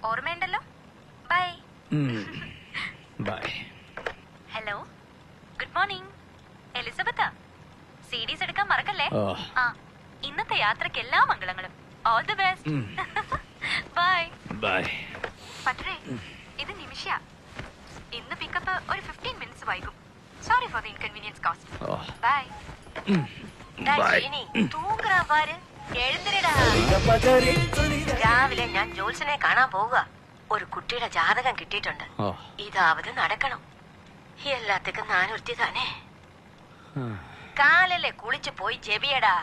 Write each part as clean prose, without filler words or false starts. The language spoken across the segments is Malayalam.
ഓർമ്മയുണ്ടല്ലോ. Bye bye. Hello, good morning. എലിസബത്താ, സീഡീസ് എടുക്കാൻ മറക്കല്ലേ. ആ, ഇന്നത്തെ യാത്രയ്ക്ക് എല്ലാ മംഗളങ്ങളും. All the best. Bye bye. പട്ടരേ, ഇത് നിമിഷ. ഇന്ന് പിക്കപ്പ് ഒരു 15 മിനിറ്റ്സ് വൈകും. Sorry for the inconvenience caused. Bye. തൂങ്ങാ പാര്, എഴുന്നേടാ. രാവിലെ ഞാൻ ജോത്സനെ കാണാൻ പോവുക. ഒരു കുട്ടിയുടെ ജാതകം കിട്ടിയിട്ടുണ്ട്. ഇതാവത് നടക്കണം. എല്ലാത്തേക്കും നാനൊരുത്തി തന്നെ. കാലല്ലേ കുളിച്ചു പോയി ചെവിയടാ.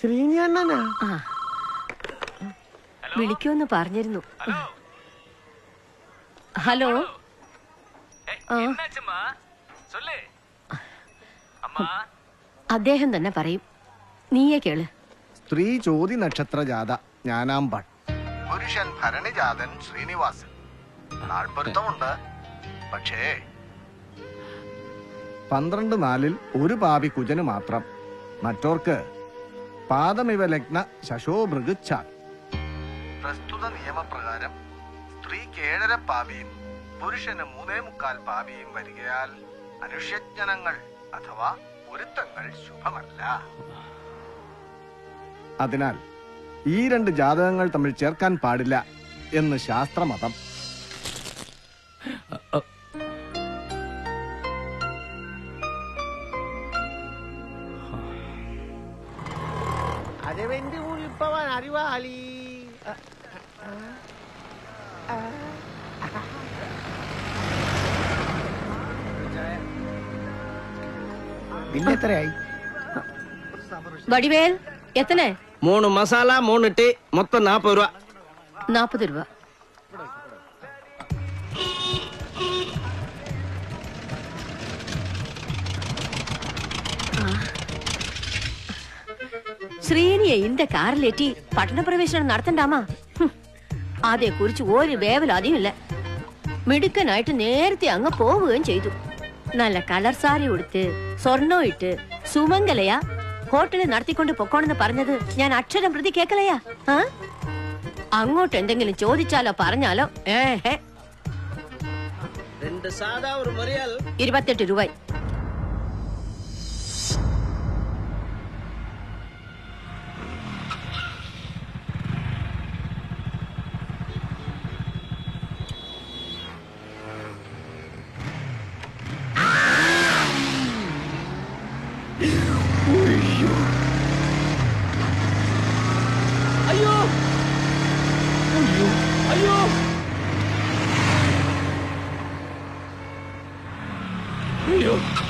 ശ്രീനി അണ്ണനാ? വിളിക്കുമെന്ന് പറഞ്ഞിരുന്നു. ഹലോ. അദ്ദേഹം തന്നെ പറയും, നീയേ കേള്. സ്ത്രീ ചോതി നക്ഷത്ര ജാത ജ്ഞാനാംബാൾ, പുരുഷൻ ഭരണി ജാതൻ ശ്രീനിവാസൻ. നാൾപ്പൊരുത്തമുണ്ട്. പക്ഷേ 12 ഒരു പാപി കുജന് മാത്രം. മറ്റോർക്ക് പാദമിവ ലഗ്ന ശശോഭൃഗുച്ഛാൽ. പ്രസ്തുത നിയമപ്രകാരം സ്ത്രീക്ക് 7.5 പാപിയും പുരുഷന് 3.25 പാപിയും വരികയാൽ അനുഷ്യജ്ഞനങ്ങൾ അഥവാ പൊരുത്തങ്ങൾ ശുഭമല്ല. അതിനാൽ ഈ 2 ജാതകങ്ങൾ തമ്മിൽ ചേർക്കാൻ പാടില്ല എന്ന് ശാസ്ത്രമതം. അരവിന്ദ് ഉൽപ്പവൻ അറിവാളി. ബില്ലെത്രയായി? വടിവേൽ എത്തനെ? 3 മസാല 3 ടീ, മൊത്തം 40 രൂപ. 40 രൂപ. ശ്രീനിയെ இந்த കാറിലേറ്റി പട്ടണപ്രവേശനം നടത്തണ്ടാമാ. അതേ കുറിച്ച് ഒരു വേവലാതിയുമില്ല. മിടുക്കനായിട്ട് നേരത്തെ അങ്ങ് പോവുകയും ചെയ്തു. നല്ല കളർ സാരി ഉടുത്ത് സ്വർണ്ണം ഇട്ട് സുമംഗലയാ ഹോട്ടലിൽ നടത്തിക്കൊണ്ട് പൊക്കോണെന്ന് പറഞ്ഞത് ഞാൻ അക്ഷരം പ്രതി കേക്കലയാ. അങ്ങോട്ട് എന്തെങ്കിലും ചോദിച്ചാലോ പറഞ്ഞാലോ 28 രൂപ. അയ്യോ അയ്യോ അയ്യോ.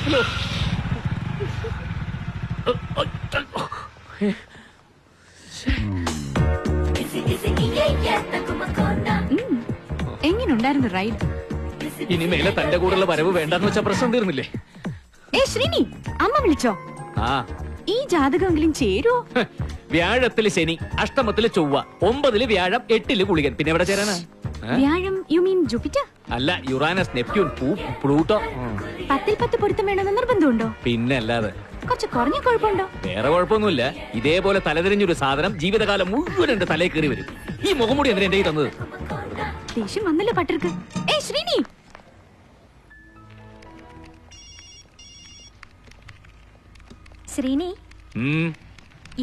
ഹലോ. എങ്ങനുണ്ടായിരുന്നു റൈഡ്? ഇനി മേലെ തന്റെ കൂടെയുള്ള വരവ് വേണ്ടെന്ന് വെച്ചാ പ്രശ്നം തീർന്നില്ലേ? ശ്രീനി, അമ്മ വിളിച്ചോ? ആ, ഈ ജാതകമെങ്കിലും ചേരുവോ? വ്യാഴത്തില് ശനി, അഷ്ടമത്തില് ചൊവ്വ, 9 വ്യാഴം, 8 ഗുളികൻ. പിന്നെ എവിടെ ചേരാനാ? വ്യാഴം യു മീൻ ജൂപ്പിറ്റർ? അല്ല, യുറാനസ്, നെപ്റ്റ്യൂൺ, പ്ലൂട്ടോ. 10 പൊരുത്തം വേണമെന്ന് നിർബന്ധമുണ്ടോ? പിന്നെ അല്ലാതെ. കുറച്ച് കുറഞ്ഞ കുഴപ്പമുണ്ടോ? വേറെ കുഴപ്പമൊന്നുമില്ല. ഇതേപോലെ തലതിരിഞ്ഞൊരു സാധനം ജീവിതകാലം മുഴുവൻ എന്റെ തലയിൽ കയറി വരും. ഈ മുഖംമൂടി എന്തിനാ എന്റെ തന്നത്? ദേഷ്യം വന്നല്ലോ പട്ടർക്ക്. ശ്രീനി, ശ്രീനി,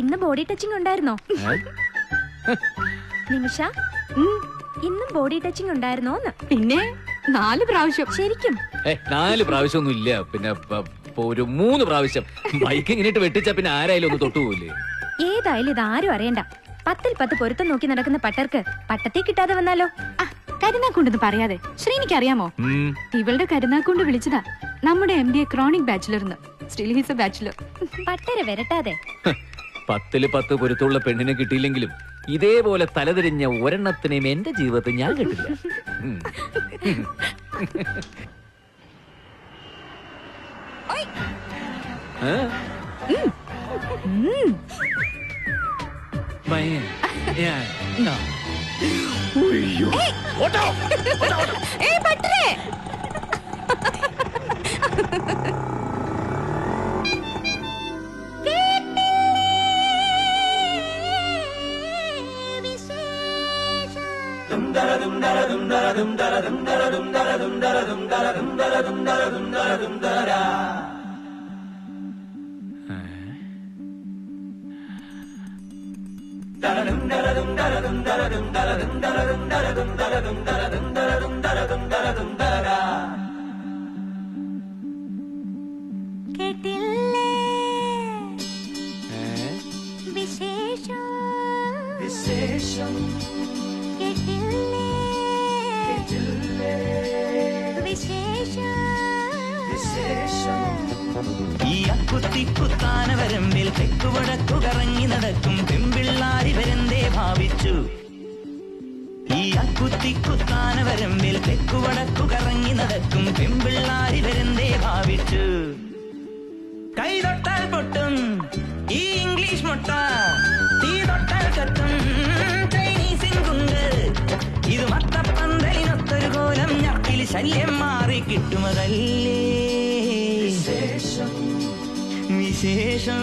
ഇന്ന് ബോഡി ടച്ചിങ് ഉണ്ടായിരുന്നോ? നിമിഷ, ഇന്നും ബോഡി ടച്ചിങ് ഉണ്ടായിരുന്നോന്ന്? പിന്നെ 4 പ്രാവശ്യം. ശരിക്കും 4 പ്രാവശ്യമൊന്നും ഇല്ല. പിന്നെ ഒരു 3 പ്രാവശ്യം. ബൈക്ക് ഇങ്ങനെയിട്ട് വെട്ടിച്ചാ പിന്നെ ആരായാലും ഒന്ന് തൊട്ടുപോയില്ലേ? ഏതായാലും ഇത് ആരും അറിയണ്ട. 10 പൊരുത്തം നോക്കി നടക്കുന്ന പട്ടർക്ക് പട്ടത്തെ കിട്ടാതെ വന്നാലോ? കരുനാക്കുണ്ടെന്ന് പറയാതെ ശ്രീനിക്ക് അറിയാമോ? ഇവളുടെ കരുനാക്കൊണ്ട് വിളിച്ചതാ നമ്മുടെ MBA ക്രോണിക് ബാച്ചിലർന്ന്. Still he's a bachelor. പട്ടരെ വരട്ടാതെ. 10 പൊരുത്തമുള്ള പെണ്ണിനെ കിട്ടിയില്ലെങ്കിലും ഇതേപോലെ തലതിരിഞ്ഞ ഒരെണ്ണത്തിനെയും എന്റെ ജീവിതത്തിൽ ഞാൻ കിട്ടില്ല. ഈ അക്കുത്തിക്കുത്താനവരമ്പിൽ തെക്കുവടക്കു കറങ്ങി നടക്കും പെമ്പിള്ളാരിവരെന്തേ ഭാവിച്ചു. ഈ അക്കുത്തിക്കുത്താനവരമ്പിൽ തെക്കുവടക്കു കറങ്ങി നടക്കും പെമ്പിള്ളാരിവരെന്തേ ഭാവിച്ചു. കൈ തൊട്ടാൽ പൊട്ടും ഈ ഇംഗ്ലീഷ് മുട്ട, തീ തൊട്ടാൽ കത്തും ചൈനീസിൻ കുങ്ക്. ഇത് മത്തപ്പന്തലിനൊത്തൊരു കോലം, ഞക്കിൽ ശല്യം മാറി കിട്ടുമതല്ലേ വിശേഷം.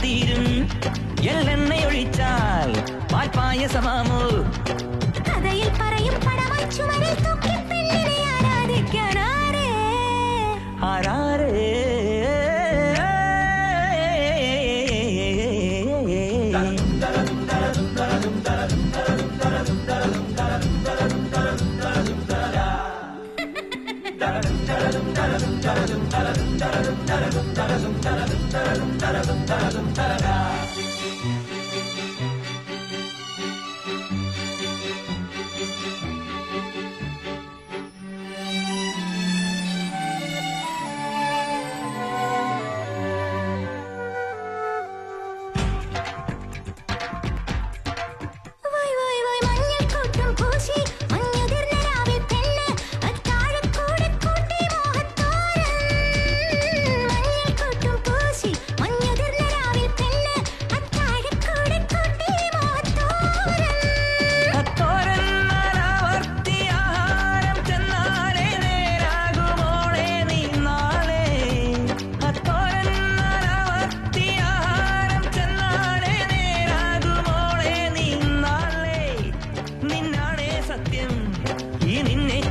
തീരും എള്ളെണ്ണ ഒഴിച്ചാൽ പാൽപായസമാമോ? കഥയിൽ പറയും പടമായി ചുമരിൽ തൂക്കി പെണ്ണിനെ ആരാധിക്കാനാരേ ആരാരേ മഞ്ഞുതിർന്ന രാവിൽ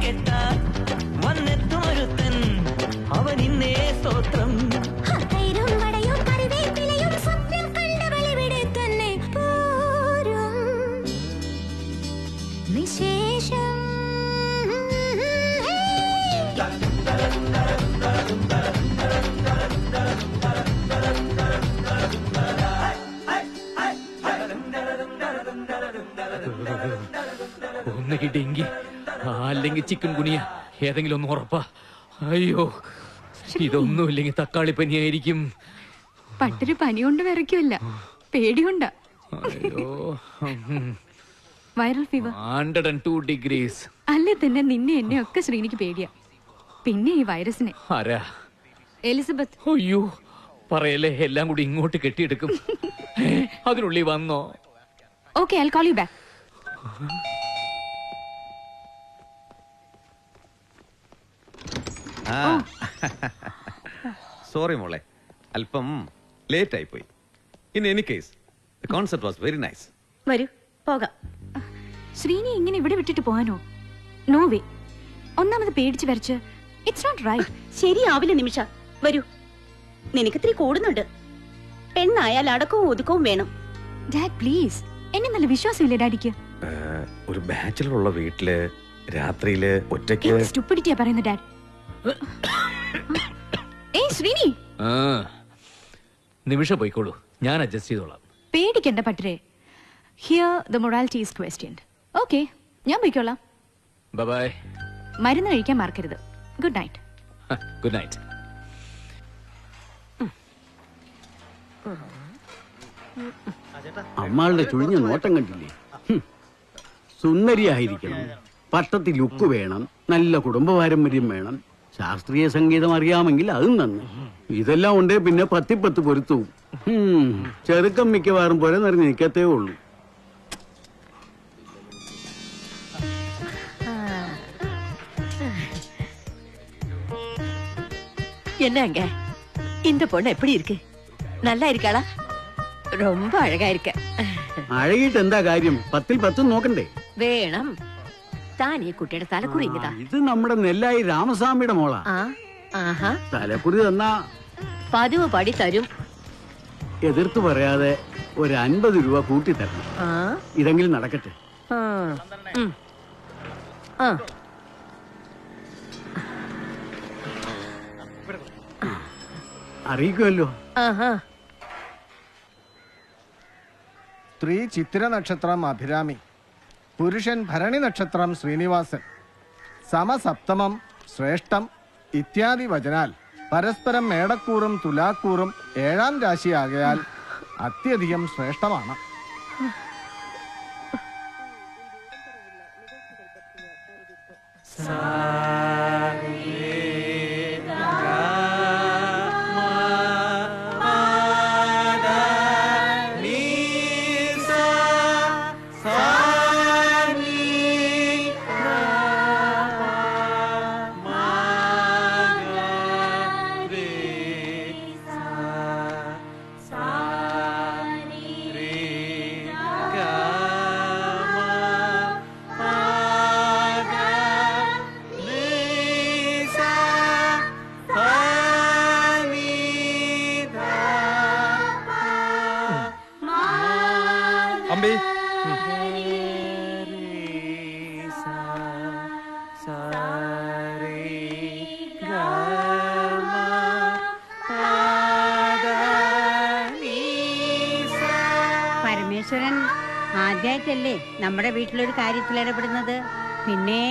കേട്ടാ വന്നെത്തുമൊരുത്തൻ അവൻ ഇന്നേ സ്തോത്രം. ഒന്നുകിൽ ഡെങ്കി അല്ലെങ്കിൽ ചിക്കൻ ഗുനിയ ഏതെങ്കിലും ഒന്ന് ഉറപ്പാ. അയ്യോ, ഇതൊന്നുമില്ലെങ്കിൽ തക്കാളി പനിയായിരിക്കും. പട്ടര് പനി കൊണ്ട് വിറയ്ക്കുമല്ല, പേടിയുണ്ടാ. അയ്യോ, വൈറൽ ഫീവർ 102 degrees. അല്ലേ തന്നെ നിന്നെ എന്നെ ഒക്കെ ശ്രീനിക്ക് പേടിയാ. പിന്നെ ഈ വൈറസിനെ. ആരാ? എലിസബത്ത്. അയ്യോ പറയല്ലേ, എല്ലാം കൂടി ഇങ്ങോട്ട് കെട്ടിയെടുക്കും. അതിനുള്ളിൽ വന്നോ? Okay, I'll call you back. Sorry മോളെ, അല്പം ലേറ്റ് ആയി പോയി. In any case the concert was very nice. വരൂ പോകാം. ശ്രീനി ഇങ്ങനെ ഇവിടെ വിട്ടിട്ട് പോകാനോ? No way. ഒന്നാമത് പേടിച്ച് വരച്ച് ഇറ്റ്സ് നോട്ട് റൈറ്റ്. ശരിയാവില്ല നിമിഷ. വരൂ, നിനക്കിത്തിരി കൂടുന്നുണ്ട്. പെണ്ണായാൽ അടക്കവും ഒതുക്കവും വേണം. ഡാഡ് പ്ലീസ്, എന്നെ നല്ല വിശ്വാസമില്ലേ ഡാഡിക്ക്? ഒരു ബാച്ചിലർ ഉള്ള വീട്ടില് രാത്രിയില് ഒറ്റയ്ക്ക് സ്റ്റുപ്പിഡിറ്റിയാ പറയുന്നത് ഡാഡ്. ഏയ് ശ്രീനി, നിമിഷം പോയിക്കോളൂ, ഞാൻ അഡ്ജസ്റ്റ് ചെയ്തോളാം. പേടിക്കണ്ട പട്ടരെ. Here the morality is questioned. Okay, ഞാൻ പോയിക്കോളാം. ബൈ. മരുന്ന് കഴിക്കാൻ മറക്കരുത്. Good night. Good night. അമ്മാളുടെ ചുഴിഞ്ഞ നോട്ടം കണ്ടില്ലേ? സുന്ദരിയായിരിക്കണം, പട്ടത്തിൽ ലുക്ക് വേണം, നല്ല കുടുംബ പാരമ്പര്യം വേണം, ശാസ്ത്രീയ സംഗീതം അറിയാമെങ്കിൽ അതും നന്ന്. ഇതെല്ലാം ഉണ്ടേ പിന്നെ 10 പൊരുത്തവും. ചെറുക്കം മിക്കവാറും പോലെ നിറഞ്ഞ് നിൽക്കത്തേ ഉള്ളൂ. என்னங்க இந்த பொண்ணு எப்படி இருக்கு? நல்லா இருக்காளா? ரொம்ப அழகா இருக்க. അഴകിട്ട് എന്താ കാര്യം? 10ൽ 10 നോക്കണ്ടേ? വേണം. താൻ ഈ കുട്ടിയുടെ തലക്കുറി ഇങ്ങതാ. ഇത് നമ്മുടെ നെല്ലായി രാമസ്വാമിയുടെ മോളാ. ആഹാ, തലക്കുറി തന്നാ പതിവ് പടി തരും. എതിർത്ത് പറയാതെ ഒരു 50 രൂപ കൂട്ടി തരണം. ഇതെങ്കിലും നടക്കട്ടെ. അറിയിക്കുമല്ലോ. സ്ത്രീ ചിത്തിര നക്ഷത്രം അഭിരാമി, പുരുഷൻ ഭരണി നക്ഷത്രം ശ്രീനിവാസൻ, സമസപ്തമം ശ്രേഷ്ഠം ഇത്യാദി വചനാൽ പരസ്പരം മേടക്കൂറും തുലാക്കൂറും 7ാം രാശിയാകയാൽ അത്യധികം ശ്രേഷ്ഠമാണ്. അമ്പി പരമേശ്വരൻ ആദ്യമായിട്ടല്ലേ നമ്മുടെ വീട്ടിലൊരു കാര്യത്തിൽ ഇടപെടുന്നത്. പിന്നെ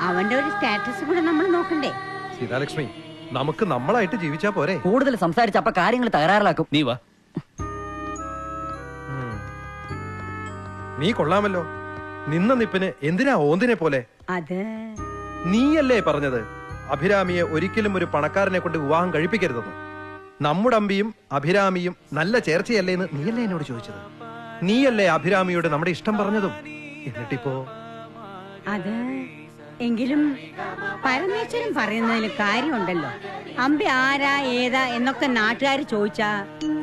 അവന്റെ ഒരു സ്റ്റാറ്റസ് കൂടെ നമ്മൾ നോക്കണ്ടേ? സീതാലക്ഷ്മി, നമുക്ക് നമ്മളായിട്ട് ജീവിച്ചാ പോരെ? കൂടുതൽ സംസാരിച്ചപ്പ കാര്യങ്ങൾ തകരാറിലാക്കും. നീ വാ. നീ കൊള്ളാമല്ലോ. നിന്ന നിപ്പിന് എന്തിനാ ഓന്തിനെ പോലെ? അത് നീയല്ലേ പറഞ്ഞത് അഭിരാമിയെ ഒരിക്കലും ഒരു പണക്കാരനെ കൊണ്ട് വിവാഹം കഴിപ്പിക്കരുതെന്ന്? നമ്മുടെ അമ്പിയും അഭിരാമിയും നല്ല ചേർച്ചയല്ലേന്ന് നീയല്ലേ എന്നോട് ചോദിച്ചത്? നീയല്ലേ അഭിരാമിയോട് നമ്മുടെ ഇഷ്ടം പറഞ്ഞതും? എന്നിട്ടിപ്പോ അത് എങ്കിലും പരമേശ്വരൻ പറയുന്നതിൽ കാര്യമുണ്ടല്ലോ. അമ്പി ആരാ ഏതാ എന്നൊക്കെ നാട്ടുകാർ ചോദിച്ചാ?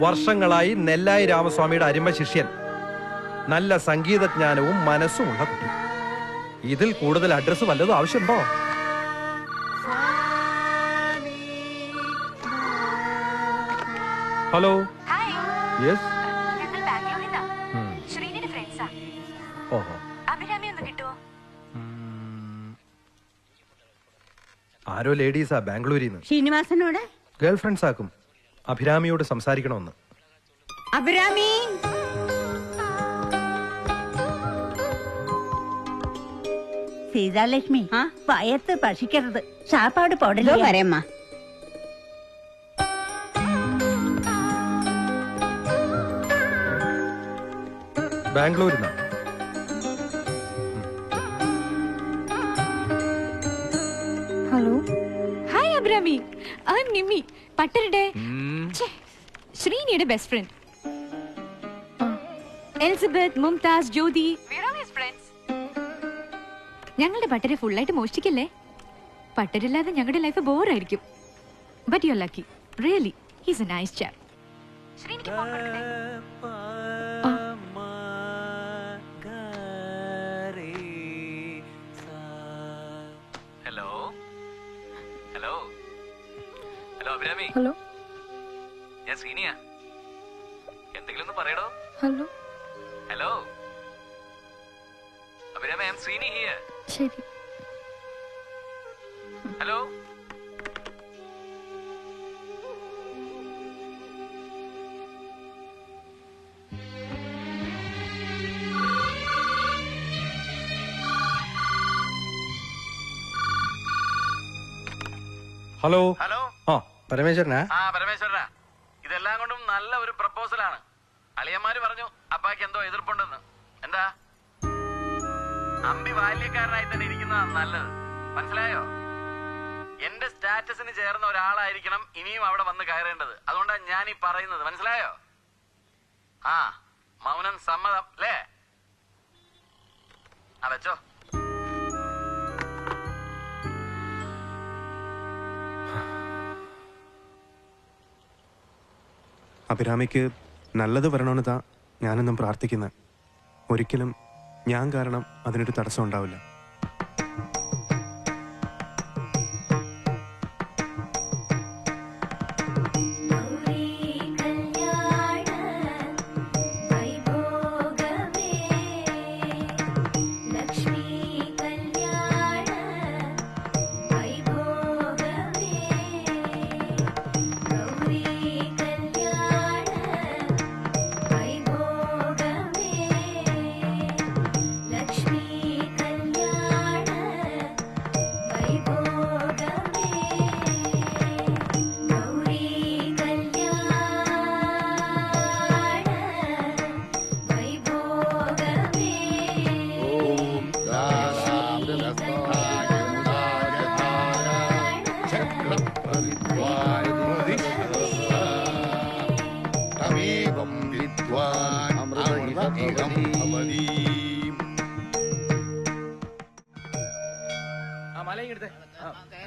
വർഷങ്ങളായി നെല്ലായി രാമസ്വാമിയുടെ അരിമ ശിഷ്യൻ, നല്ല സംഗീതജ്ഞാനവും മനസ്സുമുള്ള കുട്ടി. ഇതിൽ കൂടുതൽ അഡ്രസ് വല്ലതും ആവശ്യമുണ്ടോ? ഹലോ. Hi, yes. ഞങ്ങൾ ബാംഗ്ലൂരിൽ നിന്നാ. ശ്രീനിയുടെ ഫ്രണ്ട്സാ. ഓഹോ. അഭിരാമി ഒന്ന് കിട്ടുവോ? ആരോ ലേഡീസാ ബാംഗ്ലൂരിൽ നിന്ന്. ശ്രീനിവാസനോട് ഗേൾ ഫ്രണ്ട്സ് ആക്കും. അഭിരാമിയോട് സംസാരിക്കണമെന്ന്. അഭിരാമി, സീതാലക്ഷ്മി, വയത്ത് ഭക്ഷിക്കരുത്, സാപ്പാട് പോടല്ലോ. വരമ്മ. ബാംഗ്ലൂരിൽ നിന്നാ. Hello. Hi Abhirami, I am Nimmi, പട്ടരുടെ ശ്രീനിയുടെ best friend. Elizabeth, Mumtaz, Jyothi, ഞങ്ങളുടെ പട്ടരെ ഫുള്ളായിട്ട് മോഷ്ടിക്കല്ലേ. പട്ടരില്ലാതെ ഞങ്ങളുടെ ലൈഫ് ബോറായിരിക്കും. But you are lucky, really he's a nice chap. ശ്രീനിക്ക് ഫോൺ കൊടുക്കട്ടെ? Hello hello hello Abhirami. Hello. ഞാൻ ശ്രീനിയാ. എന്തെങ്കിലും ഒന്ന് പറയടോ. Hello. Hello Abhirami, I am Sreeni here. ശരി. ഹലോ. ഹലോ. ഹലോ. ആ പരമേശ്വരനാ? ആ പരമേശ്വരനാ. ഇതെല്ലാം കൊണ്ടും നല്ല ഒരു പ്രപ്പോസലാണ്. അളിയന്മാര് പറഞ്ഞു അപ്പാക്ക് എന്തോ എതിർപ്പുണ്ടെന്ന്. എന്താ? അമ്പി ബാല്യക്കാരനായി തന്നെ ഇരിക്കുന്നതാണ് നല്ലത്. മനസ്സിലായോ? എന്റെ സ്റ്റാറ്റസിന് ചേർന്ന ഒരാളായിരിക്കണം ഇനിയും അവിടെ വന്ന് കയറേണ്ടത്. അതുകൊണ്ടാണ് ഞാൻ ഈ പറയുന്നത്. മനസ്സിലായോ? ആ മൗനം സമ്മതം അല്ലേ? ആ വെച്ചോ. അഭിരാമിക്ക് നല്ലത് വരണമെന്ന് താ ഞാനെന്നും പ്രാർത്ഥിക്കുന്നത്. ഒരിക്കലും ഞാൻ കാരണം അതിനൊരു തടസ്സം ഉണ്ടാവില്ല.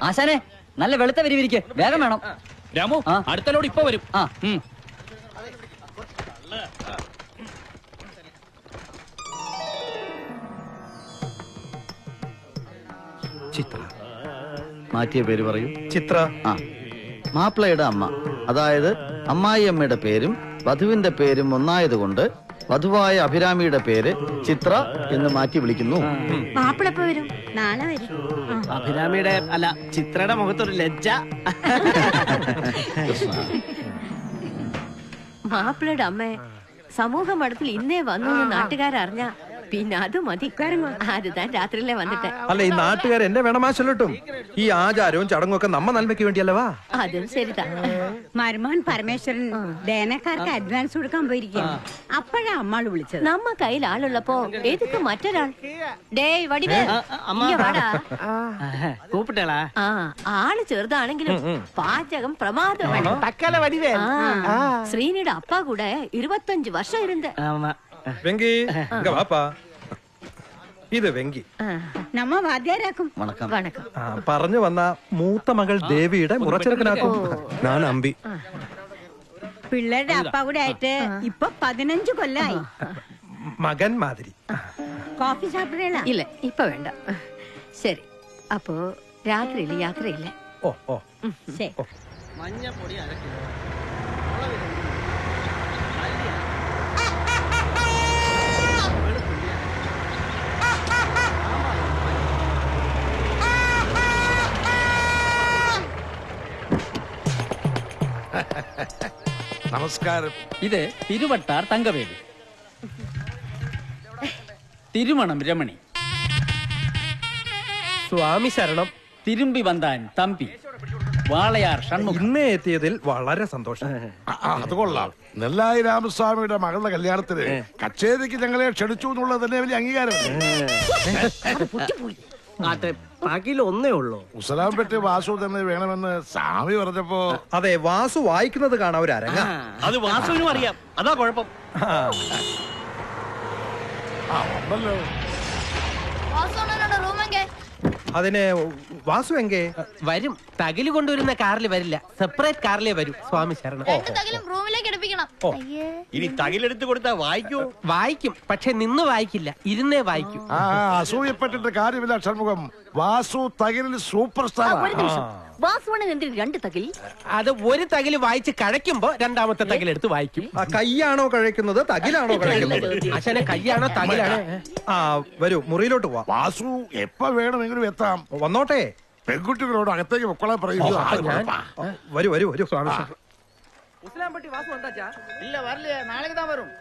ആശാനെ, നല്ല വെളുത്ത വിരിവിരിക്ക്, വേഗം വേണം. രാമു, അടുത്ത ലോഡ് ഇപ്പൊ വരും. ആ ചിത്ര. മാറ്റിയ പേര് പറയൂ. ചിത്ര. ആ, മാപ്പിളയുടെ അമ്മ, അതായത് അമ്മായിയമ്മയുടെ പേരും വധുവിന്റെ പേരും ഒന്നായതുകൊണ്ട് വധുവായ അഭിരാമിയുടെ പേര് ചിത്ര എന്ന് മാറ്റി വിളിക്കുന്നു. മാപ്പിളപ്പ വരും, നാളെ വരും. അഭിരാമിയുടെ അല്ല, ചിത്രയുടെ മുഖത്തൊരു ലജ്ജ. മാപ്പിളയുടെ അമ്മ സമൂഹ മഠത്തിൽ ഇന്നേ വന്നു നാട്ടുകാരറിഞ്ഞ പിന്നെ അത് മതി. ആര് താൻ രാത്രിയിലെ വന്നിട്ട്. അല്ല, ഈ നാട്ടുകാർ എന്നെ വേണമാശല്ലോട്ടും. ഈ ആചാരവും ചടങ്ങും ഒക്കെ നമ്മ നന്മയ്ക്ക് വേണ്ടിയല്ലവാ. അതും ശരിതാ. മരുമോൻ പരമേശ്വരൻ ദേനക്കാർക്ക് അഡ്വാൻസ് കൊടുക്കാൻ പോയിരിക്കുക. അപ്പോഴാ അമ്മാള് വിളിച്ചത്. നമ്മ കയ്യിൽ ആളുള്ളപ്പോ എതുക്ക് മറ്റൊരാൾ? ഡേ വടിവേ, കൂപ്പിട്ടേളാ. ആ, ആള് ചെറുതാണെങ്കിലും പാചകം പ്രമാദം. തക്കല വടിവേ. ശ്രീനിയുടെ അപ്പ കൂടെ 25 വർഷം ഇരുന്ന്. വെങ്കി, ഇങ്ങ വാപ്പാ. ഇത് വെങ്കി. നമ്മ വാദ്യാരാക്കും. വണക്കം. വണക്കം. പറഞ്ഞു വന്ന മൂത്ത മകൾ ദേവിയുടെ മുറച്ചെറുക്കനാക്കും. ഞാൻ അമ്പി. പിള്ളേരുടെ അപ്പ കൂടെ ആയിട്ട് ഇപ്പൊ 15 കൊല്ലായി. മകൻ മാതിരി. കോഫി സാപ്പിടേല? ഇല്ല, ഇപ്പൊ വേണ്ട. ശരി, അപ്പോ രാത്രിയില് യാത്രയില്ല. ഓ ഓ ശരി. മഞ്ഞപ്പൊടി 1 കിലോ. നമസ്കാരം. ഇത് തിരുവട്ടാർ തങ്കവേലി, തിരുമണം രമണി, സ്വാമി ശരണം. തിരുമ്പി വന്താൻ തമ്പി, വാളയാർ ഷൺമുഖം. ഇന്നേ എത്തിയതിൽ വളരെ സന്തോഷം. അത് കൊള്ളാം. നെല്ലായി രാമസ്വാമിയുടെ മകളുടെ കല്യാണത്തിന് കച്ചേരിക്ക് ഞങ്ങളെ ക്ഷണിച്ചു എന്നുള്ളത് തന്നെ വലിയ അംഗീകാരം. ബാക്കിയിൽ ഒന്നേ ഉള്ളൂ. ഉസലാംപെട്ടി വാസു തന്നെ വേണമെന്ന് സ്വാമി പറഞ്ഞപ്പോ. അതെ, വാസു വായിക്കുന്നത് കാണാൻ ഒരു അരങ്ങ. അത് വാസുവിനും അറിയാം, അതാ കുഴപ്പം. ഉണ്ടല്ലോ. അതിന് വാസു എങ്കേ വരും. തകില് കൊണ്ടുവരുന്ന കാറിൽ വരില്ല, സെപ്പറേറ്റ് കാറിലേ വരും. സ്വാമി ശരണം. ഇനി തകിലെടുത്ത് കൊടുത്താ വായിക്കൂ? വായിക്കും, പക്ഷെ നിന്ന് വായിക്കില്ല, ഇരുന്നേ വായിക്കും. അസൂയപ്പെട്ടിട്ട് കാര്യമില്ല ഷൺമുഖം. വാസു തകിലിൽ സൂപ്പർ സ്റ്റാർ. രണ്ട് തകിൽ? അത് ഒരു തകില് വായിച്ച് കഴയ്ക്കുമ്പോ രണ്ടാമത്തെ തകിലെടുത്ത് വായിക്കും. കൈയാണോ കഴിക്കുന്നത്, തകിലാണോ കഴിക്കുന്നത്? അച്ഛനെ കൈയാണോ തകിലാണോ? വരൂ, മുറിയിലോട്ട് പോവാ. വാസു എപ്പോ വേണമെങ്കിലും എത്താം. വന്നോട്ടെ. പെൺകുട്ടികളോട് അകത്തേക്ക് പൊക്കളെ പറയൂ. വരൂ വരൂ വരൂ സ്വാമി. ഇല്ല വരില്ല, നാളെ താൻ വരും.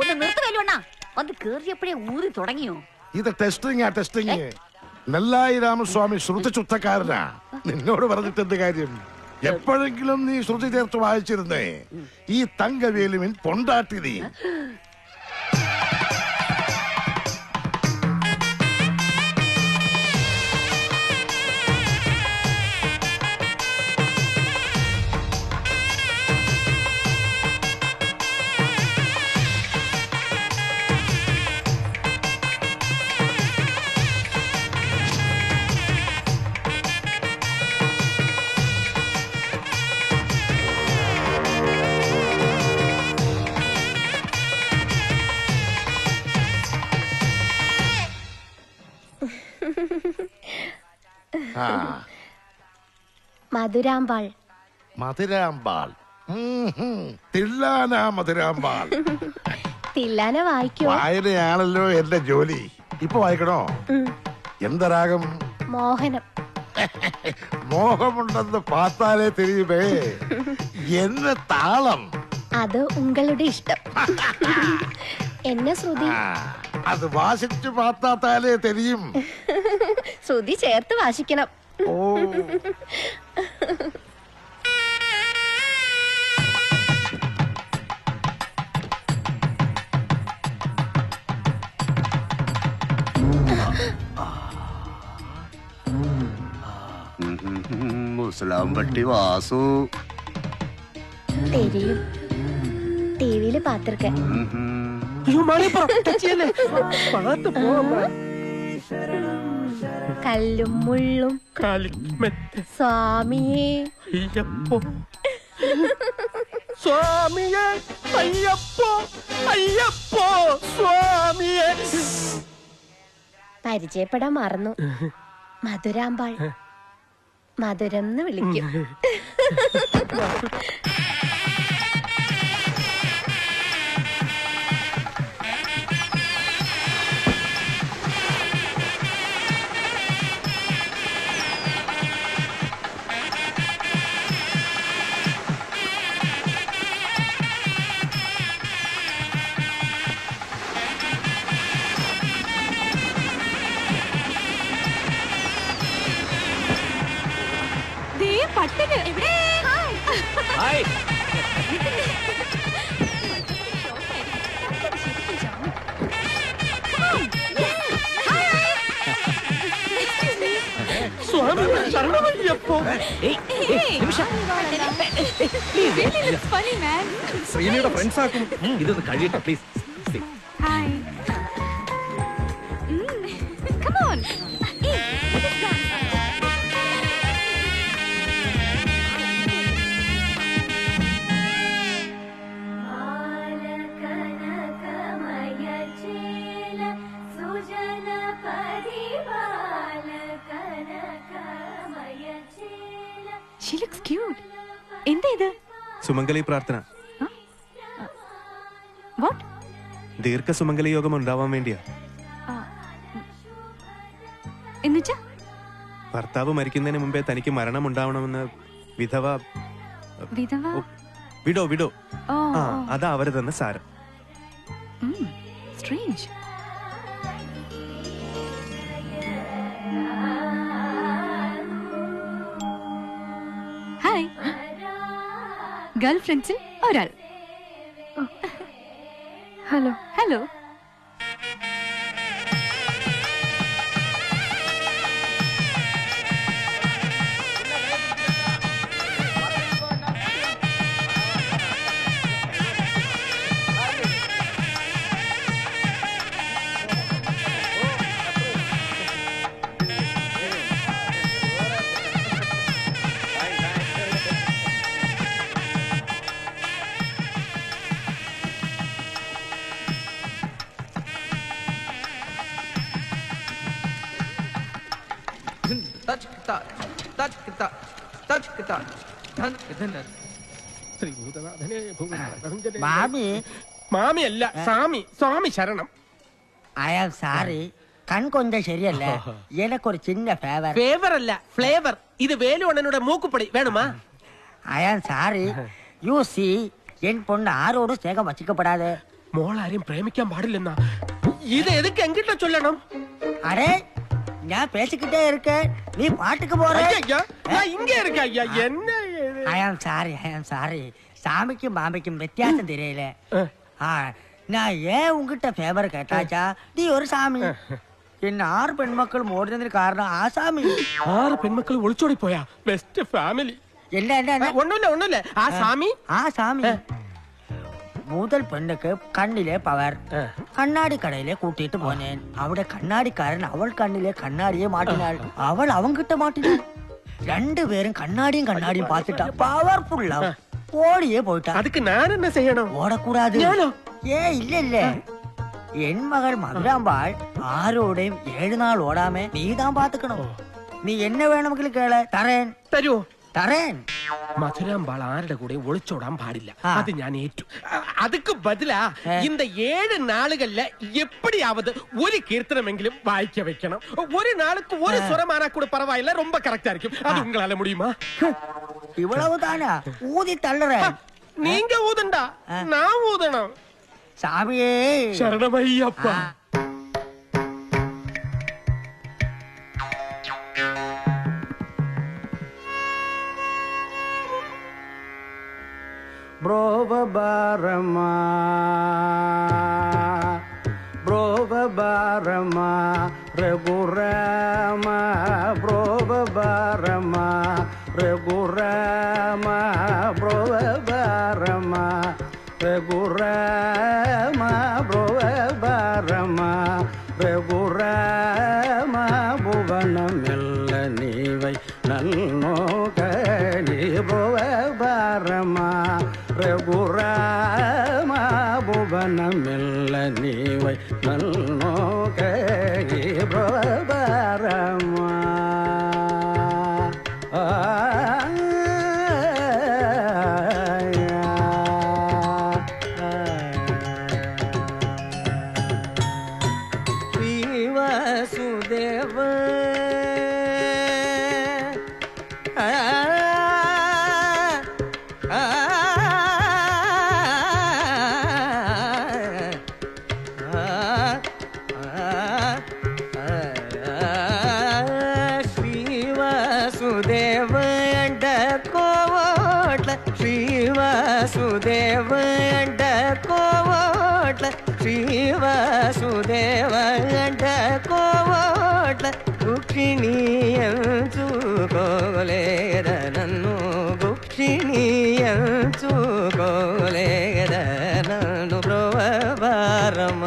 ഒന്ന് നിർത്തല്ലോ അണ്ണാ, വന്ന് കേറിയപ്പോഴേ ഊറി തുടങ്ങിയോ? ഇത് ടെസ്റ്റിംഗ്. നെല്ലായി രാമസ്വാമി ശ്രുതി ചുത്തക്കാരനാ. നിന്നോട് പറഞ്ഞിട്ട് എന്ത് കാര്യം? എപ്പോഴെങ്കിലും നീ ശ്രുതി ചേർത്ത് വായിച്ചിരുന്നേ? ഈ തങ്കവേലുവിൻ പൊണ്ടാട്ടി നീ. മധുരാമ്പാൾ. മധുരാമ്പാൾ. തില്ലാന മധുരാമ്പാൾ. തില്ലാന വായിക്കോ? വായനയാണല്ലോ എന്റെ ജോലി. ഇപ്പൊ വായിക്കണോ? എന്താ രാഗം? മോഹനം. മോഹമുണ്ടെന്ന് പാത്താലേ തെരിയുമേ. എന്ന താളം? അത് ഉങ്ങളുടെ ഇഷ്ടം. എന്നെ ശ്രുതി? അത് വാസിച്ചു പാത്താലേ തെരിയും. ശ്രുതി ചേർത്ത് വാസിക്കണം. ഓ, മുസ്ലാംപട്ടി വാസു തെരിയും. ടിവിയില് പാത്തിരിക്ക. കല്ലും മുള്ളും സ്വാമിയേ അയ്യപ്പോ, സ്വാമിയേ അയ്യപ്പോ, അയ്യപ്പോ സ്വാമിയേ. പരിചയപ്പെടാൻ മറന്നു. മധുരാമ്പാൾ. മധുരം എന്ന് വിളിക്കും. പട്ടിന് എവിടെ? ശ്രീനിയുടെ ഫ്രണ്ട്സ് ആക്കും. ഇതൊന്ന് കഴിയട്ടെ പ്ലീസ്. ഹായ്. Come on. സുജന പരിപാല കനകമയ She looks cute. എന്താ ഇത്? സുമംഗലി പ്രാർത്ഥന. What? ദീർഘ സുമംഗലി യോഗം ഉണ്ടാവാൻ വേണ്ടിയാ. എന്നുവെച്ചാ ഭർത്താവ് മരിക്കുന്നതിന് മുമ്പേ തനിക്ക് മരണം ഉണ്ടാവണമെന്ന് വിധവ വിടോ അതാ അവര് തന്ന സാരം. Strange. ഹായ്. ഗേൾ ഫ്രണ്ട്സിൽ ഒരാൾ. ഹലോ. ഹലോ. മാമിയല്ല സ്വാമി. സ്വാമി ശരണം. അയാൾ സാറി കൺകൊണ്ട ശരിയല്ല. എനക്കൊരു ചിന്ന ഫേവർ. ഫേവർ അല്ല, ഫ്ലേവർ. ഇത് വേലുവണ്ണനുടെ മൂക്കുപ്പൊടി വേണമാ? അയാൾ സാറി യു സി എൻ പൊണ്ണ് ആരോടും സ്നേഹം വച്ചിക്കപ്പെടാതെ. മോളാരെയും പ്രേമിക്കാൻ പാടില്ലെന്നാ. ഇത് എതുക്ക് എങ്കിട്ട ചൊല്ലണം? അരേ ഞാൻ പേശിക്കിട്ടേ இருக்க. നീ പാട്ടുക്ക് പോറേ. ഇങ്ങ இருக்க. என்ன അയാൾ സാറി சாமிக்கும் மாமிக்கும் வித்தியாசம் தெரியல. நான் ஏன் உங்ககிட்ட ஃபேவர் கேட்டாச்சா, நீ ஒரு சாமி. என்ன 6 പെൺമക്കൾ ഓടുന്നതിന് കാരണം ആ സാമി. 6 പെൺമക്കൾ ഒളിച്ചോടി പോയാ? Best family. ഒന്നുമില്ല. ആ സാമി മുതൽ പെണ്ണുക്ക് കണ്ണിലെ പവർ. കണ്ണാടി കടയിലെ കൂട്ടിയിട്ട് പോനേൻ. അവിടെ കണ്ണാടിക്കാരൻ അവൾ കണ്ണിലെ കണ്ണാടിയെ മാറ്റിനാൾ. അവൾ അവൻകിட்ட മാറ്റിനാൾ. രണ്ടുപേരും കണ്ണാടിയും பார்த்துட்டா പവർഫുള്ളാ. ஓடியே போயிட்டா. அதுக்கு நான் என்ன செய்யணும்? ஓடக்கூடாது. இல்ல என் மகள் மதுராம்பாள் ஆரோடையும் 7 நாள் ஓடாம நீ தான் பாத்துக்கணும். நீ என்ன வேணுமெങ്കിലും கேள தரேன். തരുവോ? தரேன். മധുരാമ്പാൾ ആരുടെ കൂടെ ഒളിച്ചോടാൻ പാടില്ല. അത് ഞാൻ ഏറ്റു. அதுக்கு பதிலா இந்த 7 நாளுகள்ல எப்படியாவது ஒரு கீர்த்தனமெങ്കിലും வாய்க்க வைக்கணும். ஒரு நாளுக்கு ஒரு சுரமானா கூட பரவாயில்ல, ரொம்ப கரெக்டா இருக்கும். அது உங்களால முடியுமா? இவ்வளவு தானா? ஊதி தள்ளுறேன். நீங்க ஊதண்டா, நான் ஊதணும். சாமியே சரணமையப்பா. ബ്രോവബാരമാ രഘുരാമ ബ്രോവബാരമാ രഘുരാമ ബ്രോവബാരമ രഘുരാമ ബ്രോവബാരമ രഘുരാമ ഭുവനമെല്ല നീവൈ നല്ലോകനി ബ്രോവബാരമ രഘുരാമ ഭുവനമെല്ല നീവൈ നല്ലോകനി ബ്രോവബാരമ. శ్రీవాసుదేవ అంట కోవట్ల శ్రీవాసుదేవ అంట కోవట్ల గుక్షిణీయంచుకోలేద నన్ను గుక్షిణీయంచుకోలేద నన్ను బ్రోవబారమ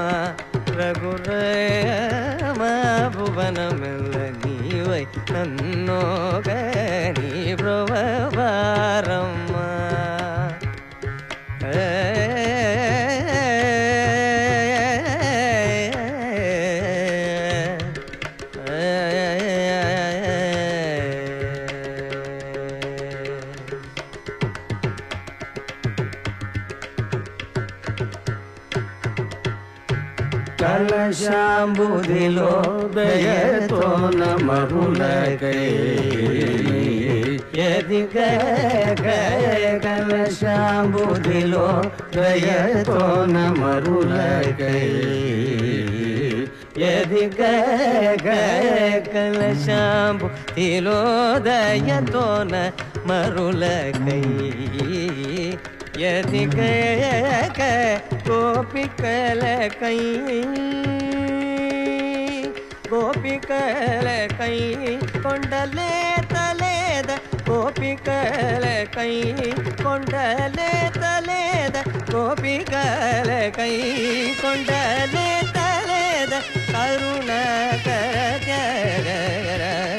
రఘురామ భువనమెల్ల నీవై నన్నోగని బ్రోవబారమ. కలశాంబుదిలో దయతో నమరులకై ఎదిగే కలశాంబుదిలో దయతో నమరులకై ఎదిగే కలశాంబుదిలో దయతో నమరులకై ఎదిగే గోపికలకై గోపికలకై కొండలేతలేద గోపికలకై కొండలేతలేద గోపికలకై కొండలేతలేద కరుణాకర జగరూని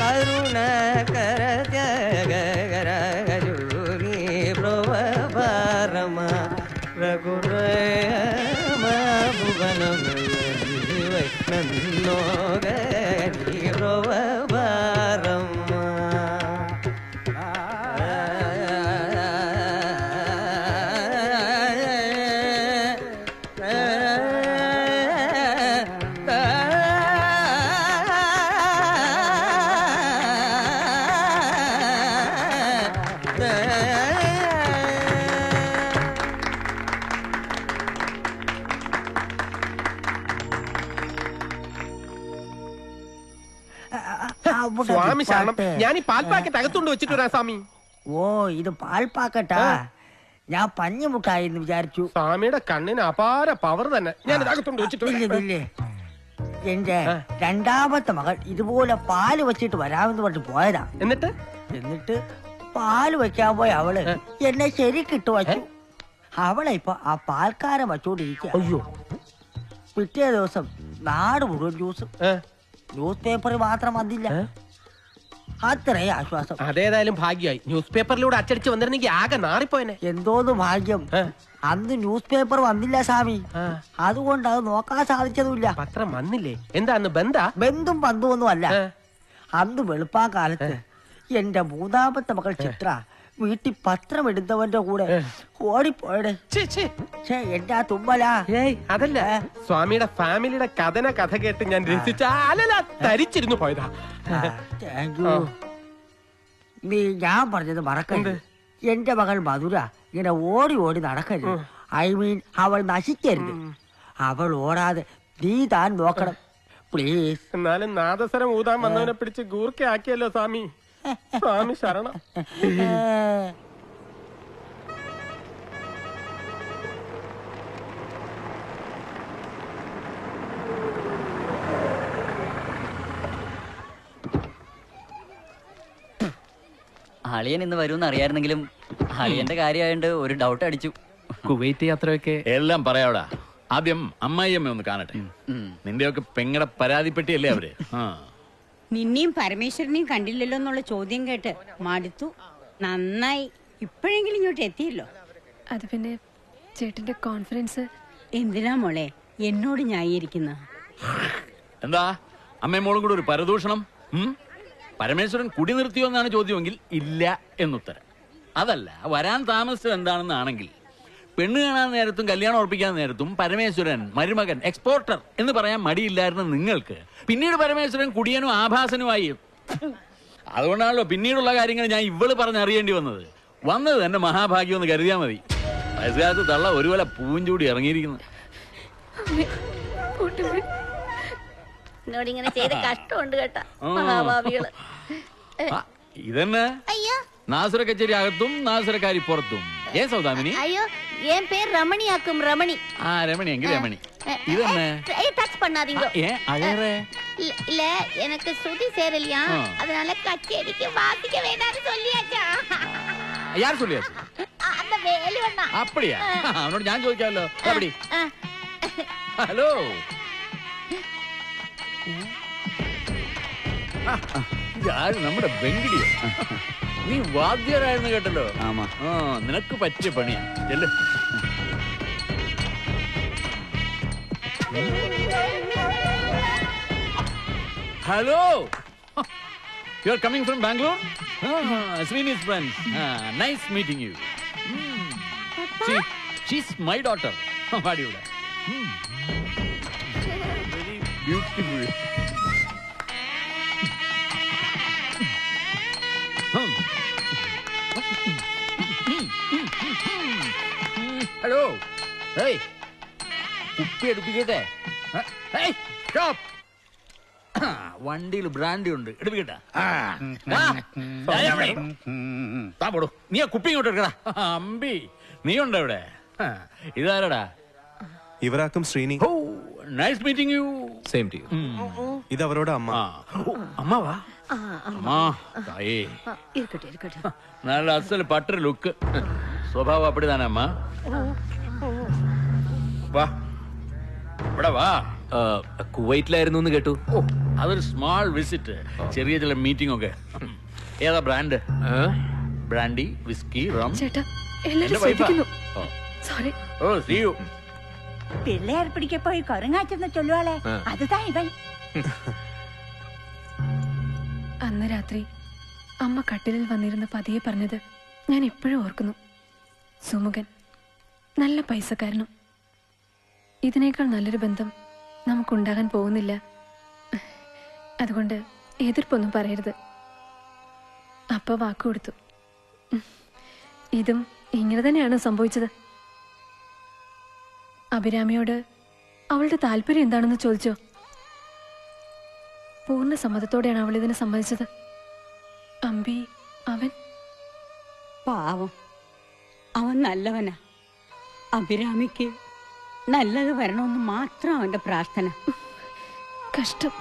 కరుణాకర జగరూని భ్రువభారమ రఘురమ భువనమై నన్నోగరి భ్రువభారమ സ്വാമി ശരണം. ഞാൻ ഈ പാൽപ്പാക്കറ്റ് അകത്തുകൊണ്ട് വെച്ചിട്ട് വരാം സ്വാമി. ഓ ഇത് പാൽപ്പാക്കറ്റാ, ഞാൻ പഞ്ഞിമുട്ടായി എന്ന് വിചാരിച്ചു. സ്വാമിയുടെ കണ്ണിന് അപാര പവർ തന്നെ. ഞാൻ അകത്തുകൊണ്ട് വെച്ചിട്ട് എന്റെ രണ്ടാമത്തെ മകൾ ഇതുപോലെ പാല് വെച്ചിട്ട് വരാമെന്ന് പറഞ്ഞിട്ട് പോയതാ. എന്നിട്ട് പാല് വെക്കാൻ പോയ അവള് എന്നെ ശരിക്കിട്ട് വച്ചു. അവളെ ഇപ്പൊ ആ പാൽക്കാരൻ വച്ചോണ്ടിരിക്കുക. അയ്യോ, പിറ്റേ ദിവസം നാട് മുഴുവൻ ജ്യൂസ്. ന്യൂസ് പേപ്പറിൽ മാത്രം വന്നില്ല. അത്രേ ആശ്വാസം. അതേതായാലും ഭാഗ്യമായി. ന്യൂസ് പേപ്പറിലൂടെ അച്ചടിച്ച് വന്നിരുന്നെങ്കിൽ ആകെ നാറിപ്പോയനെ. എന്തോന്ന് ഭാഗ്യം, അന്ന് ന്യൂസ് പേപ്പർ വന്നില്ല സ്വാമി. അതുകൊണ്ട് അത് നോക്കാൻ സാധിച്ചതുമില്ല. പത്രം വന്നില്ലേ? എന്താ അന്ന് ബന്ധും ബന്ധുവൊന്നും അല്ല. അന്ന് വെളുപ്പാൻ കാലത്ത് എന്റെ മൂന്നാമത്തെ മകൾ ചിത്ര വീട്ടിൽ പത്രം എടുത്തവന്റെ കൂടെ ഓടിപ്പോയടെ. എന്റെ ആ തുമ്മലാ. അതല്ല, സ്വാമിയുടെ ഫാമിലിയുടെ കഥ കേട്ട് ഞാൻ രസിച്ച തരിച്ചിരുന്നു പോയതാ. നീ ഞാൻ പറഞ്ഞത് മറക്കരുത്. എന്റെ മകൾ മധുര ഇങ്ങനെ ഓടി ഓടി നടക്കരുത്. ഐ മീൻ അവൾ നശിക്കരുത്. അവൾ ഓടാതെ നീ താൻ നോക്കണം പ്ലീസ്. എന്നാലും നാദസ്വരം ഊതാൻ വന്നവനെ പിടിച്ച് ഗൂർക്ക ആക്കിയല്ലോ സ്വാമി. സ്വാമി ശരണം. അളിയൻ ഇന്ന് വരുമെന്ന് അറിയായിരുന്നെങ്കിലും അളിയന്റെ കാര്യമായോണ്ട് ഒരു ഡൗട്ട് അടിച്ചു. കുവൈറ്റ് യാത്രയൊക്കെ എല്ലാം പറയാവടാ. ആദ്യം അമ്മായിയമ്മ ഒന്ന് കാണട്ടെ. നിന്റെയൊക്കെ പെങ്ങടെ പരാതിപ്പെട്ടിയല്ലേ അവര്. നിന്നെയും പരമേശ്വരനെയും കണ്ടില്ലല്ലോ എന്നുള്ള ചോദ്യം കേട്ട് മടുത്തു. നന്നായി ഇപ്പോഴെങ്കിലും ഇങ്ങോട്ട് എത്തിയല്ലോ. അത് പിന്നെ ചേട്ടന്റെ കോൺഫിഡൻസ് എന്തിനാ മോളെ എന്നോട് ന്യായീകരിക്കുന്ന? എന്താ അമ്മയും മോളും കൂടെ ഒരു പരദൂഷണം? പരമേശ്വരൻ കുടി നിർത്തിയോ എന്നാണ് ചോദ്യമെങ്കിൽ ഇല്ല എന്നുത്തരം. അതല്ല, വരാൻ താമസിച്ചത് എന്താണെന്നാണെങ്കിൽ പെണ്ണ് കാണാൻ നേരത്തും കല്യാണം ഉറപ്പിക്കാൻ നേരത്തും പരമേശ്വരൻ മരുമകൻ എക്സ്പോർട്ടർ എന്ന് പറയാൻ മടിയില്ലായിരുന്ന നിങ്ങൾക്ക് പിന്നീട് പരമേശ്വരൻ കുടിയനും ആഭാസനുമായി. അതുകൊണ്ടാണല്ലോ പിന്നീടുള്ള കാര്യങ്ങൾ ഞാൻ ഇവള് പറഞ്ഞറിയേണ്ടി വന്നത്. വന്നത് എന്റെ മഹാഭാഗ്യം എന്ന് കരുതിയാൽ മതി. വയസ്സുകാലത്ത് തള്ള ഒരു വല പൂഞ്ചൂടി ഇറങ്ങിയിരിക്കുന്നു. ഇങ്ങനെ ചെയ്ത കഷ്ടമുണ്ട് കേട്ടാ മഹാഭാവികള്. ഇതന്നെ നാസുര കച്ചേരി അകത്തും നാസുരക്കാരി പുറത്തും. ஏன் சௌதாமினி? ஐயோ, என் பேர் ரமணியாக்கும். ரமணி. ரமணி எங்க ரமணி? இது என்ன? டச் பண்ணாதீங்க. ஏன் அழறே? இல்ல, எனக்கு ஸ்ருதி சேரலையா, அதனால கச்சேரிக்கு வாசிக்க வேண்டாம்னு சொல்லியாச்சா. யார் சொல்லியாச்சு? அந்த வேலுவண்ணா. அப்படியா? அவனோட ഞാൻ ചോദിക്കാമല്ലോ. அப்படி. ഹലോ. ഇതാര് നമ്മുടെ വെങ്കിടിയോ? നീ വാദ്യരായിരുന്നു കേട്ടല്ലോ. നിനക്ക് പറ്റിയ പണിയാ. ചെല്ല്. Hello, you are coming from Bangalore? Srini's friends. Nice meeting you. She's my daughter. വാടിയുടെ Very beautiful. Hello, കുപ്പി എടുപ്പിക്കട്ടെ? വണ്ടിയിൽ ബ്രാൻഡി ഉണ്ട്, എടുപ്പിക്കട്ടെ? നീ ആ കുപ്പി ഇങ്ങോട്ട് എടുക്കടാ. അമ്പി, നീ ഉണ്ടോ ഇവിടെ? ഇതാരടാ? ഇവരാക്കും Sreeni. Nice meeting you. Same to you. ഇത് അവരോട് അമ്മ. അമ്മാവാ? നല്ല അസൽ പട്ടർ ലുക്ക്, സ്വഭാവം അപ്പടിതാനേ അമ്മ. വാ, ഇവിടെ വാ. കുവൈറ്റിലായിരുന്നു എന്ന് കേട്ടു. അതൊരു സ്മാൾ വിസിറ്റ്, ചെറിയ ചില മീറ്റിംഗ് ഒക്കെ. ഏതാ brand? Brandy, whisky, rum? Oh, see you. പിള്ളേർ പിടിക്ക പോയി കൊരങ്ങാച്ചെന്ന് ചൊല്ലുവാളെ, അതുതാ ഇവൻ. അന്ന് രാത്രി അമ്മ കട്ടിലിൽ വന്നിരുന്ന പതിയെ പറഞ്ഞത് ഞാൻ എപ്പോഴും ഓർക്കുന്നു. സുമുഖൻ, നല്ല പൈസക്കാരനും. ഇതിനേക്കാൾ നല്ലൊരു ബന്ധം നമുക്കുണ്ടാകാൻ പോകുന്നില്ല. അതുകൊണ്ട് എതിർപ്പൊന്നും പറയരുത്. അപ്പ വാക്കു കൊടുത്തു. ഇതും ഇങ്ങനെ തന്നെയാണ് സംഭവിച്ചത്. അഭിരാമിയോട് അവളുടെ താല്പര്യം എന്താണെന്ന് ചോദിച്ചോ? പൂർണ്ണ സമ്മതത്തോടെയാണ് അവൾ ഇതിനെ സമ്മതിച്ചത്. അമ്പി, അവൻ പാവം, അവൻ നല്ലവനാ. അഭിരാമിക്ക് നല്ലത് വരണമെന്ന് മാത്രം അവന്റെ പ്രാർത്ഥന. കഷ്ടം.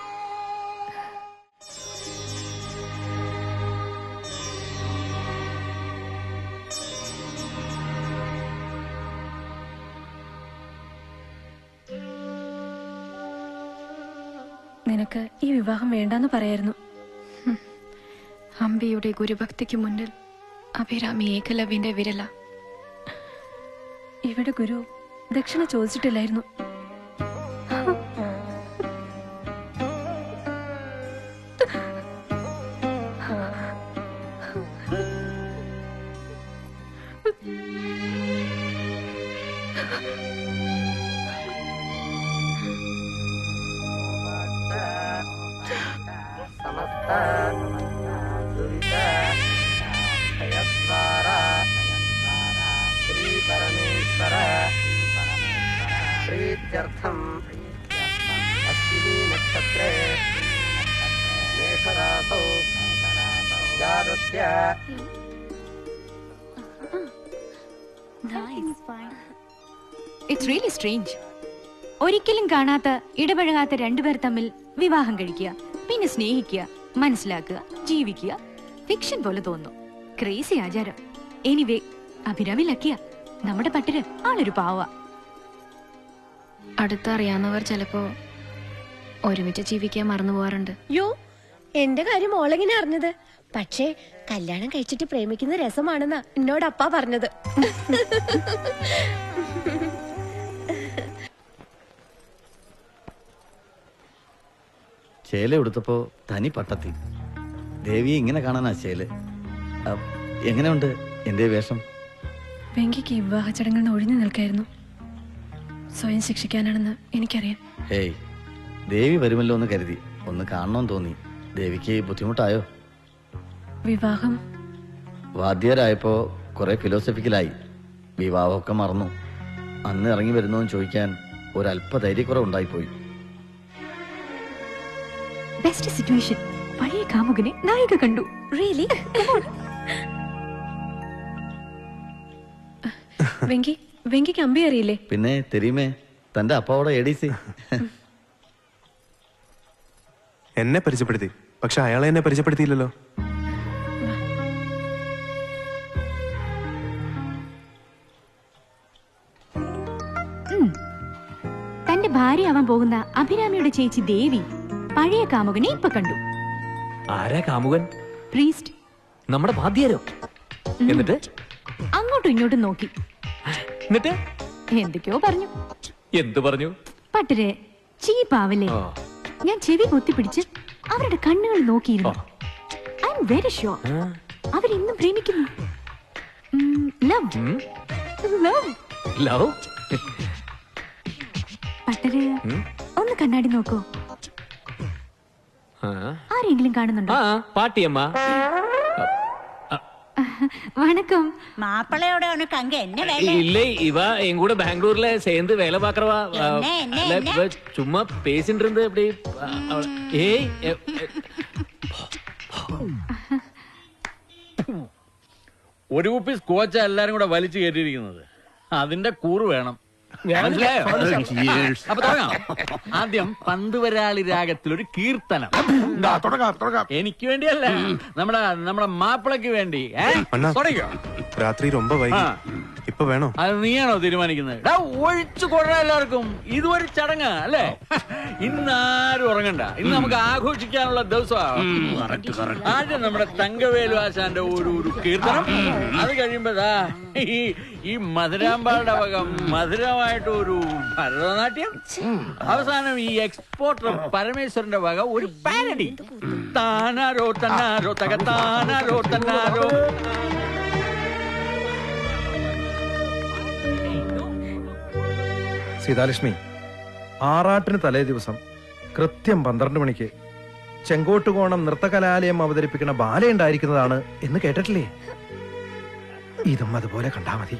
നിനക്ക് ഈ വിവാഹം വേണ്ടെന്ന് പറയായിരുന്നു. അമ്പിയുടെ ഗുരുഭക്തിക്ക് മുന്നിൽ അഭിരാമി ഏകലവ്യന്റെ വിരല. ഇവിടെ ഗുരു ദക്ഷിണ ചോദിച്ചിട്ടില്ലായിരുന്നു. प्रीत्यर्थम अश्विनी नक्षत्रे मेषरासौ जातस्य ഇറ്റ്സ് റിയലി സ്ട്രേഞ്ച്. ഒരിക്കലും കാണാത്ത, ഇടപഴകാത്ത രണ്ടുപേർ തമ്മിൽ വിവാഹം കഴിക്കുക, പിന്നെ സ്നേഹിക്കുക, മനസ്സിലാക്കുക, ജീവിക്കുക. ഫിക്ഷൻ പോലെ തോന്നുന്നു. ക്രേസി ആചാരം. എനിവേ, അഭിരാമി ലക്കിയ. നമ്മുടെ പട്ടിര് ആളൊരു പാവ. അടുത്തറിയാവുന്നവർ ചിലപ്പോ ഒരുമിച്ച് ജീവിക്കാൻ മറന്നു പോവാറുണ്ട്. യോ, എന്റെ കാര്യം മോളെങ്ങനെ അറിഞ്ഞത്? പക്ഷേ കല്യാണം കഴിച്ചിട്ട് പ്രേമിക്കുന്ന രസമാണെന്നാ എന്നോട് അപ്പാ പറഞ്ഞത്. ചേല എടുത്തപ്പോ തനി പട്ടത്തി. ദേവിയെ ഇങ്ങനെ കാണാനാ ചേല്. എങ്ങനെയുണ്ട് എന്റെ വേഷം? വെങ്കിക്ക് വിവാഹ ചടങ്ങുകൾ ഒഴിഞ്ഞു നിൽക്കായിരുന്നു. സ്വയം ശിക്ഷിക്കാനാണെന്ന് എനിക്കറിയാം. ഹേയ്, ദേവി വരുമല്ലോ എന്ന് കരുതി ഒന്ന് കാണണമെന്ന് തോന്നി. ദേവിക്ക് ബുദ്ധിമുട്ടായോ? വിവാഹം വാദ്യരായപ്പോ കുറെ ഫിലോസഫിക്കലായി. വിവാഹമൊക്കെ മറന്നു. അന്ന് ഇറങ്ങി വരുന്നോന്ന് ചോദിക്കാൻ ഒരല്പ ധൈര്യക്കുറവുണ്ടായിപ്പോയി. Best situation. പഴയ കാമുകനെ നായിക കണ്ടു. റിയലി? വെങ്കിക്ക് അമ്പി അറിയില്ലേ? പിന്നെ തെരീമേ, തന്റെ അപ്പാവോടെ എഡിസി. എന്നെ പരിചയപ്പെടുത്തി, പക്ഷെ അയാളെ എന്നെ പരിചയപ്പെടുത്തിയില്ലല്ലോ. തന്റെ ഭാര്യയാവാൻ പോകുന്ന അഭിരാമിയുടെ ചേച്ചി ദേവി പഴയ കാമുകനെ ഇപ്പൊ കണ്ടു. ആരാ കാമുകൻ? പ്രീസ്റ്റ്. നമ്മുടെ വാദ്യരോ? എന്നിട്ട് അങ്ങോട്ടും ഇങ്ങോട്ടും നോക്കി. എന്നിട്ട് എന്തൊക്കെയോ പറഞ്ഞു. എന്തു പറഞ്ഞു? പട്ടരെ ചീപ്പാവല്ലേ. ഞാൻ ചെവി പൊത്തിപ്പിടിച്ച് അവരുടെ കണ്ണുകൾ നോക്കിയിരുന്നു. ഐ എം വെരി ഷുവർ അവരിന്നും പ്രേമിക്കുന്നു. ലവ്. ലവ്? പട്ടര് ഒന്ന് കണ്ണാടി നോക്കൂ. ആരെങ്കിലും കാണുന്നുണ്ടോ? പാട്ടിയമ്മ. வணக்கம். மாப்பிள்ளையோட உனக்கு அங்க என்ன வேலை? இல்லை, இவ என் கூட பெங்களூர்ல சேர்ந்து வேலை பாக்குறவா. சும்மா பேசிட்டு இருந்து அப்படி. ஏய், ഒരു കുപ്പി സ്കോച്ച എല്ലാരും കൂടെ വലിച്ചു കയറ്റിയിരിക്കുന്നത്. അതിന്റെ കൂറ് വേണം. അപ്പൊ തുടങ്ങാം. ആദ്യം പന്തുവരാളി രാഗത്തിൽ ഒരു കീർത്തനം. എനിക്ക് വേണ്ടിയല്ല, നമ്മുടെ മാപ്പിളക്ക് വേണ്ടി. തുടങ്ങിയോ? രാത്രി ரொம்ப വൈകി. ഇപ്പൊ വേണോ? അത് നീയാണോ തീരുമാനിക്കുന്നത്? ഒഴിച്ചു കൊള്ളാം എല്ലാവർക്കും. ഇതുവരെ ചടങ്ങ് അല്ലേ? ഇന്നാരും ഉറങ്ങണ്ട. ഇന്ന് നമുക്ക് ആഘോഷിക്കാനുള്ള ദിവസമാണ്. ആദ്യം നമ്മുടെ തങ്കവേലു ആശാന്റെ ഒരു കീർത്തനം. അത് കഴിയുമ്പോഴാ ഈ മധുരാമ്പാളുടെ വക മധുരമായിട്ട് ഒരു ഭരതനാട്യം. അവസാനം ഈ എക്സ്പോർട്ടർ പരമേശ്വരന്റെ വക ഒരു പാരഡി. താനാരോ തന്നാരോ തകത്താനാരോ തന്നാരോ. സീതാലക്ഷ്മി, ആറാട്ടിന് തലേ ദിവസം കൃത്യം 12 മണിക്ക് ചെങ്കോട്ടുകോണം നൃത്തകലാലയം അവതരിപ്പിക്കുന്ന ബാലയുണ്ടായിരിക്കുന്നതാണ് എന്ന് കേട്ടിട്ടില്ലേ? ഇതും അതുപോലെ കണ്ടാ മതി.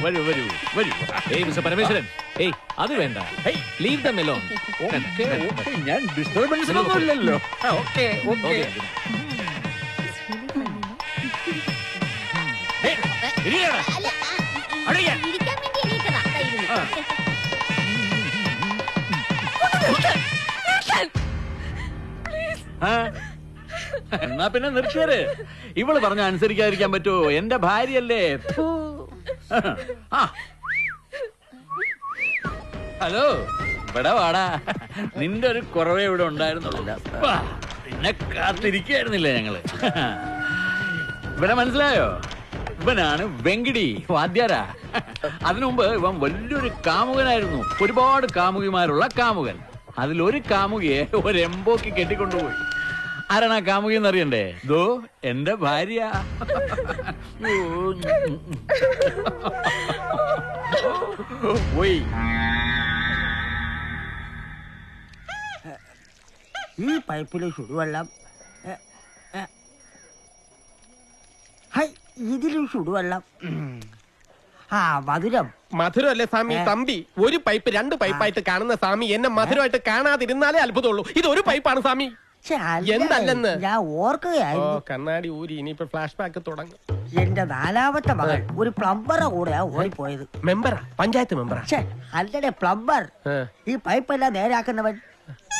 വരൂ വരൂ വരൂ. ഏയ് മിസ്റ്റർ പരമേശ്വരൻ, ഏയ് അത് വേണ്ട. Leave dum alone. ഞാൻ ഡിസ്റ്റർബൻസിനൊന്നും ഇല്ലല്ലോ. Okay okay. എന്നാ പിന്നെ നിർത്തിയത്. ഇവള് പറഞ്ഞ അനുസരിക്കാതിരിക്കാൻ പറ്റുമോ? എന്റെ ഭാര്യയല്ലേ. ഹലോ, ഇവിടെ വാടാ. നിന്റെ ഒരു കുറവേ ഇവിടെ ഉണ്ടായിരുന്നുള്ളൂ. പിന്നെ കാത്തിരിക്കായിരുന്നില്ല ഞങ്ങള്. ഇവിടെ മനസ്സിലായോ? ഇവനാണ് വെങ്കിടി വാദ്യാര. അതിനു മുമ്പ് ഇവൻ വലിയൊരു കാമുകനായിരുന്നു. ഒരുപാട് കാമുകിമാരുള്ള കാമുകൻ. അതിലൊരു കാമുകിയെ ഒരു എംബോക്ക് കെട്ടിക്കൊണ്ടുപോയി. ആരാണ് ആ കാമുകി എന്നറിയണ്ടേ? ദോ എന്റെ ഭാര്യ. ഈ പൈപ്പിലെ ചുടുവെള്ളം, ഇതിലും ചുടുവെള്ളം. മധുരം. മധുരല്ലേ സ്വാമി? തമ്പി, ഒരു പൈപ്പ് 2 പൈപ്പായിട്ട് കാണുന്ന സ്വാമി എന്നെ മധുരമായിട്ട് കാണാതിരുന്നാലേ അത്ഭുതമുള്ളൂ. ഇത് ഒരു പൈപ്പാണ് സ്വാമി. എന്തല്ലെന്ന് ഞാൻ ഓർക്കുകയായിരുന്നു. കണ്ണാടി ഊരി. ഇനിയിപ്പോ ഫ്ലാഷ് ബാക്ക് തുടങ്ങും. എന്റെ 4ാമത്തെ മകൾ ഒരു പ്ലംബറെ കൂടെയാ ഓടിപ്പോയത്. മെമ്പറാ? പഞ്ചായത്ത് മെമ്പറാ? അല്ലടെ, പ്ലംബർ. ഈ പൈപ്പെല്ലാം നേരാക്കുന്നവൻ.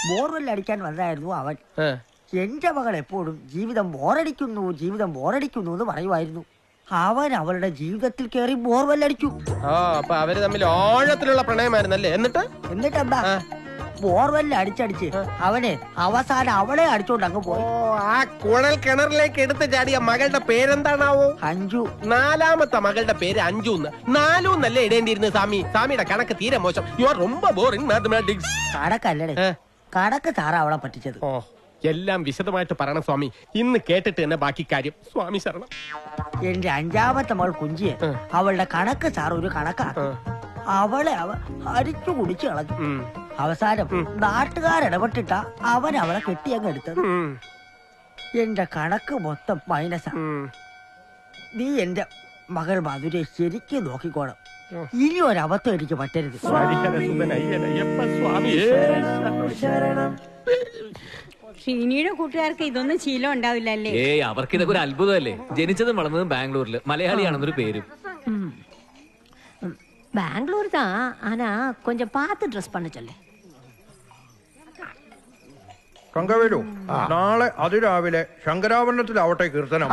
ബോർവെൽ അടിക്കാൻ വന്നായിരുന്നു അവൻ. എന്റെ മകൾ എപ്പോഴും ജീവിതം ബോറടിക്കുന്നു എന്ന് പറയുമായിരുന്നു. അവൻ അവളുടെ ജീവിതത്തിൽ കയറി ബോർവെൽ അടിച്ചു. അപ്പൊ അവര് തമ്മിൽ ആഴത്തിലുള്ള പ്രണയമായിരുന്നല്ലേ? എന്നിട്ടെന്താ, ബോർവെല്ലിൽ അടിച്ചടിച്ച് അവനെ അവസാനം അവളെ അടിച്ചോണ്ട് അങ്ങ് പോയി. ആ കുഴൽ കിണറിലേക്ക് എടുത്ത് ചാടിയ മകളുടെ പേരെന്താണാവോ? അഞ്ജു. 4ാമത്തെ മകളുടെ പേര് അഞ്ജു. 4 എന്നല്ലേ ഇടേണ്ടിയിരുന്നത് സ്വാമി? സ്വാമിയുടെ കണക്ക് തീരെ മോശം. യു ആർ ரொம்ப ബോറിംഗ് മാത്തമാറ്റിക്സ്. കണക്കല്ലേ, കണക്ക് സാറാ അവളെ പറ്റിച്ചത്. എല്ലാം വിശദമായിട്ട് പറയണം സ്വാമി. ഇന്ന് കേട്ടിട്ട് തന്നെ ബാക്കി കാര്യം. സ്വാമി ശരണം. എന്റെ 5ാമത്തെ മകൾ കുഞ്ചിയെ അവളുടെ കണക്ക് സാർ ഒരു കണക്കാക്കി. അവളെ അരിച്ചു കുടിച്ചു കളഞ്ഞു. അവസാനം നാട്ടുകാരിടപെട്ടിട്ട അവൻ അവളെ കെട്ടിയങ്ങ് എടുത്തത്. എന്റെ കണക്ക് മൊത്തം മൈനസാ. നീ എന്റെ മകൾ മധുരെ ശരിക്കും നോക്കിക്കോണം. ഇനി ഒരബദ്ധം എനിക്ക് പറ്റരുത്. ഷീനിയുടെ കൂട്ടുകാർക്ക് ഇതൊന്നും ശീലം ഉണ്ടാവില്ലല്ലേ? ഏയ്, അവർക്ക് ഇതൊക്കെ ഒരു അത്ഭുതമല്ലേ. ജനിച്ചതും വളർന്നതും ബാംഗ്ലൂരില്. മലയാളിയാണെന്നൊരു പേരും. பெங்களூர் தான், ஆனா கொஞ்சம் பார்த்து ட்ரெஸ் பண்ண சொல்லு. തങ്കവേലു, നാളെ അതിരാവിലെ ശങ്കരാഭരണത്തിലാവട്ടെ കീർത്തനം.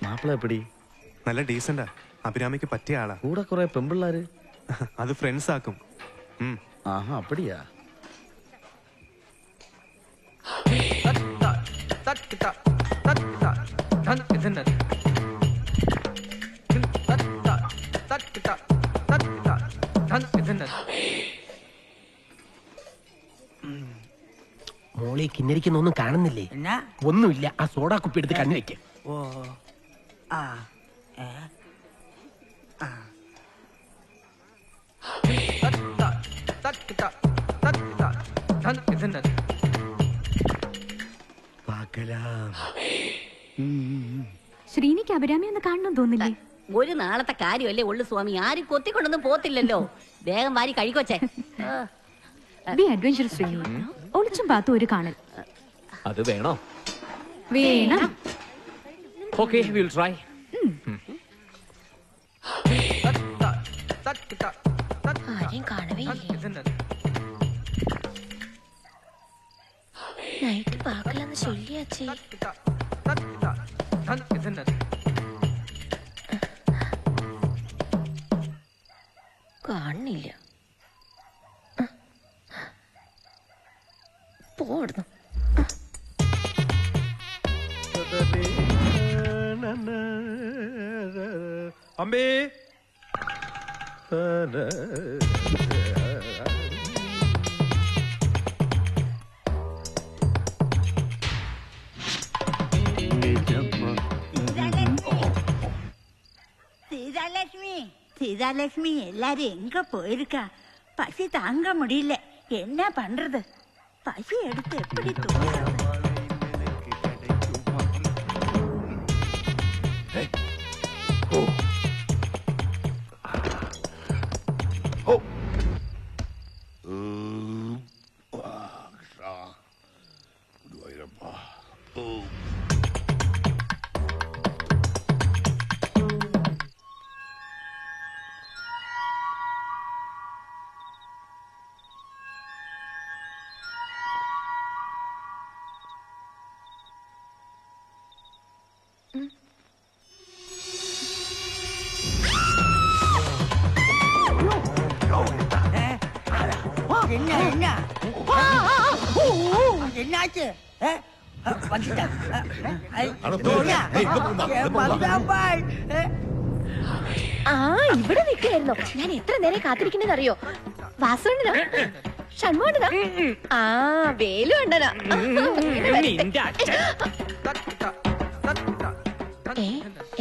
മാപ്പിള എപ്പടി? നല്ല ഡീസന്റാ. അഭിരാമിക്ക് പറ്റിയ ആളാ. കൂടെ കുറെ പെമ്പിള്ളാര്. അത് ഫ്രണ്ട്സ് ആക്കും. ആഹാ അപ്പടിയാ. മോളെ കിന്നരിക്കുന്നൊന്നും കാണുന്നില്ലേ? ഒന്നുമില്ല. ആ സോഡാ കുപ്പി എടുത്ത് കണ്ണു വെക്ക. ഓ ആ ശ്രീനിക്ക് അഭിരാമി ഒന്ന് കാണണം തോന്നില്ലേ? ഒരു നാളത്തെ കാര്യമല്ലേ ഉള്ളു സ്വാമി. ആരും കൊത്തിക്കൊണ്ടൊന്നും പോത്തില്ലല്ലോ. വേഗം വാരി കഴിക്കൊച്ചേ. Be adventurous Sreeni. ഒളിച്ചും പാത്തും ഒരു കാണൽ. അത് വേണോ? വേണം. Okay, will try. ആരെയും കാണവേ നൈറ്റ് പാക്കലെന്ന് ചൊല്ലിയാച്ചേ. കാണുന്നില്ല. പോടുന്നു. അമ്പേ சீதாலட்சுமி எல்லாரும் எங்க போயிருக்கா? பசி தாங்க முடியல. என்ன பண்றது? பசி எடுத்து எப்படி தூங்குறது? என்ன என்ன என்னாச்சு? ഇവിടെ നിൽക്കായിരുന്നോ? ഞാൻ എത്ര നേരം കാത്തിരിക്കുന്നത് അറിയോ? വാസുണ്ടനാ, ഷൺമോണ്ടനാ, ആ വേലു ഉണ്ടനാ.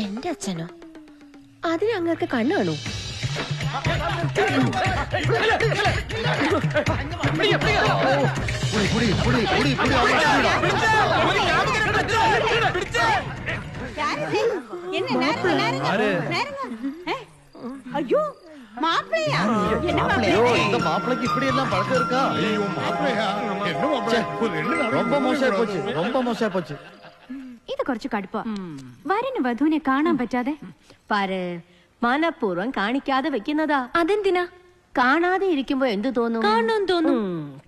എന്റെ അച്ഛനോ? അതിന് അങ്ങക്ക് കണ്ണു കാണൂ? ஐயோ மாப்பிள்ளையா? என்ன ஐயோ, இந்த மாப்பிளைக்கு இப்படி எல்லாம் பழக்கம் இருக்கா? ஐயோ மாப்பிளையா, என்ன மாப்பிளை? ரொம்ப மோசமா போச்சு, ரொம்ப மோசமா போச்சு. ഇത് കുറച്ച് കടുപ്പാ. വരന് വധുവിനെ കാണാൻ പറ്റാതെ പാര് മനഃപൂർവ്വം കാണിക്കാതെ വെക്കുന്നതാ. അതെന്തിനാ? കാണാതെ ഇരിക്കുമ്പോ എന്ത് തോന്നും? കാണണം തോന്നും.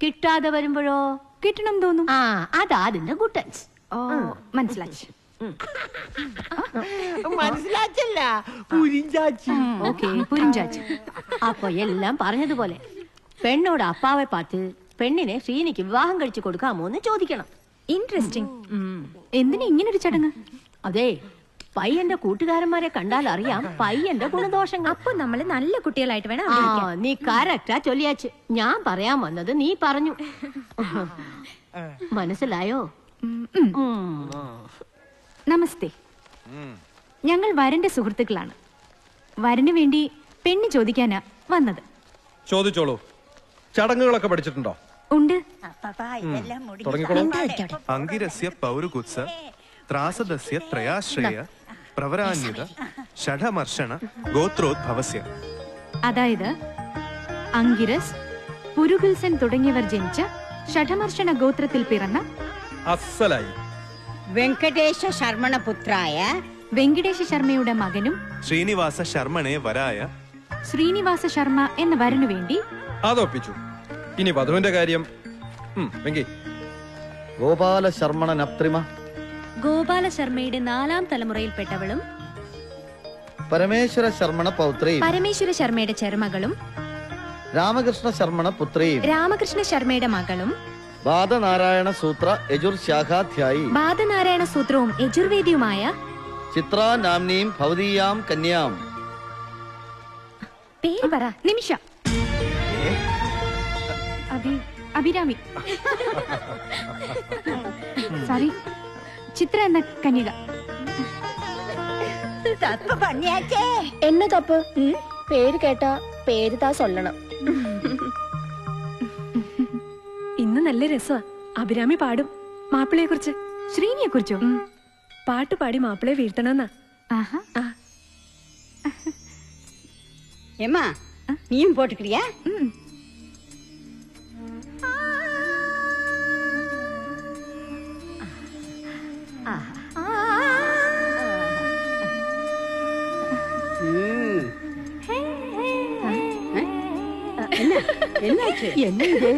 കിട്ടാതെ വരുമ്പോഴോ കിട്ടണം തോന്നും. ആ, അതാ അതിന്റെ ഗുട്ടൻസ്. ഓ, മനസ്സിലാച്ചു. മനസ്സിലാച്ചല്ല, പുരിഞ്ചാച്ചി. ഓക്കേ, പുരിഞ്ചാച്ചി. അപ്പൊ എല്ലാം പറഞ്ഞതുപോലെ പെണ്ണോട് അപ്പാവെ പാത്ത് പെണ്ണിനെ ശ്രീനിക്ക് വിവാഹം കഴിച്ചു കൊടുക്കാമോ എന്ന് ചോദിക്കണം. ഇൻട്രസ്റ്റിംഗ്. എന്തിനാ ഇങ്ങനൊരു ചടങ്ങ്? അതെ, പയ്യന്റെ കൂട്ടുകാരന്മാരെ കണ്ടാൽ അറിയാം പയ്യന്റെ ഗുണദോഷങ്ങൾ. അപ്പൊ നമ്മള് നല്ല കുട്ടികളായിട്ട് വേണം. നീ കറക്റ്റാ ചൊല്ലിയാച്ച്. ഞാൻ പറയാൻ വന്നത് നീ പറഞ്ഞു. മനസ്സിലായോ? നമസ്തേ. ഞങ്ങൾ വരന്റെ സുഹൃത്തുക്കളാണ്. വരന് വേണ്ടി പെണ്ണ് ചോദിക്കാനാ വന്നത്. ചോദിച്ചോളൂ. ചടങ്ങുകളൊക്കെ പഠിച്ചിട്ടുണ്ടോ? ഉണ്ട്. അങ്കിരസ്യ പൗരുകുത്സ ത്രാസദസ്യ ത്രയാശ്രയ പ്രവരാന്യത ഷഠമർഷണ ഗോത്രോദ്ഭവസ്യ. അതായത് അങ്കിരസ്, പുരുകുൽസൻ തുടങ്ങിയവർ ജനിച്ച ഷഠമർഷണ ഗോത്രത്തിൽ പിറന്ന അസ്സലായി വെങ്കടേശ ശർമ്മണ പുത്രായ വെങ്കടേശ ശർമ്മയുടെ മകനും ശ്രീനിവാസ ശർമ്മണേ വരായ ശ്രീനിവാസ ശർമ്മ എന്ന വരനു വേണ്ടി അതൊപ്പിച്ചു. ഇനി വധുവിന്റെ കാര്യം. വെങ്കി. ഗോപാല ശർമ്മണ നപ്ത്രിമ. ഗോപാല ശർമ്മയുടെ 4ാം തലമുറയിൽപ്പെട്ടവളും പരമേശ്വര ശർമ്മണ പൗത്രിയും പരമേശ്വര ശർമ്മയുടെ ചെറുമകളും രാമകൃഷ്ണ ശർമ്മണ പുത്രിയും രാമകൃഷ്ണ ശർമ്മയുടെ മകളും ബാധനാരായണ സൂത്ര യജുർ ശാഖാധ്യായി ബാധനാരായണ സൂത്രവും യജുർവേദിയുമായ ചിത്ര നാംനീം ഭവതീയാം കന്യാം. പേര് പറ. നിമിഷ. അഭിരാമി. സോറി, ചിത്ര എന്ന കന്യക. என்ன தப்பு? பேரு கேட்டா பேரு தான் சொல்லணும். ഇന്ന് നല്ല രസമാ. അഭിരാമി പാടും മാപ്പിളയെ കുറിച്ച്. ശ്രീനിയെ കുറിച്ചോ? പാട്ട് പാടി മാപ്പിളയെ വീഴ്ത്തണമെന്നാ. ஏம்மா நீயும் போட்டுக்கிறியா? என்னாச்சு? என்ன இது?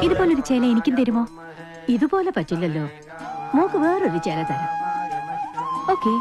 ഇതുപോലൊരു ചേല എനിക്കും തരുമോ? ഇതുപോലെ പറ്റില്ലല്ലോ. മോക്ക് വേറൊരു ചേല തരാം. ഓക്കെ.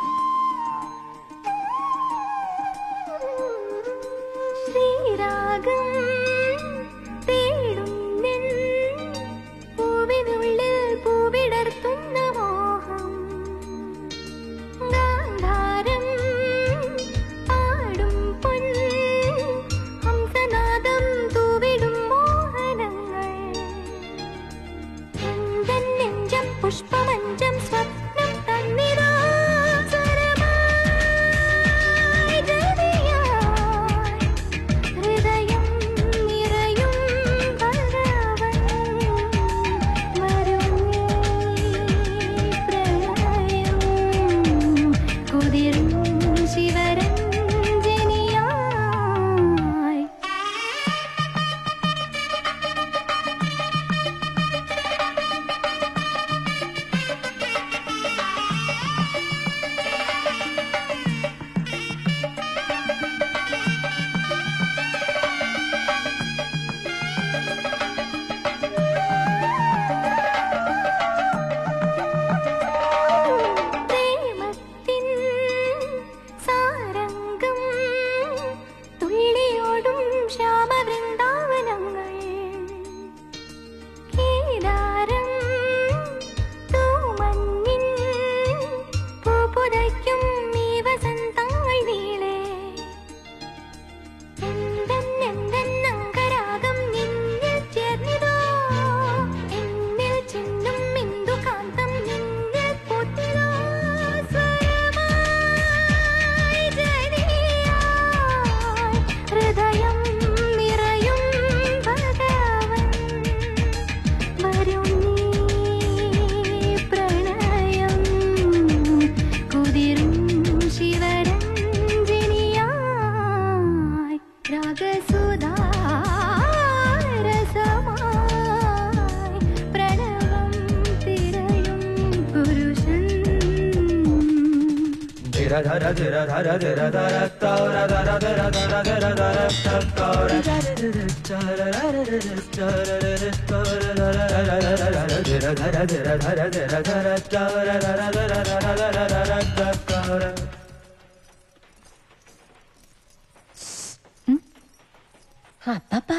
അപ്പാ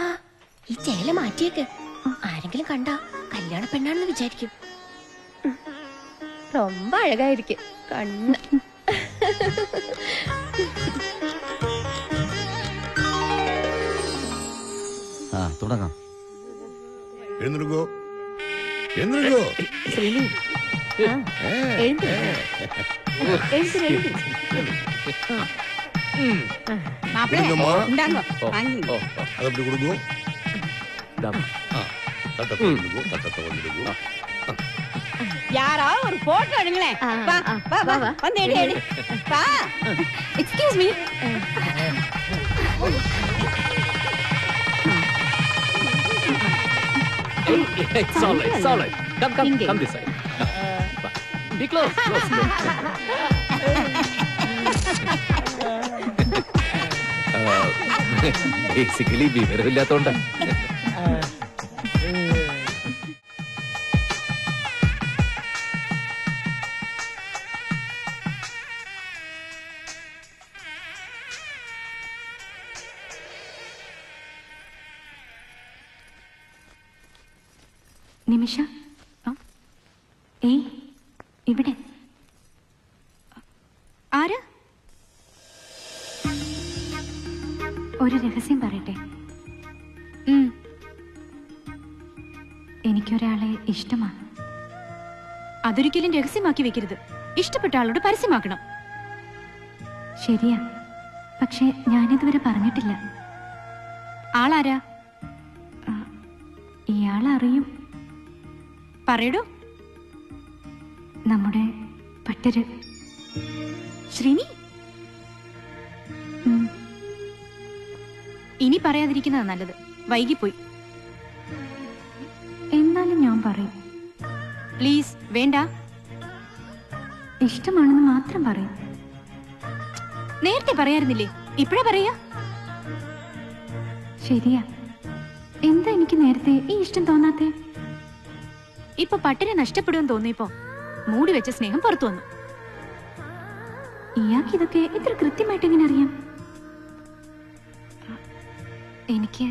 ഈ ചേല മാറ്റിയേക്ക്. ആരെങ്കിലും കണ്ടാ കല്യാണ പെണ്ണാണെന്ന് വിചാരിക്കും. ரொம்ப அழகா இருக்கு கண்ணு. തുടങ്ങാം. എഴുന്നേൽക്കോ എഴുന്നേൽക്കോ. ശ്രീനി എഴുന്നേ അതപ്പടി കൊടുക്കോ. തട്ടത്തെ കൊണ്ടിരിക്കോ, തട്ടത്തെ കൊണ്ടിരിക്കോ. யாராவது ஒரு போட்டோ எடுங்களேன். வா வா வா வந்து எடு எடு. வா. Excuse me. It's all right, it's all right. Come this side. Be close, close. Basically, വിവരമില്ലാത്തോണ്ടാ. നിമിഷ, ഏയ് ഇവിടെ ആരാ? ഒരു രഹസ്യം പറയട്ടെ. എനിക്കൊരാളെ ഇഷ്ടമാണ്. അതൊരിക്കലും രഹസ്യമാക്കി വെക്കരുത്. ഇഷ്ടപ്പെട്ട ആളോട് പരസ്യമാക്കണം. ശരിയാ, പക്ഷെ ഞാനിതുവരെ പറഞ്ഞിട്ടില്ല. ആളാരാ? ഇയാളറിയും. പറയടോ. നമ്മുടെ പട്ടര് ശ്രീനി. ഇനി പറയാതിരിക്കുന്നതാ നല്ലത്. വൈകിപ്പോയി. എന്നാലും ഞാൻ പറയും. പ്ലീസ് വേണ്ട. ഇഷ്ടമാണെന്ന് മാത്രം പറയും. നേരത്തെ പറയാറുന്നില്ലേ? ഇപ്പഴേ പറയാ. ശരിയാ, എന്താ എനിക്ക് നേരത്തെ ഈ ഇഷ്ടം തോന്നാത്തേ? ഇപ്പൊ പട്ടിനെ നഷ്ടപ്പെടുമെന്ന് തോന്നിയപ്പോ മൂടി വെച്ച സ്നേഹം പുറത്തു വന്നു. ഇയാൾക്ക് ഇതൊക്കെ ഇത്ര കൃത്യമായിട്ട് എങ്ങനെ അറിയാം? എനിക്ക്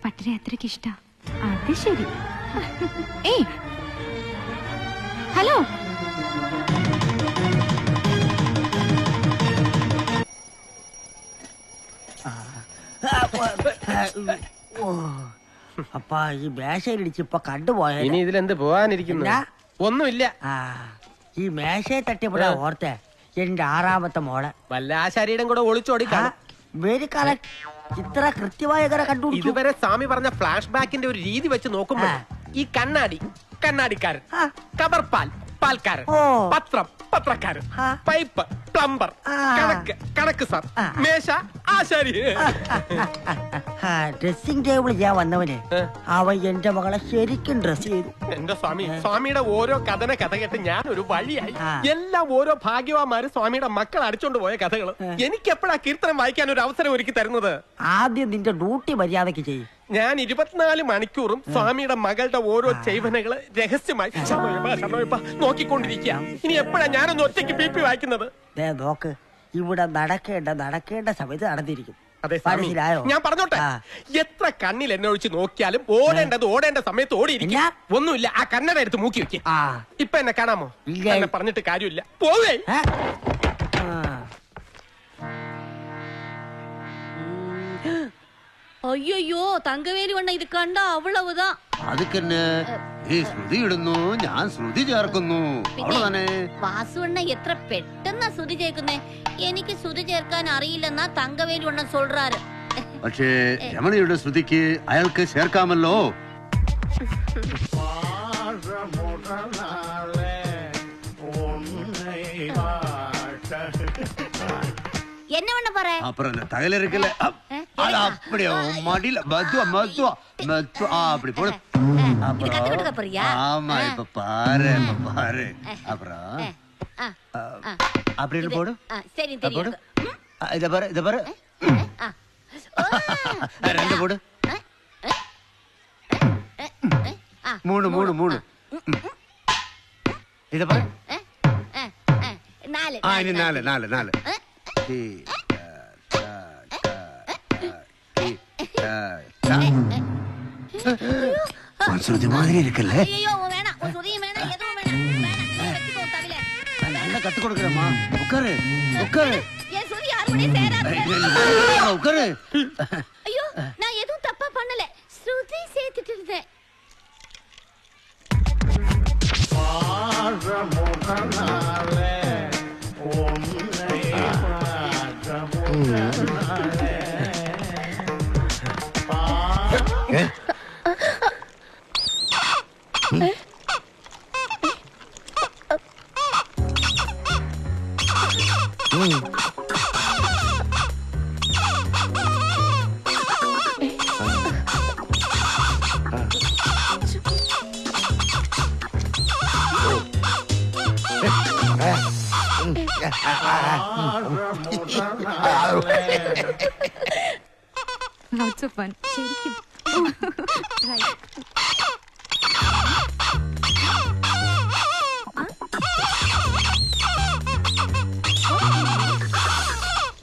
പട്ടിനെ അത്രയ്ക്ക് ഇഷ്ടാ. അത് ശരി. ഏയ് ഹലോ. അപ്പാ ഈ മേശയിലിടിച്ച് ഇപ്പൊ കണ്ടുപോയ. ഇനി ഇതിലെന്ത് പോവാനിരിക്കുന്നു? ഒന്നുമില്ല. ഈ മേശയെ തട്ടിയപ്പോഴാ ഓർത്തെ എന്റെ 6ാമത്തെ മോളെ. വല്ല ആശാരിയുടെ കൂടെ ഒളിച്ചോടി വെരി കറക്റ്റ്. ഇത്ര കൃത്യമായ കണ്ടു. ഇതുവരെ സ്വാമി പറഞ്ഞ ഫ്ലാഷ് ബാക്കിന്റെ ഒരു രീതി വെച്ച് നോക്കുമ്പോ ഈ കണ്ണാടിക്കാരൻ, കബർപാൽ പാൽക്കാരൻ, പത്രം പത്രക്കാരൻ, പൈപ്പ് പ്ലംബർ, കണക്ക് സാർ, മേശ ആശാരി. ഡ്രസ്സിംഗ് ടേബിൾ ഞാൻ വന്നവന് അവൻ എന്റെ മകളെ ശരിക്കും ഡ്രസ് ചെയ്തു. എന്റെ സ്വാമിയുടെ ഓരോ കഥ കേട്ട് ഞാൻ ഒരു വഴിയായി. എല്ലാം ഓരോ ഭാഗ്യവാന്മാര് സ്വാമിയുടെ മക്കൾ അടിച്ചോണ്ട് പോയ കഥകള്. എനിക്ക് എപ്പോഴാ കീർത്തനം വായിക്കാൻ ഒരു അവസരം ഒരുക്കി തരുന്നത്? ആദ്യം നിന്റെ ഡ്യൂട്ടി മര്യാദക്ക് ചെയ്യും. ഞാൻ 24 മണിക്കൂറും സ്വാമിയുടെ മകളുടെ ഓരോ ചെയ്വനകള് രഹസ്യമായി നോക്കിക്കൊണ്ടിരിക്കുക. ഇനി എപ്പോഴാ ഞാനൊന്ന് ഒറ്റയ്ക്ക് BP വായിക്കുന്നത്? നോക്ക്, ഇവിടെ നടക്കേണ്ട സമയത്ത് നടന്നിരിക്കും. മനസ്സിലായോ? ഞാൻ പറഞ്ഞോട്ടെ, എത്ര കണ്ണിൽ എന്നെ ഒഴിച്ച് നോക്കിയാലും ഓടേണ്ട സമയത്ത് ഓടിയിരിക്കും. ഒന്നുമില്ല, ആ കണ്ണട എടുത്ത് മൂക്കി വെക്കുക. ഇപ്പൊ എന്നെ കാണാമോ? എന്നെ പറഞ്ഞിട്ട് കാര്യമില്ല, പോവേ. അയ്യോ തങ്കവേലി വണ്ണ ഇത് കണ്ട അവളവുതാ. അതുക്കന്നെ ഈ ശ്രുതി ഇടുന്നു, ഞാൻ ശ്രുതി ചേർക്കുന്നു. വാസുവണ്ണ എത്ര പെട്ടെന്നാ ശ്രുതി ചേർക്കുന്നേ. എനിക്ക് ശ്രുതി ചേർക്കാൻ അറിയില്ലെന്നാ തങ്കവേലി വണ്ണ சொல்றாரு. പക്ഷേ രമണിയുടെ ശ്രുതിക്ക് അയാൾക്ക് ചേർക്കാമല്ലോ. என்ன பண்ண போற? அப்புறம் இந்த தகல இருக்குல்ல, அது அப்படியே மடியில மெதுவா அப்படி போடு. கத்துக்கிட்டு போறியா? ஆமா, இப்ப பாரு. அப்புறம் அப்படி போடு. சரி தெரியும். இத பாரு. ரெண்டு போடு. 3. இத பாரு. 4. ശ്രുതി മാതിരി ഇരിക്കല്ലേ? ஐயோ வேணாம், ஒரு சுதியும் வேணாம், எதுவும் வேணாம். கத்து கொடுக்குறேம்மா. உட்காரு உட்காரு என் சுதி யாரு கூட சேராது. உட்காரு. ஐயோ நான் எதுவும் தப்பா பண்ணல. ஸ்ருதி சேர்த்துட்டு இருந்தேன். Lots of fun. ശരിക്കും.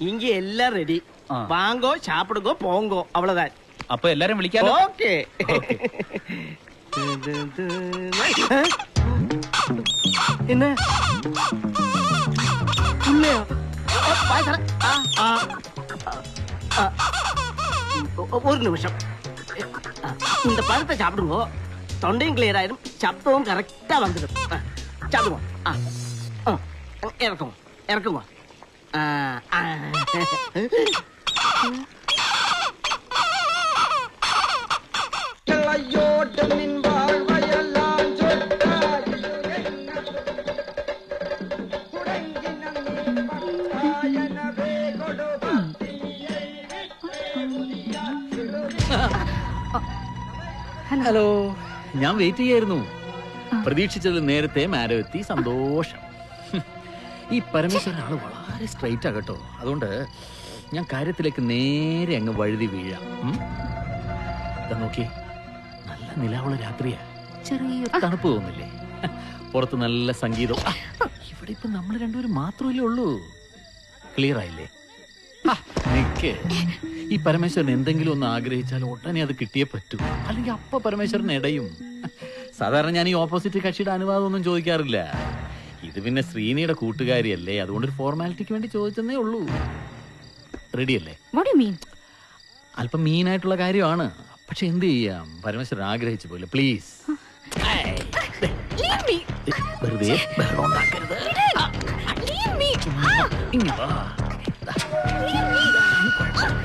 இங்க எல்லாம் ரெடி. வாங்கோ சாப்பிடுங்கோ போங்கோ அவ்வளவுதான். அப்ப எல்லாரும் விളിക്കാലോ? ஓகே. என்ன ஒரு நிமிஷம். இந்த பழத்தை சாப்பிடுங்க. தொண்டையும் கிளியர் ஆயிடும், சப்தமும் கரெக்டா வந்துடும். சாப்பிடுங்க. இறக்குங்க இறக்குங்க. ഹലോ, ഞാൻ വെയിറ്റ് ചെയ്യായിരുന്നു. പ്രതീക്ഷിച്ചത് നേരത്തെ മാരവെത്തി. സന്തോഷം. ഈ പരമേശ്വരൻ ആള് വളരെ സ്ട്രൈറ്റ് ആകട്ടോ. അതുകൊണ്ട് ഞാൻ കാര്യത്തിലേക്ക് നേരെ അങ്ങ് വഴുതി വീഴാം. നോക്കി, നല്ല നിലാവുള്ള രാത്രിയാ. ചെറിയൊരു തണുപ്പ് തോന്നില്ലേ? പുറത്ത് നല്ല സംഗീതം. ഇവിടെ ഇപ്പൊ നമ്മൾ രണ്ടുപേരും മാത്രമല്ലേ ഉള്ളൂ. ക്ലിയർ ആയില്ലേ? ഈ പരമേശ്വരൻ എന്തെങ്കിലും ഒന്ന് ആഗ്രഹിച്ചാൽ ഉടനെ അത് കിട്ടിയേ പറ്റൂ. അല്ലെങ്കിൽ അപ്പ പരമേശ്വരൻ ഇടയും. സാധാരണ ഞാൻ ഈ ഓപ്പോസിറ്റ് കക്ഷിയുടെ അനുവാദം ഒന്നും ചോദിക്കാറില്ല. ഇത് പിന്നെ ശ്രീനിയുടെ കൂട്ടുകാരിയല്ലേ, അതുകൊണ്ട് ഒരു ഫോർമാലിറ്റിക്ക് വേണ്ടി ചോദിച്ചെന്നേ ഉള്ളൂ. റെഡിയല്ലേ? അല്പം മീനായിട്ടുള്ള കാര്യമാണ്. പക്ഷെ എന്ത് ചെയ്യാം, പരമേശ്വരൻ ആഗ്രഹിച്ചു പോലെ. പ്ലീസ് വെറുതെ ബഹളം ഉണ്ടാക്കരുത്.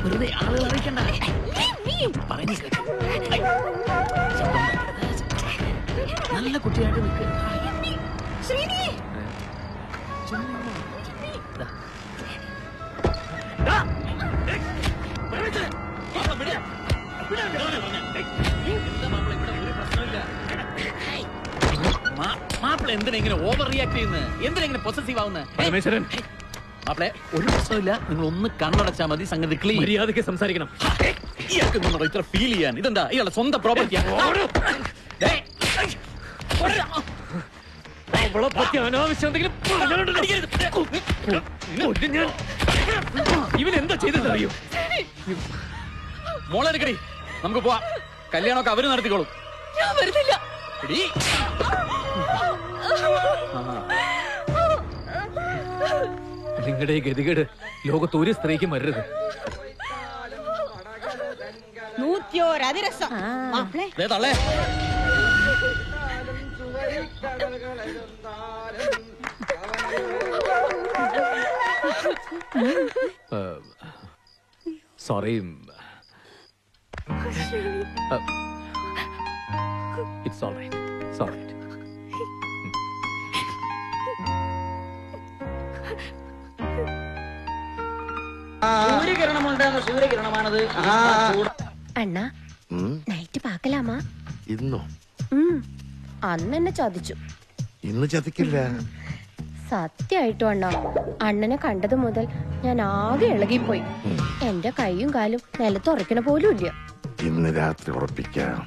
വെറുതെ ആളുകൾ അറിയിക്കണ്ട. നല്ല കുട്ടിയായിട്ട് നിൽക്കുക. മാപ്പിള എന്തിനാ ഇങ്ങനെ ഓവർ റിയാക്ട് ചെയ്യുന്നത്? എന്തിനാ ഇങ്ങനെ പൊസസീവ് ആവുന്നത്? മാപ്പിളെ ഒരു പ്രശ്നമില്ല. നിങ്ങൾ ഒന്ന് കണ്ണടച്ചാ മതി, സംഗതി ക്ലീൻ. മര്യാദയ്ക്ക് സംസാരിക്കണം. ഇയാൾക്ക് ഇത്ര ഫീൽ ചെയ്യാൻ ഇതെന്താ? ഇയാളുടെ സ്വന്തം പ്രോപ്പർട്ടിയാണ്. അവളെ പറ്റി അനാവശ്യം എന്തെങ്കിലും ഇവൻ എന്താ ചെയ്തത് അറിയോ? മോളെ എടുക്കടി, നമുക്ക് പോവാം. കല്യാണമൊക്കെ അവര് നടത്തിക്കോളും. നിങ്ങളുടെ ഈ ഗതികേട് ലോകത്ത് ഒരു സ്ത്രീക്കും വരരുത്. 101 അതിരസം. തള്ളേ sorry. It's all right. It's all right. സൂര്യകിരണമുണ്ടാകുന്ന സൂര്യകിരണമാണത്. അണ്ണാ നൈറ്റ് പാക്കലാമാ? ഇന്നോ? അന്ന് എന്നെ ചതിച്ചു. ഇന്ന് ചതിക്കില്ല. സത്യമായിട്ടും അണ്ണാ, അണ്ണനെ കണ്ടത് മുതൽ ഞാൻ ആകെ ഇളകിപ്പോയി. എന്റെ കൈയും കാലും നിലത്ത് ഉറക്കണ പോലും ഇല്ല. ഇന്ന് രാത്രി ഉറപ്പിക്കാം.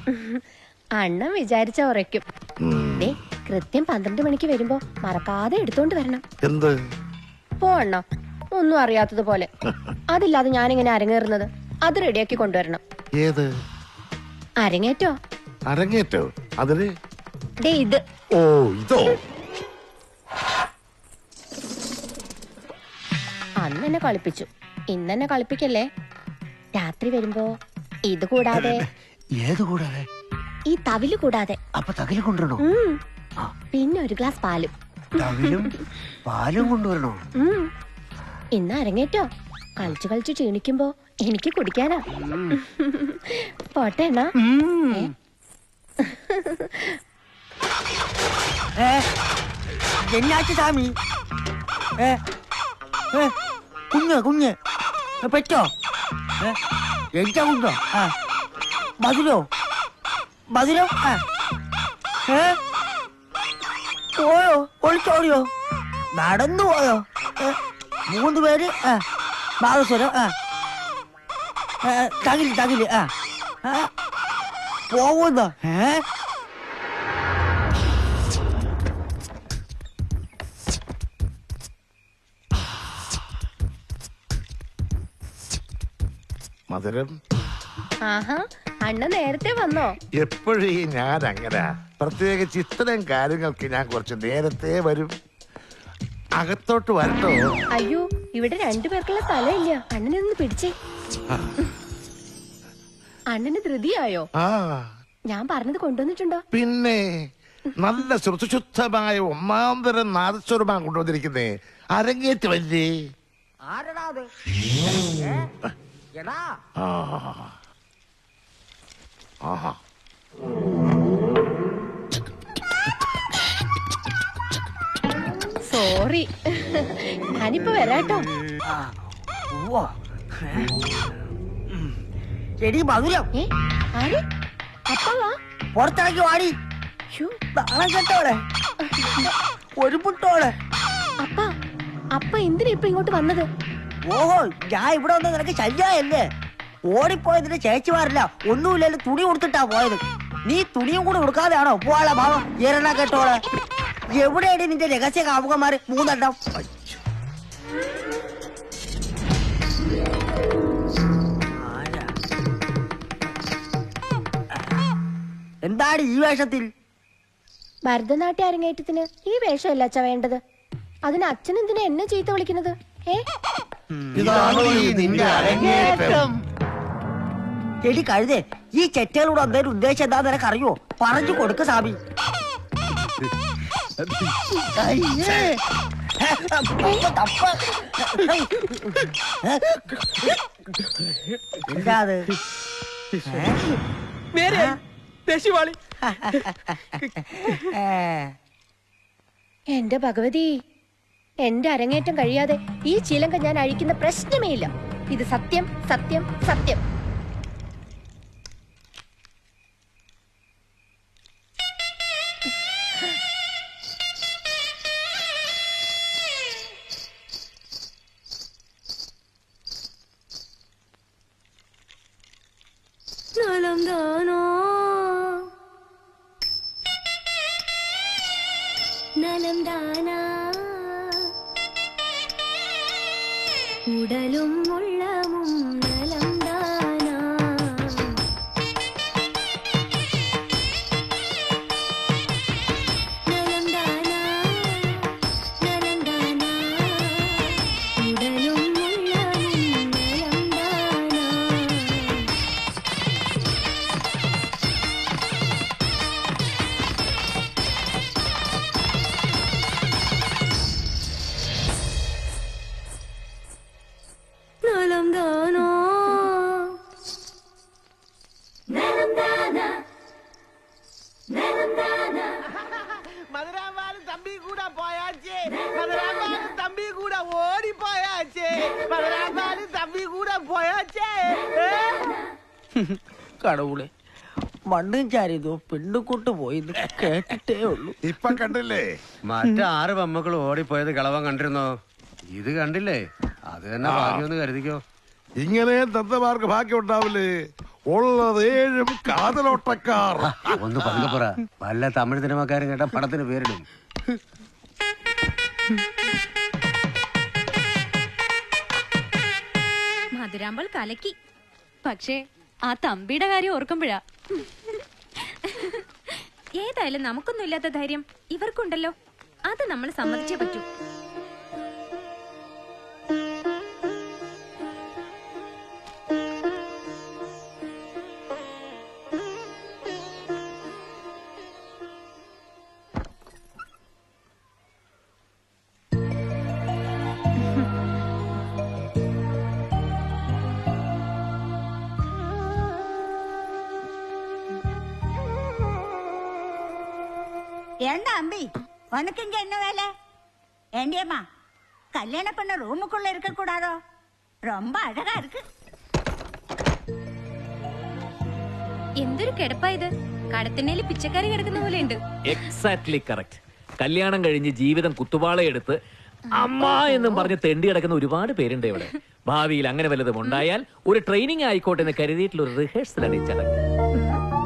അണ്ണൻ വിചാരിച്ച ഉറയ്ക്കും. കൃത്യം 12 മണിക്ക് വരുമ്പോ മറക്കാതെ എടുത്തോണ്ട് വരണം. എന്ത്? പോ അണ്ണാ, ഒന്നും അറിയാത്തത് പോലെ. അതില്ലാതെ ഞാനിങ്ങനെ അരങ്ങേറുന്നത്. അത് റെഡിയാക്കി കൊണ്ടുവരണം. ഏത് അരങ്ങേറ്റോ? അരങ്ങേറ്റോ? അതിന് ഇത്. ഓ, ഇതോ? അന്ന് എന്നെ കളിപ്പിച്ചു. ഇന്നെന്നെ കളിപ്പിക്കല്ലേ. രാത്രി വരുമ്പോ ഇത് കൂടാതെ. ഏത് കൂടാതെ? ഈ തവില് കൂടാതെ. അപ്പൊ തകില് കൊണ്ടുവരണോ? പിന്നെ ഒരു ഗ്ലാസ് പാലും. തവിലും പാലും കൊണ്ടുവരണോ? ഇന്ന് അരങ്ങേറ്റോ. കളിച്ചു കളിച്ചു ക്ഷീണിക്കുമ്പോ എനിക്ക് കുടിക്കാനാ. പോട്ടെ എന്നാ. എന്നാച്ചു സ്വാമി? കുഞ്ഞ് പറ്റോ? എന്താ കുഞ്ഞോ? മധുരോ? പോയോ? ഒളിച്ചോടിയോ? നടന്നു പോയോ? 3 പേര് നാദസ്വരം. തകില് പോകുന്നോ? മധുരം. ആഹാ, അണ്ണ നേരത്തെ വന്നോ? എപ്പോഴേ ഞാൻ അങ്ങനെ, പ്രത്യേകിച്ച് ഇത്തരം കാര്യങ്ങൾക്ക് ഞാൻ കുറച്ച് നേരത്തെ വരും. അകത്തോട്ട് വരട്ടോ? അയ്യോ, ഇവിടെ 2 പേർക്കുള്ള സ്ഥലമില്ല. അണ്ണനെ ഒന്ന് പിടിച്ചേ. അണ്ണന് ധൃതിയായോ? ഞാൻ പറഞ്ഞത് കൊണ്ടുവന്നിട്ടുണ്ടോ? പിന്നെ നല്ല ശുദ്ധമായ 1-ാം തരം നാദസ്വരമാണ് കൊണ്ടുവന്നിരിക്കുന്നേ. അരങ്ങേറ്റമല്ലേ? ആരടാ അത്? എടാ സോറി, ഞാനിപ്പോ വരാട്ടോ. എടി മധുരം, പുറത്തിറങ്ങി വാടി. കേട്ടോടെ ഒരു പുട്ടോടെ. അപ്പ എന്തിനാ ഇപ്പൊ ഇങ്ങോട്ട് വന്നത്? ഓഹോ, ഞാൻ ഇവിടെ വന്ന് നിനക്ക് ശല്യല്ലേ? ഓടിപ്പോയതിന്റെ ചേച്ചിമാരില്ല, ഒന്നുമില്ലല്ലോ, തുണി കൊടുത്തിട്ടാ പോയത്. നീ തുണിയും കൂടെ കൊടുക്കാതെയാണോ പോവാളെ ഭാവം? ഏറണ കേട്ടോളെ. എവിടെയാണ് നിന്റെ രഹസ്യ കാമുകന്മാര് 3 എണ്ണം? എന്താണ് ഈ വേഷത്തിൽ? ഭരതനാട്യ അരങ്ങേറ്റത്തിന് ഈ വേഷമല്ല അച്ഛ വേണ്ടത്. അതിന് അച്ഛൻ എന്തിനാ എന്നെ ചീത്ത വിളിക്കുന്നത്? എടി കഴുതേ, ഈ ചെറ്റകളോട് എന്തേലും ഉദ്ദേശം എന്താ നിനക്ക് അറിയോ? പറഞ്ഞു കൊടുക്ക സാബി. എന്താ അത്? എന്റെ ഭഗവതി, എന്റെ അരങ്ങേറ്റം കഴിയാതെ ഈ ചിലങ്ക ഞാൻ അഴിക്കുന്ന പ്രശ്നമേ ഇല്ല. ഇത് സത്യം, സത്യം, സത്യം. ഉടലും ഉള്ളവും നലം ദാനാ. നലം ദാനാ, നലം ദാനാ. ഉടലും ഉള്ളവും നലം ദാനാ. നലം ദാനോ, നലം ദാനാ, നലം ദാനാ. മധുരാമ്പാലും തമ്പി കൂടെ പോയാച്ചേ, മധുരാമ്പാലും തമ്പി കൂടെ ഓടിപ്പോയാച്ചേ, മധുരാമ്പാലും തമ്പി കൂടെ പോയാച്ചേ. കടവുളെ, മണ്ണും ചാരിയതോ പെണ്ണുകൂട്ട് പോയിന്ന് കേട്ടിട്ടേ ഉള്ളൂ. ഇപ്പൊ കണ്ടില്ലേ? മറ്റേ 6 പെമ്മക്കൾ ഓടിപ്പോയത് കളവൻ കണ്ടിരുന്നോ? ഇത് കണ്ടില്ലേ? അത് തന്നെ ഭാഗ്യമെന്ന് കരുതിക്കോ. ഇങ്ങനെ തന്തമാർക്ക് ഭാഗ്യം ഉണ്ടാവില്ലേ? ഉള്ളത് 7 കാതലോട്ടക്കാർ. ഒന്ന് പതുക്കെ പറ, വല്ല തമിഴ് സിനിമക്കാരും കേട്ട പടത്തിന് പേരിടും. മധുരാമ്പൾ കലക്കി. പക്ഷേ ആ തമ്പിയുടെ കാര്യം ഓർക്കുമ്പോഴാ. ഏതായാലും നമുക്കൊന്നും ഇല്ലാത്ത ധൈര്യം ഇവർക്കുണ്ടല്ലോ. അത് നമ്മൾ സമ്മതിച്ചേ പറ്റൂ. ஏண்டா அம்பி உனக்கு இங்க என்ன வேலை? ஏண்டியம்மா கல்யாணம் பண்ண ரூமுக்குள்ள இருக்க கூடாதோ? ரொம்ப அழகா இருக்கு. എന്തൊരു കിടപ്പാ ഇത്? കടത്തിനേല് പിച്ചക്കാരി കിടക്കുന്ന പോലെ ഉണ്ട്. Exactly correct. കല്യാണം കഴിഞ്ഞ് ജീവിതം കുത്തുപാളയെടുത്ത് അമ്മ എന്നും പറഞ്ഞ് തെണ്ടി കിടക്കുന്ന ഒരുപാട് പേരുണ്ട് ഇവിടെ. ഭാവിയിൽ അങ്ങനെ വല്ലതും ഉണ്ടായാൽ ഒരു ട്രെയിനിങ് ആയിക്കോട്ടെ എന്ന് കരുതിയിട്ടുള്ള ഒരു റിഹേഴ്സലാണ് ഈ ചടങ്ങ്.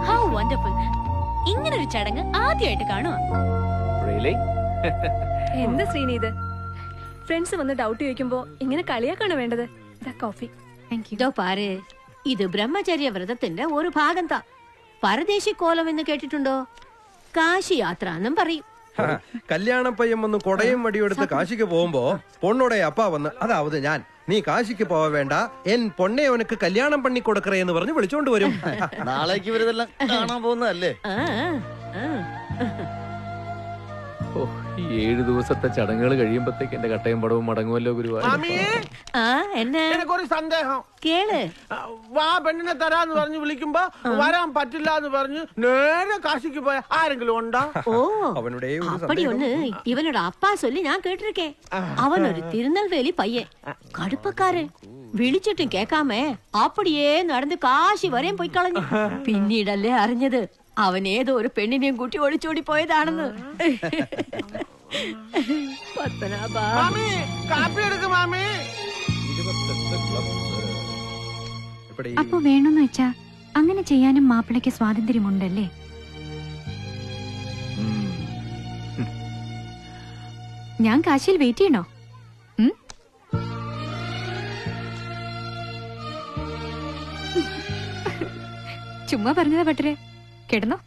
How wonderful. ഇങ്ങനെ ഒരു ചടങ്ങ് ആദ്യമായിട്ട് കാണുവാ. Really? എന്താ ശ്രീനി ഇത്? ഫ്രണ്ട്സ് വന്ന് ഡൗട്ട് ചോദിക്കുമ്പോ ഇങ്ങനെ കളിയാക്കാണ് വേണ്ടത്. കോഫി. ഇതോ പാര്, ഇത് ബ്രഹ്മചര്യ വ്രതത്തിന്റെ ഒരു ഭാഗം താ. പരദേശി കോലം എന്ന് കേട്ടിട്ടുണ്ടോ? കാശി യാത്ര എന്നും പറയും. കല്യാണപ്പയ്യം വന്ന് കൊടയും വടിയും എടുത്ത് കാശിക്ക് പോകുമ്പോ പൊണ്ണോടെ അപ്പ വന്ന് അതാവത് ഞാൻ നീ കാശിക്ക് പോവാ വേണ്ട എൻ പൊണ്ണെ അവനക്ക് കല്യാണം പണി കൊടുക്കറേ എന്ന് പറഞ്ഞ് വിളിച്ചോണ്ട് വരും. നാളേക്ക് ഇവരിതെല്ലാം കാണാൻ പോകുന്നതല്ലേ? ഈ 7 ദിവസത്തെ ചടങ്ങുകൾ കഴിയുമ്പോഴത്തേക്ക് എന്റെ കട്ടയും പടവും മടങ്ങുമല്ലോ ഗുരുവായൂർ. എനിക്കൊരു സന്ദേഹം. കേള്. വാ പെണ്ണിനെ തരാന്ന് പറഞ്ഞ് വിളിക്കുമ്പോ വരാൻ പറ്റില്ല എന്ന് പറഞ്ഞ് നേരെ കാശിക്ക് പോയ ആരെങ്കിലും ഉണ്ടോ? ഓ, அப்படி ஒண்ணு இவனோட அப்பா சொல்லி நான் கேட்டிருக்கேன். அவன் ஒரு திருநெல்வேலி பையன், கடுப்பக்காரன். വിളിച്ചിട്ടും കേക്കാമേ அப்படியே നടന്ന് കാശി വരെയും പോയി കളഞ്ഞു. പിന്നീടല്ലേ അറിഞ്ഞത് അവൻ ഏതോ ഒരു പെണ്ണിനെയും കൂട്ടി ഒളിച്ചോടി പോയതാണെന്ന്. അപ്പൊ വേണമെന്ന് വെച്ചാ അങ്ങനെ ചെയ്യാനും മാപ്പിളയ്ക്ക് സ്വാതന്ത്ര്യമുണ്ടല്ലേ? ഞാൻ കാശിയിൽ വെയിറ്റ് ചെയ്യണോ? ചുമ്മാ പറഞ്ഞതാ പട്ടരെ, കിടന്നോ.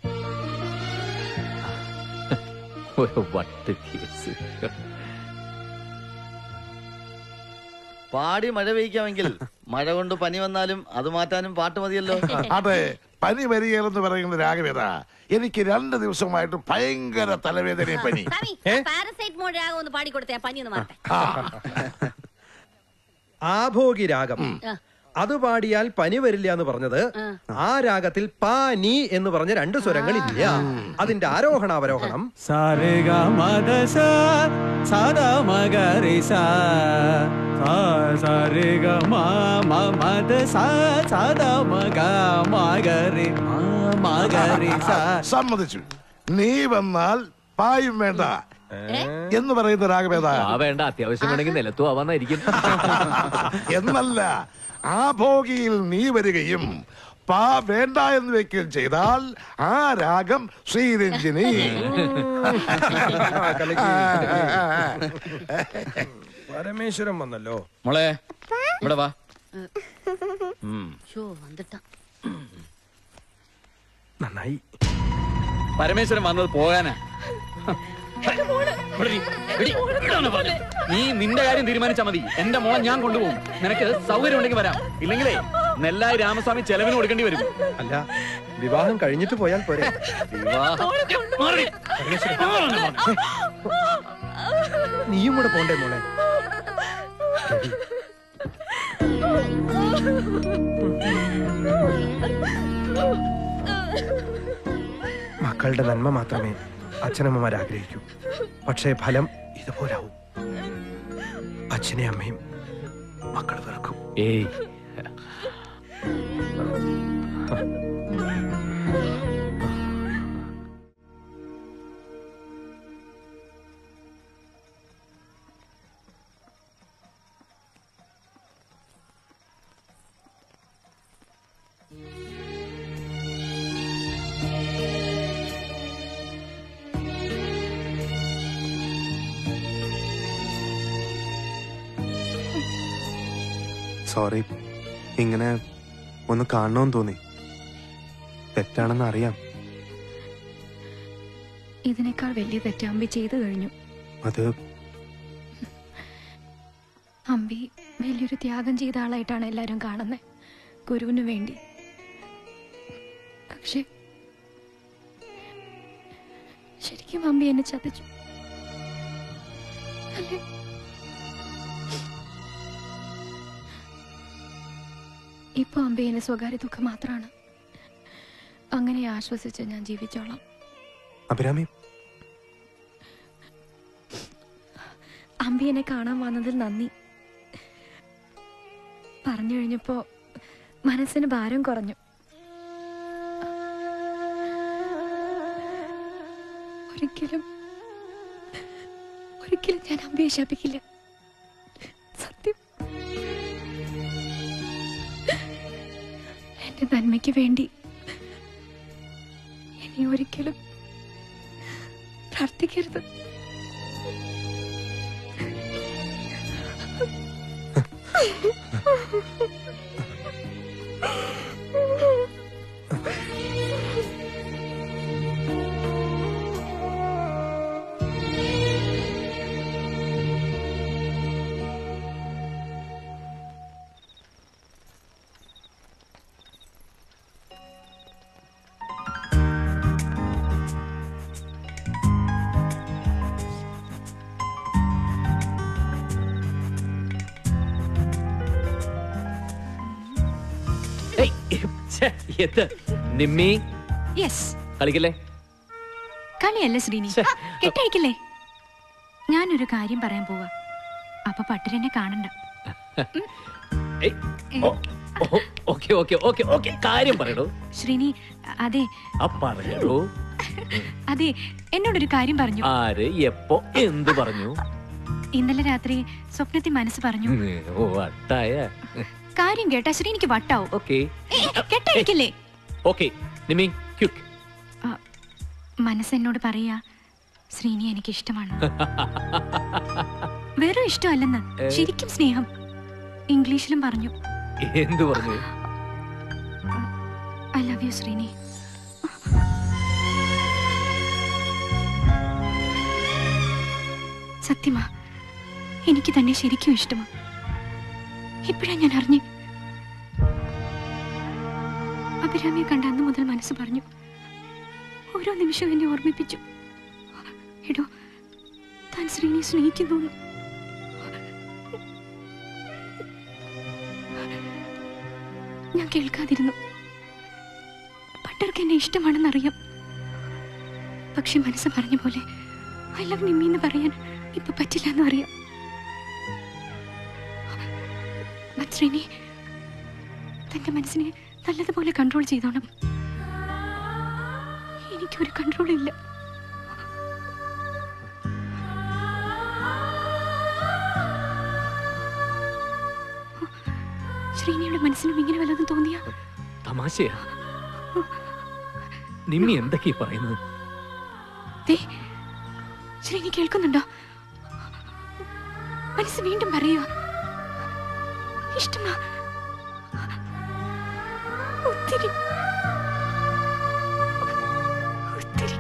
പാടി മഴ പെയ്ക്കാമെങ്കിൽ മഴ കൊണ്ട് പനി വന്നാലും അത് മാറ്റാനും പാട്ട് മതിയല്ലോ. അതെ, പനി വരികയെന്ന് പറയുന്ന രാഗവേദ. എനിക്ക് 2 ദിവസമായിട്ട് ഭയങ്കര തലവേദനയും പനി. പാരസൈറ്റമോൾ രാഗം ഒന്ന് പാടിക്കൊടുത്തേ, പനി ഒന്ന് മാറട്ടെ. ആഭോഗി രാഗം അത് പാടിയാൽ പനി വരില്ല എന്ന് പറഞ്ഞത് ആ രാഗത്തിൽ പാനി എന്ന് പറഞ്ഞ 2 സ്വരങ്ങളില്ല. അതിന്റെ ആരോഹണാവരോഹണം സമ്മതിച്ചു. നീ വന്നാൽ പായും വേണ്ട എന്ന് പറയുന്ന രാഗവേദ. വേണ്ട, അത്യാവശ്യം വേണമെങ്കിൽ നിലത്തു ആവാന്നായിരിക്കും. എന്നല്ല, ആഭോഗിയിൽ നീ വരികയും പാ വേണ്ട എന്ന് വെക്കുകയും ചെയ്താൽ ആ രാഗം ശ്രീരഞ്ജിനി. പരമേശ്വരൻ വന്നല്ലോ. മോളെ ഇവിടെ വാ. നന്നായി. പരമേശ്വരൻ വന്നത് പോകാനാ. നീ നിന്റെ കാര്യം തീരുമാനിച്ചാ മതി. എന്റെ മോളെ ഞാൻ കൊണ്ടുപോകും. നിനക്ക് സൗകര്യം ഉണ്ടെങ്കിൽ വരാം, ഇല്ലെങ്കിലേ നെല്ലായി രാമസ്വാമി ചെലവിന് കൊടുക്കേണ്ടി വരും. അല്ല, വിവാഹം കഴിഞ്ഞിട്ട് പോയാൽ പോരെ? നീയും കൂടെ പോണ്ടേ മോളെ? മക്കളുടെ നന്മ മാത്രമേ അച്ഛനമ്മമാർ ആഗ്രഹിക്കൂ. പക്ഷേ ഫലം ഇതുപോലാവും. അച്ഛനെയും അമ്മയും മക്കൾ വെറുക്കും. ഏയ്, സോറി, ഇങ്ങനെ ഒന്ന് കാണണമെന്ന് തോന്നി. തെറ്റാണെന്ന് അറിയാം. ഇതിനേക്കാൾ വലിയ തെറ്റ് അമ്പി ചെയ്തു കഴിഞ്ഞു. അത് അമ്പി വലിയൊരു ത്യാഗം ചെയ്ത ആളായിട്ടാണ് എല്ലാരും കാണുന്നത്, ഗുരുവിന് വേണ്ടി. പക്ഷെ ശരിക്കും അമ്പി എന്നെ ചതിച്ചു അല്ലേ? ഇപ്പൊ അമ്പി എന്നെ സ്വകാര്യ ദുഃഖം മാത്രമാണ്. അങ്ങനെ ആശ്വസിച്ച് ഞാൻ ജീവിച്ചോളാം. അഭിരാമി, അമ്പി എന്നെ കാണാൻ വന്നതിൽ നന്ദി. പറഞ്ഞു കഴിഞ്ഞപ്പോ മനസ്സിന് ഭാരം കുറഞ്ഞു. ഒരിക്കലും ഞാൻ അമ്പിയെ ശപിക്കില്ല. സത്യം. എന്റെ നന്മയ്ക്ക് വേണ്ടി ഇനി ഒരിക്കലും പ്രാർത്ഥിക്കരുത്. നിമ്മി യെസ്. കളിക്കല്ലേ? കളിയല്ല ശ്രീനി, കെട്ടഴിക്കല്ലേ? ഞാനൊരു കാര്യം പറയാൻ പോവാ. അപ്പൊ പട്ടിരെന്നെ കാണണ്ട. കാര്യം പറയണോ ശ്രീനി? അതെ പറയണോ? അതെ, എന്നോടൊരു കാര്യം പറഞ്ഞു. ആര് എപ്പോ എന്ത് പറഞ്ഞു? ഇന്നലെ രാത്രി സ്വപ്നത്തിൽ മനസ്സ് പറഞ്ഞു. വട്ടായ കാര്യം കേട്ടാ ശ്രീനിക്ക് വട്ടാവും. കെട്ടഴിക്കല്ലേ? മനസ്സെന്നോട് പറയാ ശ്രീനി എനിക്ക് ഇഷ്ടമാണ്. വെറും ഇഷ്ടമല്ലെന്ന്, ശരിക്കും സ്നേഹം. ഇംഗ്ലീഷിലും പറഞ്ഞു. എന്തു പറഞ്ഞു? I love you Sreeni. സത്യമാ, എനിക്ക് തന്നെ ശരിക്കും ഇഷ്ടമാ. ഇപ്പോഴാ ഞാൻ അറിഞ്ഞു. അഭിരാമിയെ കണ്ട അന്ന് മുതൽ മനസ്സ് പറഞ്ഞു. ഓരോ നിമിഷവും എന്നെ ഓർമ്മിപ്പിച്ചു. എടോ, താൻ ശ്രീനിയെ സ്നേഹിക്കുന്നു. ഞാൻ കേൾക്കാതിരുന്നു. പട്ടർക്ക് എന്നെ ഇഷ്ടമാണെന്നറിയാം. പക്ഷെ മനസ്സ് പറഞ്ഞ പോലെ ഐ ലവ് നിമ്മി എന്ന് പറയാൻ ഇപ്പൊ പറ്റില്ല എന്ന് അറിയാം. ശ്രീനി തന്റെ മനസ്സിനെ നല്ലതുപോലെ കൺട്രോൾ ചെയ്തോണം. എനിക്കൊരു കൺട്രോൾ ഇല്ല. ശ്രീനിയുടെ മനസ്സിനും ഇങ്ങനെ വല്ലതും തോന്നിയ തമാശയാ? നിമ്മി എന്തൊക്കെയാ പറയുന്നത്? ശ്രീനി കേൾക്കുന്നുണ്ടോ? മനസ്സ് വീണ്ടും പറയുക ഇഷ്ടമാ. ഒത്തിരി ഒത്തിരി.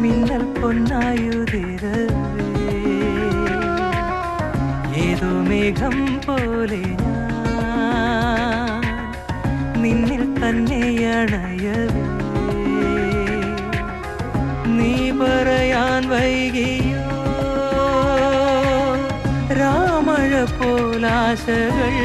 മിന്നൽ പൊന്നായുതിരവേ ഏതോ മേഘം പോലെ ഞാൻ നിന്നിൽ തന്നെ അണയവേ നീ പറയാൻ വൈകിയോ രാമഴ പോലാശകൾ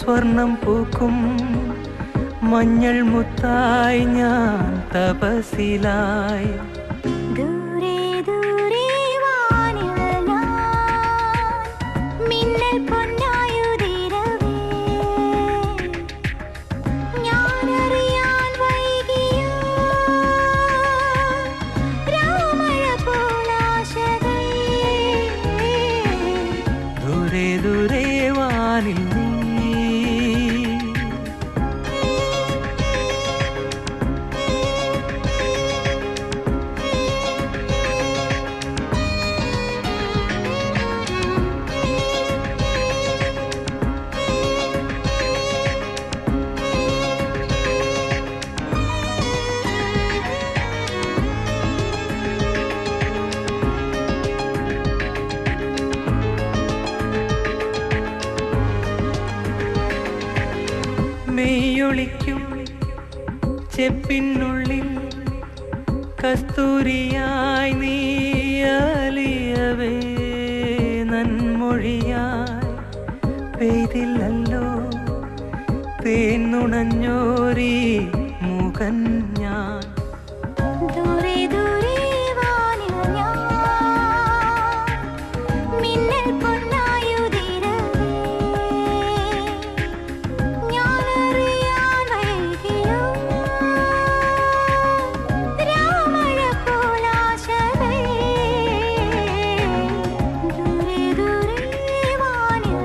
സ്വർണം പൂക്കും മഞ്ഞൾ മുത്തായി ഞാൻ തപസിലായി. ദൂരെ ദൂരെ വാനിൽ മിന്നൽ പൊന്നായുതിരവേ ഞാനറിയാൻ വൈകിയോ രാമഴ പോലാശകൾ. ദൂരെ ദൂരെ വാനിൽ നീ മെയ്യൊളിക്കും ചെപ്പിനുള്ളിൽ കസ്തൂരിയായി നീ അലിയവേ നന്മൊഴിയായി പെയ്തില്ലല്ലോ തേന്നുണഞ്ഞോരി മുഖൻ ഞാൻ. ദൂരെ ദൂരെ വാനിൽ മിന്നൽ പൊന്നായുതിരവേ ഞാനറിയാൻ വൈകിയോ രാമഴ പോലാശകൾ. ദൂരെ ദൂരെ വാനിൽ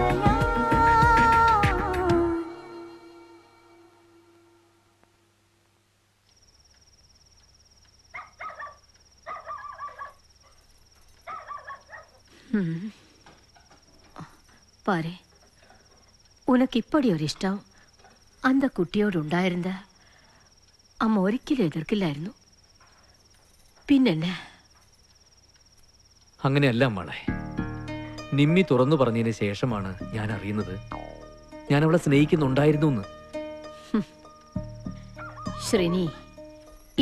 பாரு உனக்கு இப்படி ஒரு இஷ்டம் அந்த குட்டியோடு ഉണ്ടായിരുന്ന അമ്മ ഒരിക്കലും എതിർക്കില്ലായിരുന്നു. പിന്നെന്നെ അങ്ങനെയല്ല മോളെ. നിമ്മി തുറന്നു പറഞ്ഞതിന് ശേഷമാണ് ഞാൻ അറിയുന്നത് ഞാൻ അവളെ സ്നേഹിക്കുന്നുണ്ടായിരുന്നു എന്ന്. ശ്രീനി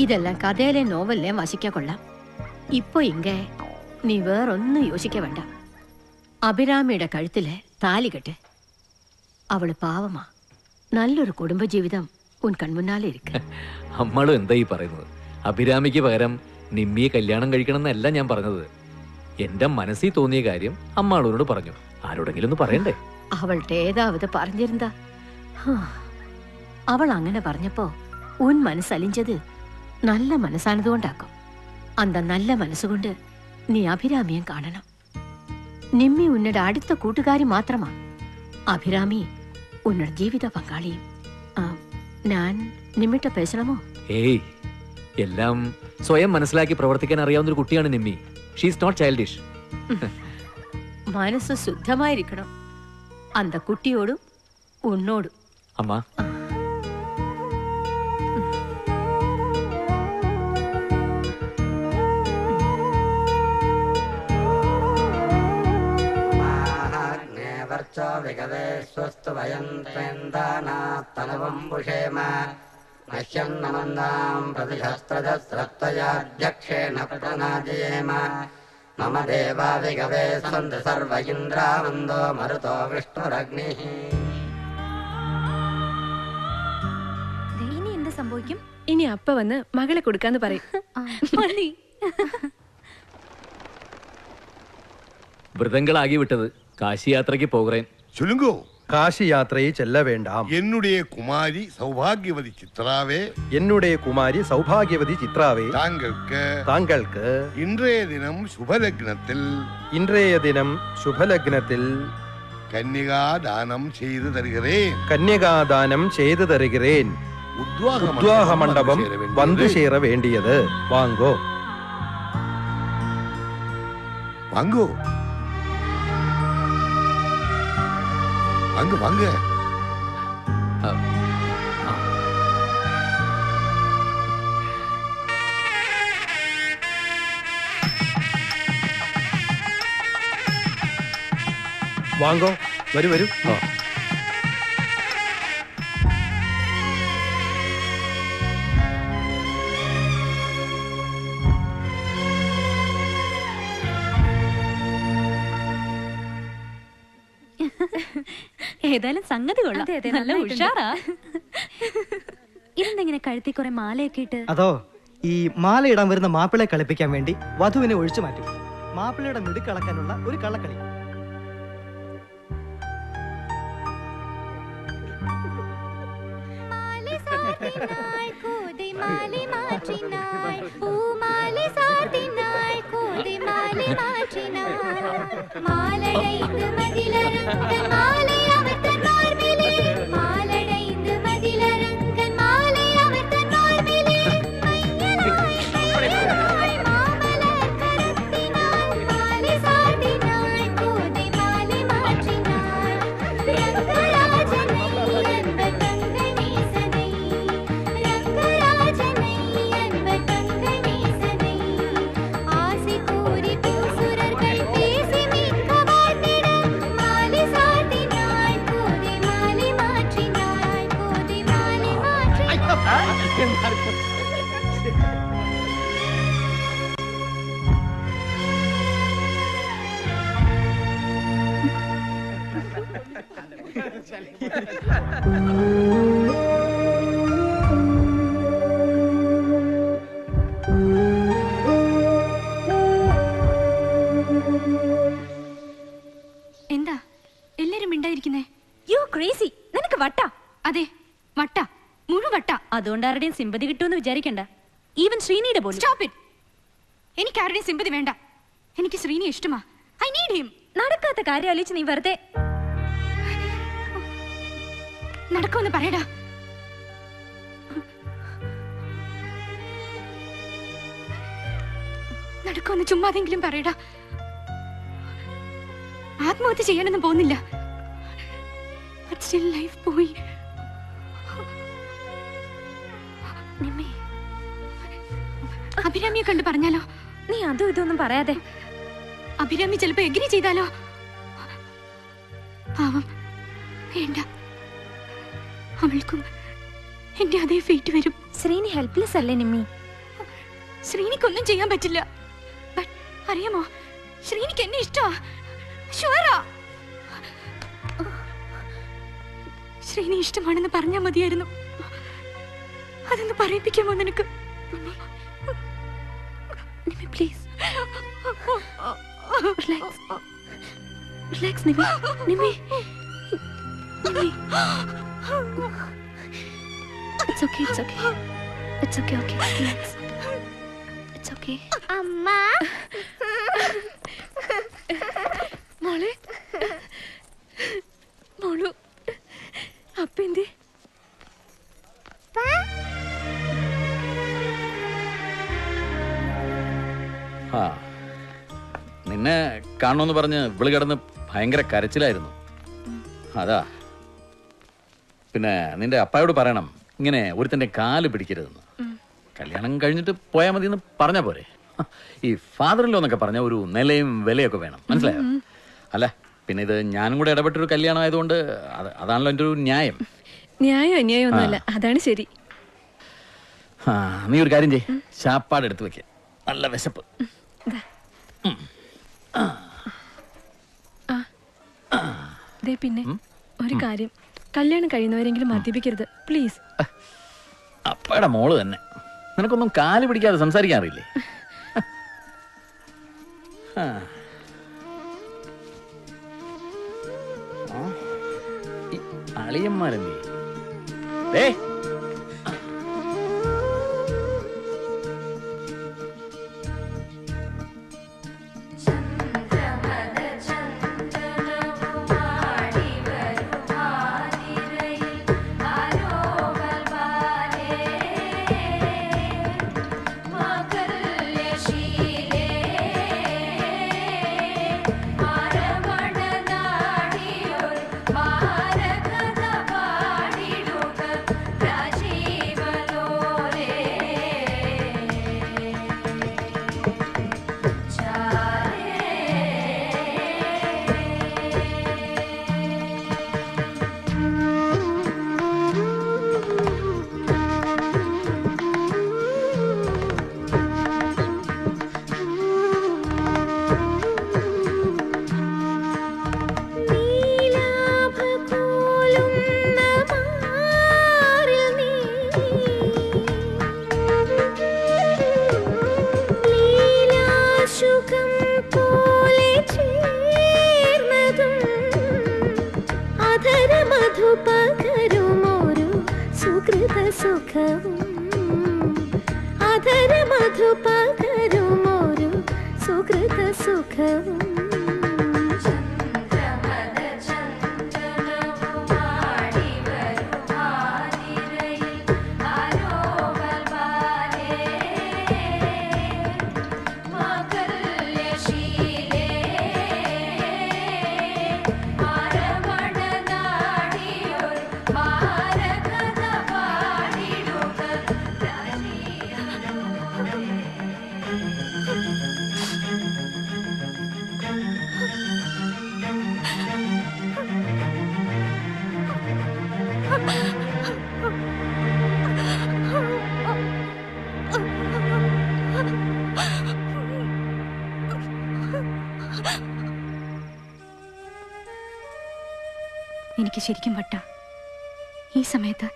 ഇതെല്ലാം കഥയിലെ നോവലിലെ വശിക്ക കൊള്ളാം. ഇപ്പൊ ഇങ്ങ നീ വേറൊന്നും യോசிக்க വേണ്ട. അഭിരാമിയുടെ കഴുത്തിലെ താലി കെട്ട്. അവള് പാവമാ. നല്ലൊരു കുടുംബജീവിതം ഉൻ കൺമുന്നാലെ ഇരിക്ക. അമ്മളും എന്താ ഈ പറയുന്നത്? അഭിരാമിക്ക് പകരം നിമ്മിയെ കല്യാണം കഴിക്കണം എന്നല്ല ഞാൻ പറഞ്ഞത്. എന്റെ മനസ്സിൽ തോന്നിയ കാര്യം അമ്മാളോട് പറഞ്ഞു. ആരോടെങ്കിലും ഒന്ന് പറയണ്ടേ? അവളുടെ ഏതാവത് പറഞ്ഞിരുന്നാ. അവൾ അങ്ങനെ പറഞ്ഞപ്പോ ഉൻ മനസ്സലിഞ്ചത് നല്ല മനസ്സാണതുകൊണ്ടാക്കും. അന്ത നല്ല മനസ്സുകൊണ്ട് നീ അഭിരാമിയെ കാണണം. നിമ്മി ഉന്നയുടെ അടുത്ത കൂട്ടുകാരി മാത്രമാ. അഭിരാമി ഉന്നയുടെ ജീവിത പങ്കാളിയും. ഞാൻ നിമ്മിട്ട പേശണമോ? ഏയ്, എല്ലാം സ്വയം മനസ്സിലാക്കി പ്രവർത്തിക്കാൻ അറിയാവുന്ന ഒരു കുട്ടിയാണ് നിമ്മി. She's not childish. മനസ്സ് ശുദ്ധമായിരിക്കണം. അന്ത കുട്ടിയോടും ഉന്നോടും. അമ്മ വികവേ സ്വസ്തു വയം ത്വന്ദാനാത്തനവംബുഷേമ മഹ്യം നമന്ദാം പ്രതിശസ്ത്രജസ്രത്വയാധ്യക്ഷേണ പ്രനാജയേമ മമ ദേവാ വികവേ സന്ത സർവ ഇന്ദ്രാവന്തോ മരുതോ വിഷ്ണുരഗ്നിഃ. ഇനി എന്ത് സംഭവിക്കും? ഇനി അപ്പ വന്ന് മകളെ കൊടുക്കാന്ന് പറയും. വ്രതങ്ങളാകി വിട്ടത് കാശി യാത്രയ്ക്ക് പോകുറേൻ. ചുലുങ്കോ காசி யாத்திரையை செல்ல வேண்டாம். என்னுடைய குமாரி சௌபாகியவதி சித்ராவே என்னுடைய குமாரி சௌபாகியவதி சித்ராவே தாங்களுக்கு இன்றைய தினம் சுபலக்னத்தில் கன்னிகாதானம் செய்து தருகிறேன். கன்னிகாதானம் செய்து தருகிறேன். உத்வாக மண்டபம் வந்து சேர வேண்டியது. வாங்கோ வாங்கோ வாங்க வாங்க. വാങ്ങോ വരൂ വരൂ. ഏതായാലും സംഗതി കൊള്ളാം. നല്ല ഉഷാറാ. ഇതെന്തെങ്ങനെ കഴുത്തി കുറെ മാലയൊക്കെ ഇട്ട്? അതോ ഈ മാല ഇടാൻ വരുന്ന മാപ്പിളെ കളിപ്പിക്കാൻ വേണ്ടി വധുവിനെ ഒഴിച്ചു മാറ്റും. മാപ്പിളയുടെ മിടുക്കളക്കാനുള്ള ഒരു കള്ളക്കളി. എന്താ എല്ലാരും മിണ്ടായിരിക്കുന്നേ? യു ക്രേസി, നിനക്ക് വട്ടാ? അതെ, വട്ട, മുഴുവട്ട. അതുകൊണ്ട് ആരുടെയും സിമ്പതി കിട്ടുമെന്ന് വിചാരിക്കണ്ട. ഈവൻ ശ്രീനിയുടെ പോലും. Stop it. എനിക്ക് ആരുടെയും സിമ്പതി വേണ്ട. എനിക്ക് ശ്രീനി ഇഷ്ടമാ. I need him. നടക്കാത്ത കാര്യം ആലോചിച്ച് നീ വെറുതെ നടക്കുമെന്ന് പറയടാ. നടക്കുമെന്ന് ചുമ്മാതെങ്കിലും പറയടാ. ആത്മഹത്യ ചെയ്യാനൊന്നും പോകുന്നില്ല. ലൈഫ് പോയി. അഭിരാമിയെ കണ്ട് പറഞ്ഞാലോ? നീ അതും ഇതൊന്നും പറയാതെ. അഭിരാമി ചിലപ്പോ എഗ്രി ചെയ്താലോ? പാവം, വേണ്ട. അവൾക്കും എന്റെ അതേ ഫേറ്റ് വരും. ശ്രീനി ഹെൽപ്ലെസ് അല്ലേ നിമ്മി? ശ്രീനിക്കൊന്നും ചെയ്യാൻ പറ്റില്ല. അറിയാമോ, ശ്രീനിക്ക് എന്നെ ഇഷ്ടമാ. ഷുവറാ. ശ്രീനി ഇഷ്ടമാണെന്ന് പറഞ്ഞാ മതിയായിരുന്നു. അതൊന്ന് പറയിപ്പിക്കാമോ നിനക്ക്? Please relax Nimmi. Nimmi, it's okay, it's okay, it's okay, okay, relax, it's okay. അമ്മ മോളെ, മോളു അപ്പെന്തേ? ആ, നിന്നെ കാണണമെന്ന് പറഞ്ഞ് ഇവള് കിടന്ന് ഭയങ്കര കരച്ചിലായിരുന്നു. അതാ. പിന്നെ നിന്റെ അപ്പായോട് പറയണം ഇങ്ങനെ ഒരുത്തന്റെ കാല് പിടിക്കരുതെന്ന്. കല്യാണം കഴിഞ്ഞിട്ട് പോയാൽ മതി എന്ന് പറഞ്ഞാ പോരെ? ഈ ഫാദറിലോ എന്നൊക്കെ പറഞ്ഞ ഒരു നിലയും വിലയൊക്കെ വേണം, മനസ്സിലായോ? അല്ല, പിന്നെ ഇത് ഞാനും കൂടെ ഇടപെട്ടൊരു കല്യാണം ആയതുകൊണ്ട് അതാണല്ലോ എൻ്റെ ഒരു ന്യായം. ന്യായം അന്യായം ഒന്നുമല്ല, അതാണ് ശരി. ആ, നീ ഒരു കാര്യം ചെയ്യ്, ശാപ്പാട് എടുത്ത് വെക്ക. നല്ല വിശപ്പ്. പിന്നെ ഒരു കാര്യം, കല്യാണം കഴിയുന്നവരെങ്കിലും മദ്യപിക്കരുത് പ്ലീസ്. അപ്പയുടെ മോള് തന്നെ. നിനക്കൊന്നും കാല് പിടിക്കാതെ സംസാരിക്കാൻ അറിയില്ലേ? അളിയന്മാരെന്തേ? ീ സുകൃത സുഖവും അധര മധു പകരുമൊരു സുകൃത സുഖവും എനിക്ക് ശരിക്കും വട്ട. ഈ സമയത്ത്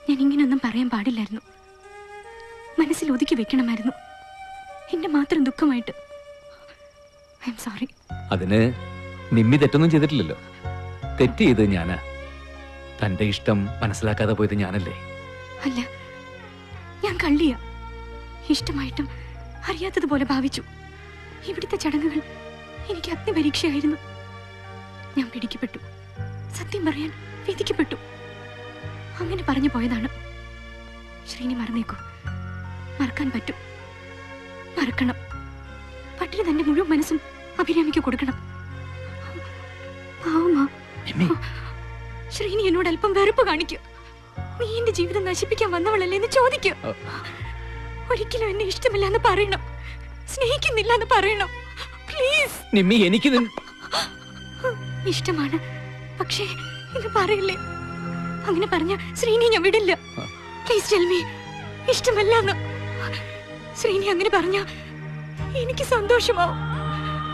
ഞാൻ ഇങ്ങനെയൊന്നും പറയാൻ പാടില്ലായിരുന്നു. മനസ്സിൽ ഒതുക്കി വെക്കണമായിരുന്നു. എന്റെ മാത്രം ദുഃഖമായിട്ട്. I am sorry. അതിന് നിമ്മി തെറ്റൊന്നും ചെയ്തിട്ടില്ലല്ലോ. തെറ്റ് ചെയ്ത് ഞാനാ. തന്റെ ഇഷ്ടം മനസ്സിലാക്കാതെ പോയത് ഞാനല്ലേ? അല്ല, ഞാൻ കള്ളിയ. ഇഷ്ടമായിട്ടും അറിയാത്തതുപോലെ ഭാവിച്ചു. ഇവിടുത്തെ ചടങ്ങുകൾ എനിക്ക് അഗ്നിപരീക്ഷയായിരുന്നു. ഞാൻ പിടിക്കപ്പെട്ടു. സത്യം പറയാൻ വിധിക്കപ്പെട്ടു. അങ്ങനെ പറഞ്ഞു പോയതാണ്. ശ്രീനി മറന്നേക്കൂ. മറക്കാൻ പറ്റും. മറക്കണം. പട്ടിന് തന്റെ മുഴുവൻ മനസ്സും അഭിരാമിക്ക് കൊടുക്കണം. പാവമാ. ശ്രീനി എന്നോട് അല്പം വെറുപ്പ് കാണിക്കൂ. നീ എന്റെ ജീവിതം നശിപ്പിക്കാൻ വന്നവളല്ലേ എന്ന് ചോദിക്കൂ. ഒരിക്കലും എന്നെ ഇഷ്ടമില്ല എന്ന് പറയണം. സ്നേഹിക്കുന്നില്ല എന്ന് പറയണം. പ്ലീസ്. നിമ്മി, എനിക്ക് ഇഷ്ടമാണ്, പക്ഷേ ഇത് പറയില്ലേ. അങ്ങനെ പറഞ്ഞ ശ്രീനി ഞാൻ വിടില്ല. Please tell me. ഇഷ്ടമല്ല. ശ്രീനി അങ്ങനെ പറഞ്ഞ എനിക്ക് സന്തോഷമാവും.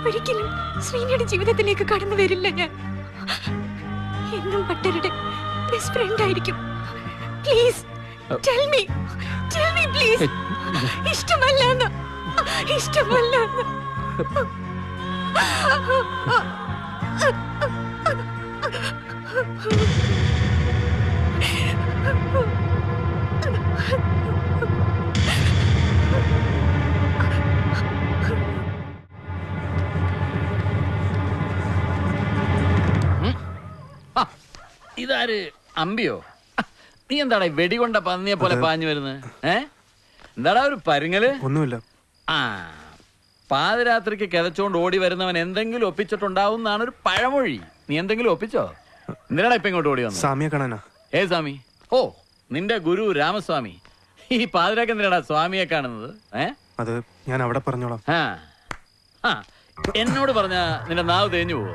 ഒരിക്കലും ശ്രീനിയുടെ ജീവിതത്തിലേക്ക് കടന്നു വരില്ല ഞാൻ. എന്നും പട്ടരുടെ ബെസ്റ്റ് ഫ്രണ്ട് ആയിരിക്കും. Please tell me. Tell me please. ഇഷ്ടമല്ല. ഇഷ്ടമല്ല. ഇതാര്? അമ്പിയോ? നീ എന്താടാ വെടികൊണ്ട പന്നിയെ പോലെ പാഞ്ഞു വരുന്നത്? എന്താടാ ഒരു പരുങ്ങല്? ഒന്നുമില്ല. ആ, പാതിരാത്രിക്ക് കിതച്ചോണ്ട് ഓടി വരുന്നവൻ എന്തെങ്കിലും ഒപ്പിച്ചിട്ടുണ്ടാവും എന്നാണ് ഒരു പഴമൊഴി. നീ എന്തെങ്കിലും ഒപ്പിച്ചോ? എന്തിനാടാ ഇപ്പൊ ഇങ്ങോട്ട് ഓടി വന്നു? സ്വാമിയെ കാണാനാ. സ്വാമി? ഓ, നിന്റെ ഗുരു രാമസ്വാമി. ഈ പാതിരാക്ക് എന്തിനാടാ സ്വാമിയെ കാണുന്നത്? അത് ഞാൻ അവിടെ പറഞ്ഞോളാം. എന്നോട് പറഞ്ഞ നിന്റെ നാവ് തേഞ്ഞു പോവോ?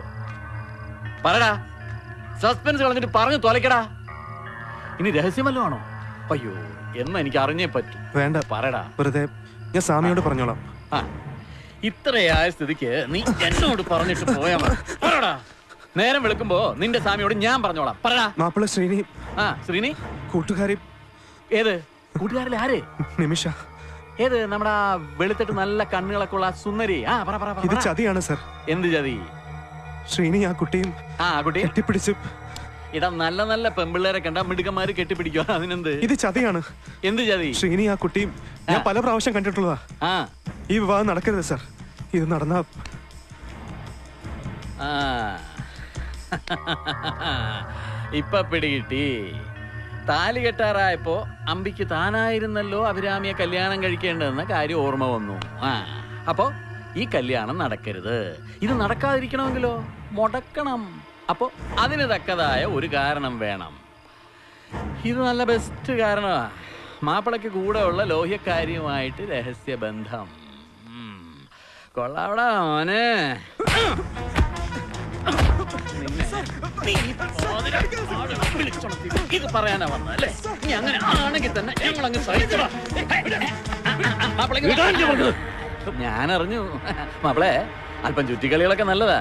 പറടാ. സസ്പെൻസ് കളഞ്ഞിട്ട് പറഞ്ഞു തോലക്കടാ. ഇനി രഹസ്യമല്ലോ ആണോ? അയ്യോ, എന്ന് എനിക്ക് അറിഞ്ഞേ പറ്റൂ. വേണ്ട, പറടാ. വെറുതെ ഞാൻ സ്വാമിയോട് പറഞ്ഞോളാം. ഇത്രയായ സ്ഥിതിക്ക് നീ എന്നോട് പറഞ്ഞിട്ട് പോയാ മതി. പറടാ. നേരം വെളുക്കുമ്പോ നിന്റെ സ്വാമിയോട് ഞാൻ പറഞ്ഞോളാം. പറടാ. മാപ്പിള ശ്രീനി. ശ്രീനി കൂട്ടുകാരി. ഏത് കൂട്ടുകാരിലെ? ആര്? നിമിഷ. ഏത്? നമ്മുടെ വെളുത്തിട്ട് നല്ല കണ്ണുകളൊക്കെ ഉള്ള സുന്ദരി. ഇത് ചതിയാണ് സർ. എന്ത് ചതി? ശ്രീനി ആ കുട്ടിയും കെട്ടിപ്പിടിച്ച്. ഇടാ, നല്ല നല്ല പെമ്പിള്ളേരെ കണ്ട മിടുക്കന്മാര് കെട്ടിപ്പിടിക്കുക. അതിനെന്ത്? ഇത് ചതിയാണ്. എന്ത് ചതി? ശ്രീനി ആ കുട്ടിയും ഞാൻ പല പ്രാവശ്യം കണ്ടിട്ടുള്ളതാ. ഈ വിവാഹം നടക്കരുത് സർ. ഇത് നടന്ന ഇപ്പൊ പിടികിട്ടി. താലി കെട്ടാറായപ്പോ അമ്പിക്ക് താനായിരുന്നല്ലോ അഭിരാമിയെ കല്യാണം കഴിക്കേണ്ടതെന്ന കാര്യം ഓർമ്മ വന്നു. അപ്പോ ഈ കല്യാണം നടക്കരുത്. ഇത് നടക്കാതിരിക്കണമെങ്കിലോ മുടക്കണം. അപ്പോ അതിന് തക്കതായ ഒരു കാരണം വേണം. ഇത് നല്ല ബെസ്റ്റ് കാരണമാ. മാപ്പിളയ്ക്ക് കൂടെ ഉള്ള ലോഹ്യക്കാരിയുമായിട്ട് രഹസ്യബന്ധം. കൊള്ളാവടാ മോനെ. ഇത് പറയാനാ വന്നല്ലേ? നീ അങ്ങനെ ആണെങ്കിൽ തന്നെ ഞങ്ങളങ്ങ് സഹിച്ചടാ. ഞാൻ അറിഞ്ഞു മാപ്പിളെ. അല്പം ചുറ്റിക്കളികളൊക്കെ നല്ലതാ,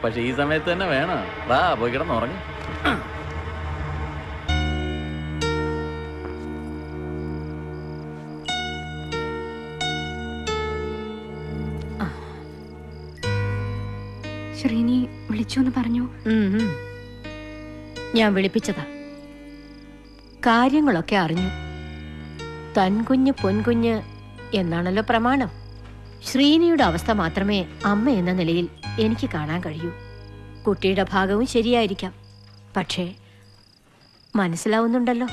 പക്ഷെ ഈ സമയത്ത് തന്നെ വേണം. വാ, പോയി കിടന്നുറങ്ങ്. ശ്രീനി വിളിച്ചു എന്ന് പറഞ്ഞു. ഞാൻ വിളിപ്പിച്ചതാ. കാര്യങ്ങളൊക്കെ അറിഞ്ഞു. തൻകുഞ്ഞ് പൊൻകുഞ്ഞ് എന്നാണല്ലോ പ്രമാണം. ശ്രീനിയുടെ അവസ്ഥ മാത്രമേ അമ്മ എന്ന നിലയിൽ എനിക്ക് കാണാൻ കഴിയൂ. കുട്ടിയുടെ ഭാഗവും ശരിയായിരിക്കാം. പക്ഷേ മനസ്സിലാവുന്നുണ്ടല്ലോ,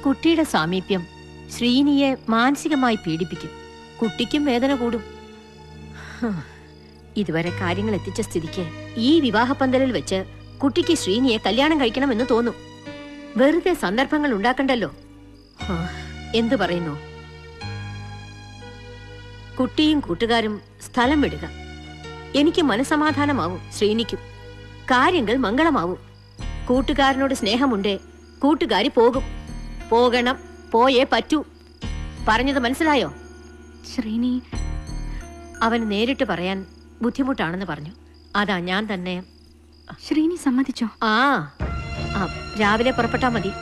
കുട്ടിയുടെ സാമീപ്യം ശ്രീനിയെ മാനസികമായി പീഡിപ്പിക്കും. കുട്ടിക്കും വേദന കൂടും. ഇതുവരെ കാര്യങ്ങൾ എത്തിച്ച സ്ഥിതിക്ക് ഈ വിവാഹപന്തലിൽ വെച്ച് കുട്ടിക്ക് ശ്രീനിയെ കല്യാണം കഴിക്കണമെന്ന് തോന്നും. വെറുതെ സന്ദർഭങ്ങൾ ഉണ്ടാക്കണ്ടല്ലോ. എന്തു പറയുന്നു? കുട്ടിയും കൂട്ടുകാരും സ്ഥലം വിടുക. എനിക്ക് മനസമാധാനമാവും, ശ്രീനിക്കും കാര്യങ്ങൾ മംഗളമാവും. കൂട്ടുകാരനോട് സ്നേഹമുണ്ടേ കൂട്ടുകാരി പോകും. പോകണം, പോയേ പറ്റൂ. പറഞ്ഞത് മനസ്സിലായോ? ശ്രീനി അവന് നേരിട്ട് പറയാൻ ബുദ്ധിമുട്ടാണെന്ന് പറഞ്ഞു. അതാ ഞാൻ തന്നെ. ശ്രീനി സമ്മതിച്ചോ? രാവിലെ പുറപ്പെട്ടാ മതി.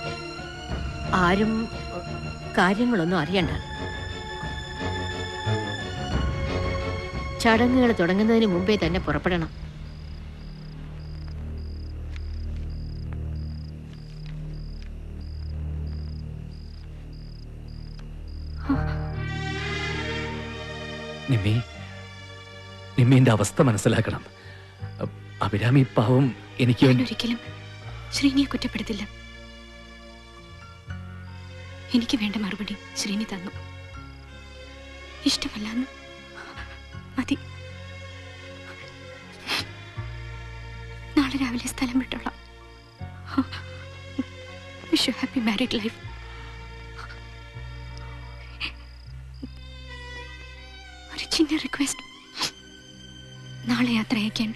ആരും കാര്യങ്ങളൊന്നും അറിയണ്ട. ചടങ്ങുകൾ തുടങ്ങുന്നതിന് മുമ്പേ തന്നെ പുറപ്പെടണം. നിമ്മീന്റെ അവസ്ഥ മനസ്സിലാക്കണം. അഭിരാമി പാവം എനിക്ക് ഒരിക്കലും ശ്രീനിയെ കുറ്റപ്പെടുത്തില്ല. എനിക്ക് വേണ്ട മറുപടി ശ്രീനി തന്നു. ഇഷ്ടമല്ലെന്ന് മതി. നാളെ രാവിലെ സ്ഥലം വിട്ടോളാം. Wish you happy married life. ഒരു ചിന്ന റിക്വസ്റ്റ്, നാളെ യാത്ര അയക്കാൻ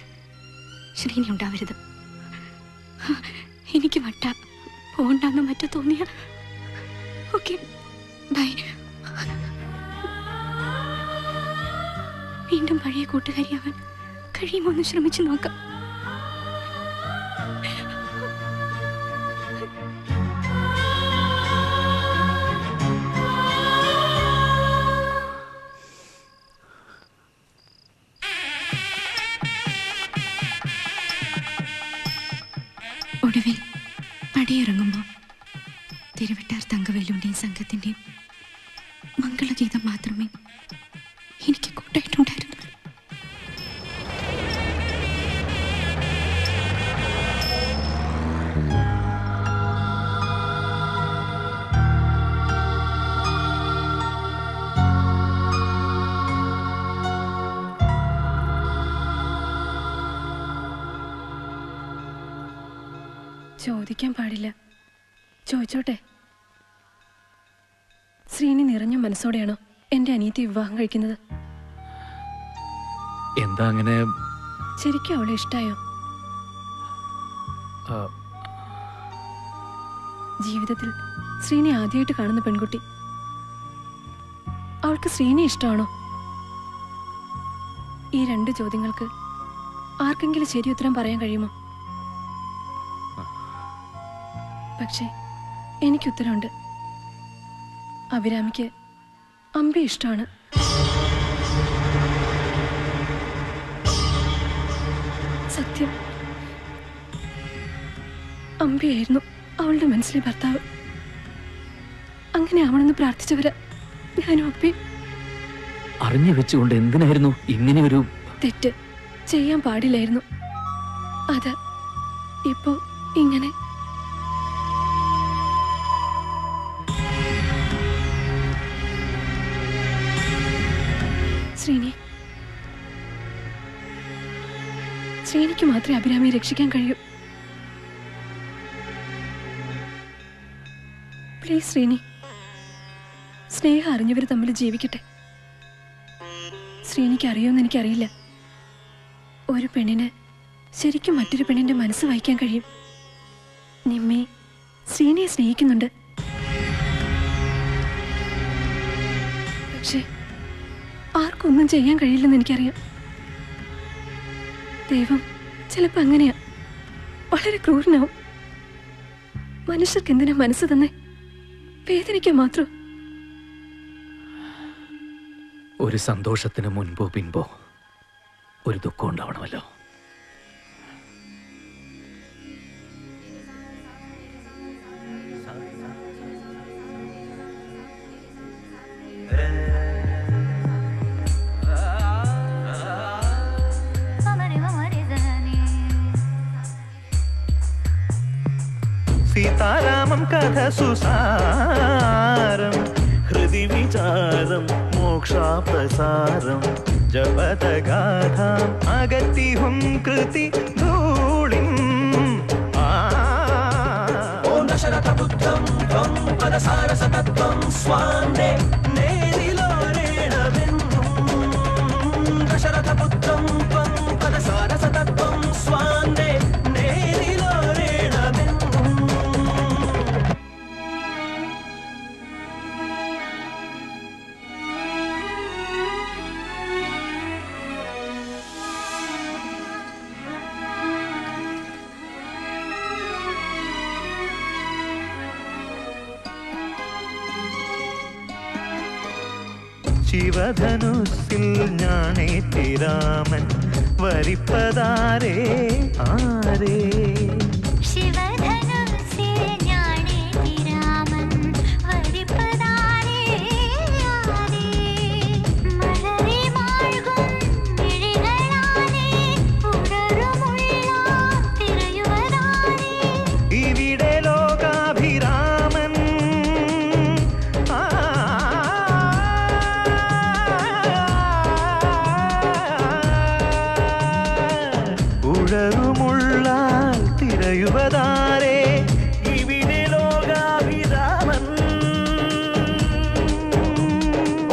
ശ്രീനി ഉണ്ടാവരുത്. എനിക്ക് വട്ട പോണ്ടെന്ന് മറ്റോ തോന്നിയ ഓക്കെ ബൈ. വീണ്ടും പഴയ കൂട്ടുകാരിയാവാൻ കഴിയുമോ എന്ന് ശ്രമിച്ചു നോക്കാം. ഒടുവിൽ പടിയിറങ്ങുമ്പോൾ തിരുവട്ടാർ തങ്കവേലുവിന്റെയും സംഘത്തിന്റെയും മംഗളഗീതം മാത്രമേ എനിക്ക് കൂട്ടായിട്ടുണ്ടായിരുന്നു. ചോദിക്കാൻ പാടില്ല, ചോദിച്ചോട്ടെ. ശ്രീനി നിറഞ്ഞ മനസ്സോടെയാണോ എന്റെ അനിയത്തി വിവാഹം കഴിക്കുന്നത്? എന്താ അങ്ങനെ? ശരിക്കും അവളെ ഇഷ്ടായോ? ജീവിതത്തിൽ ശ്രീനി ആദ്യമായിട്ട് കാണുന്ന പെൺകുട്ടി. അവൾക്ക് ശ്രീനി ഇഷ്ടമാണോ? ഈ രണ്ട് ചോദ്യങ്ങൾക്ക് ആർക്കെങ്കിലും ശരി ഉത്തരം പറയാൻ കഴിയുമോ? പക്ഷേ എനിക്ക് ഉത്തരമുണ്ട്. അഭിരാമിക്ക് അമ്പി ഇഷ്ടമാണ്. സത്യം, അമ്പിയായിരുന്നു അവളുടെ മനസ്സിലെ ഭർത്താവ്. അങ്ങനെ ആവണമെന്ന് പ്രാർത്ഥിച്ചവരാ ഞാനും അപ്പയും. അറിഞ്ഞു വെച്ചുകൊണ്ട് എന്തിനായിരുന്നു ഇങ്ങനെ ഒരു തെറ്റ്? ചെയ്യാൻ പാടില്ലായിരുന്നു. അത് ഇപ്പോ ഇങ്ങനെ. ശ്രീനിക്ക് മാത്രമേ അഭിരാമിയെ രക്ഷിക്കാൻ കഴിയൂ. പ്ലീസ് ശ്രീനി, സ്നേഹം അറിഞ്ഞവർ തമ്മിൽ ജീവിക്കട്ടെ. ശ്രീനിക്ക് അറിയുമെന്ന് എനിക്കറിയില്ല. ഒരു പെണ്ണിന് ശരിക്കും മറ്റൊരു പെണ്ണിന്റെ മനസ്സ് വായിക്കാൻ കഴിയും. നിമ്മി ശ്രീനിയെ സ്നേഹിക്കുന്നുണ്ട്. പക്ഷെ ആർക്കൊന്നും ചെയ്യാൻ കഴിയില്ലെന്ന് എനിക്കറിയാം. ദൈവം ചിലപ്പോ അങ്ങനെയാ, വളരെ ക്രൂരനാവും. മനുഷ്യർക്ക് എന്തിനാ മനസ്സ് തന്നെ? വേദനിക്കാൻ മാത്രം. ഒരു സന്തോഷത്തിന് മുൻപോ പിൻപോ ഒരു ദുഃഖം ഉണ്ടാവണമല്ലോ. സീതാരാമം കഥ സുസാരം ഹൃദി വിചാരം മോക്ഷാപ്രസാരം ജപതഗാഥാം അഗതിഹും കൃതി ധൂളിം ഓം ദശരഥ ബുദ്ധം ത്വം പദസാരസതത്വം സ്വാന്തേ നേരിലോരേണമെന്നും ദശരഥ ബുദ്ധം ത്വം പദസാരസതത്വം സ്വാന്തേ ശിവധനുസിൽ ഞാണേറ്റിരാമൻ വരിപ്പതാരേ ആരേ ശിവധനുസിൽ ഞാണേറ്റിരാമൻ വരിപ്പതാരേ ആരേ മലരെ മാൾകും മിഴികളാലേ ഉടരുമുള്ള തിരയുവതാരേ ഇവിടെ ലോകാഭിരാമൻ ഉഴറുമുള്ളാൽ തിരയുവതാരേ ഇവിടെ ലോകാഭിരാമൻ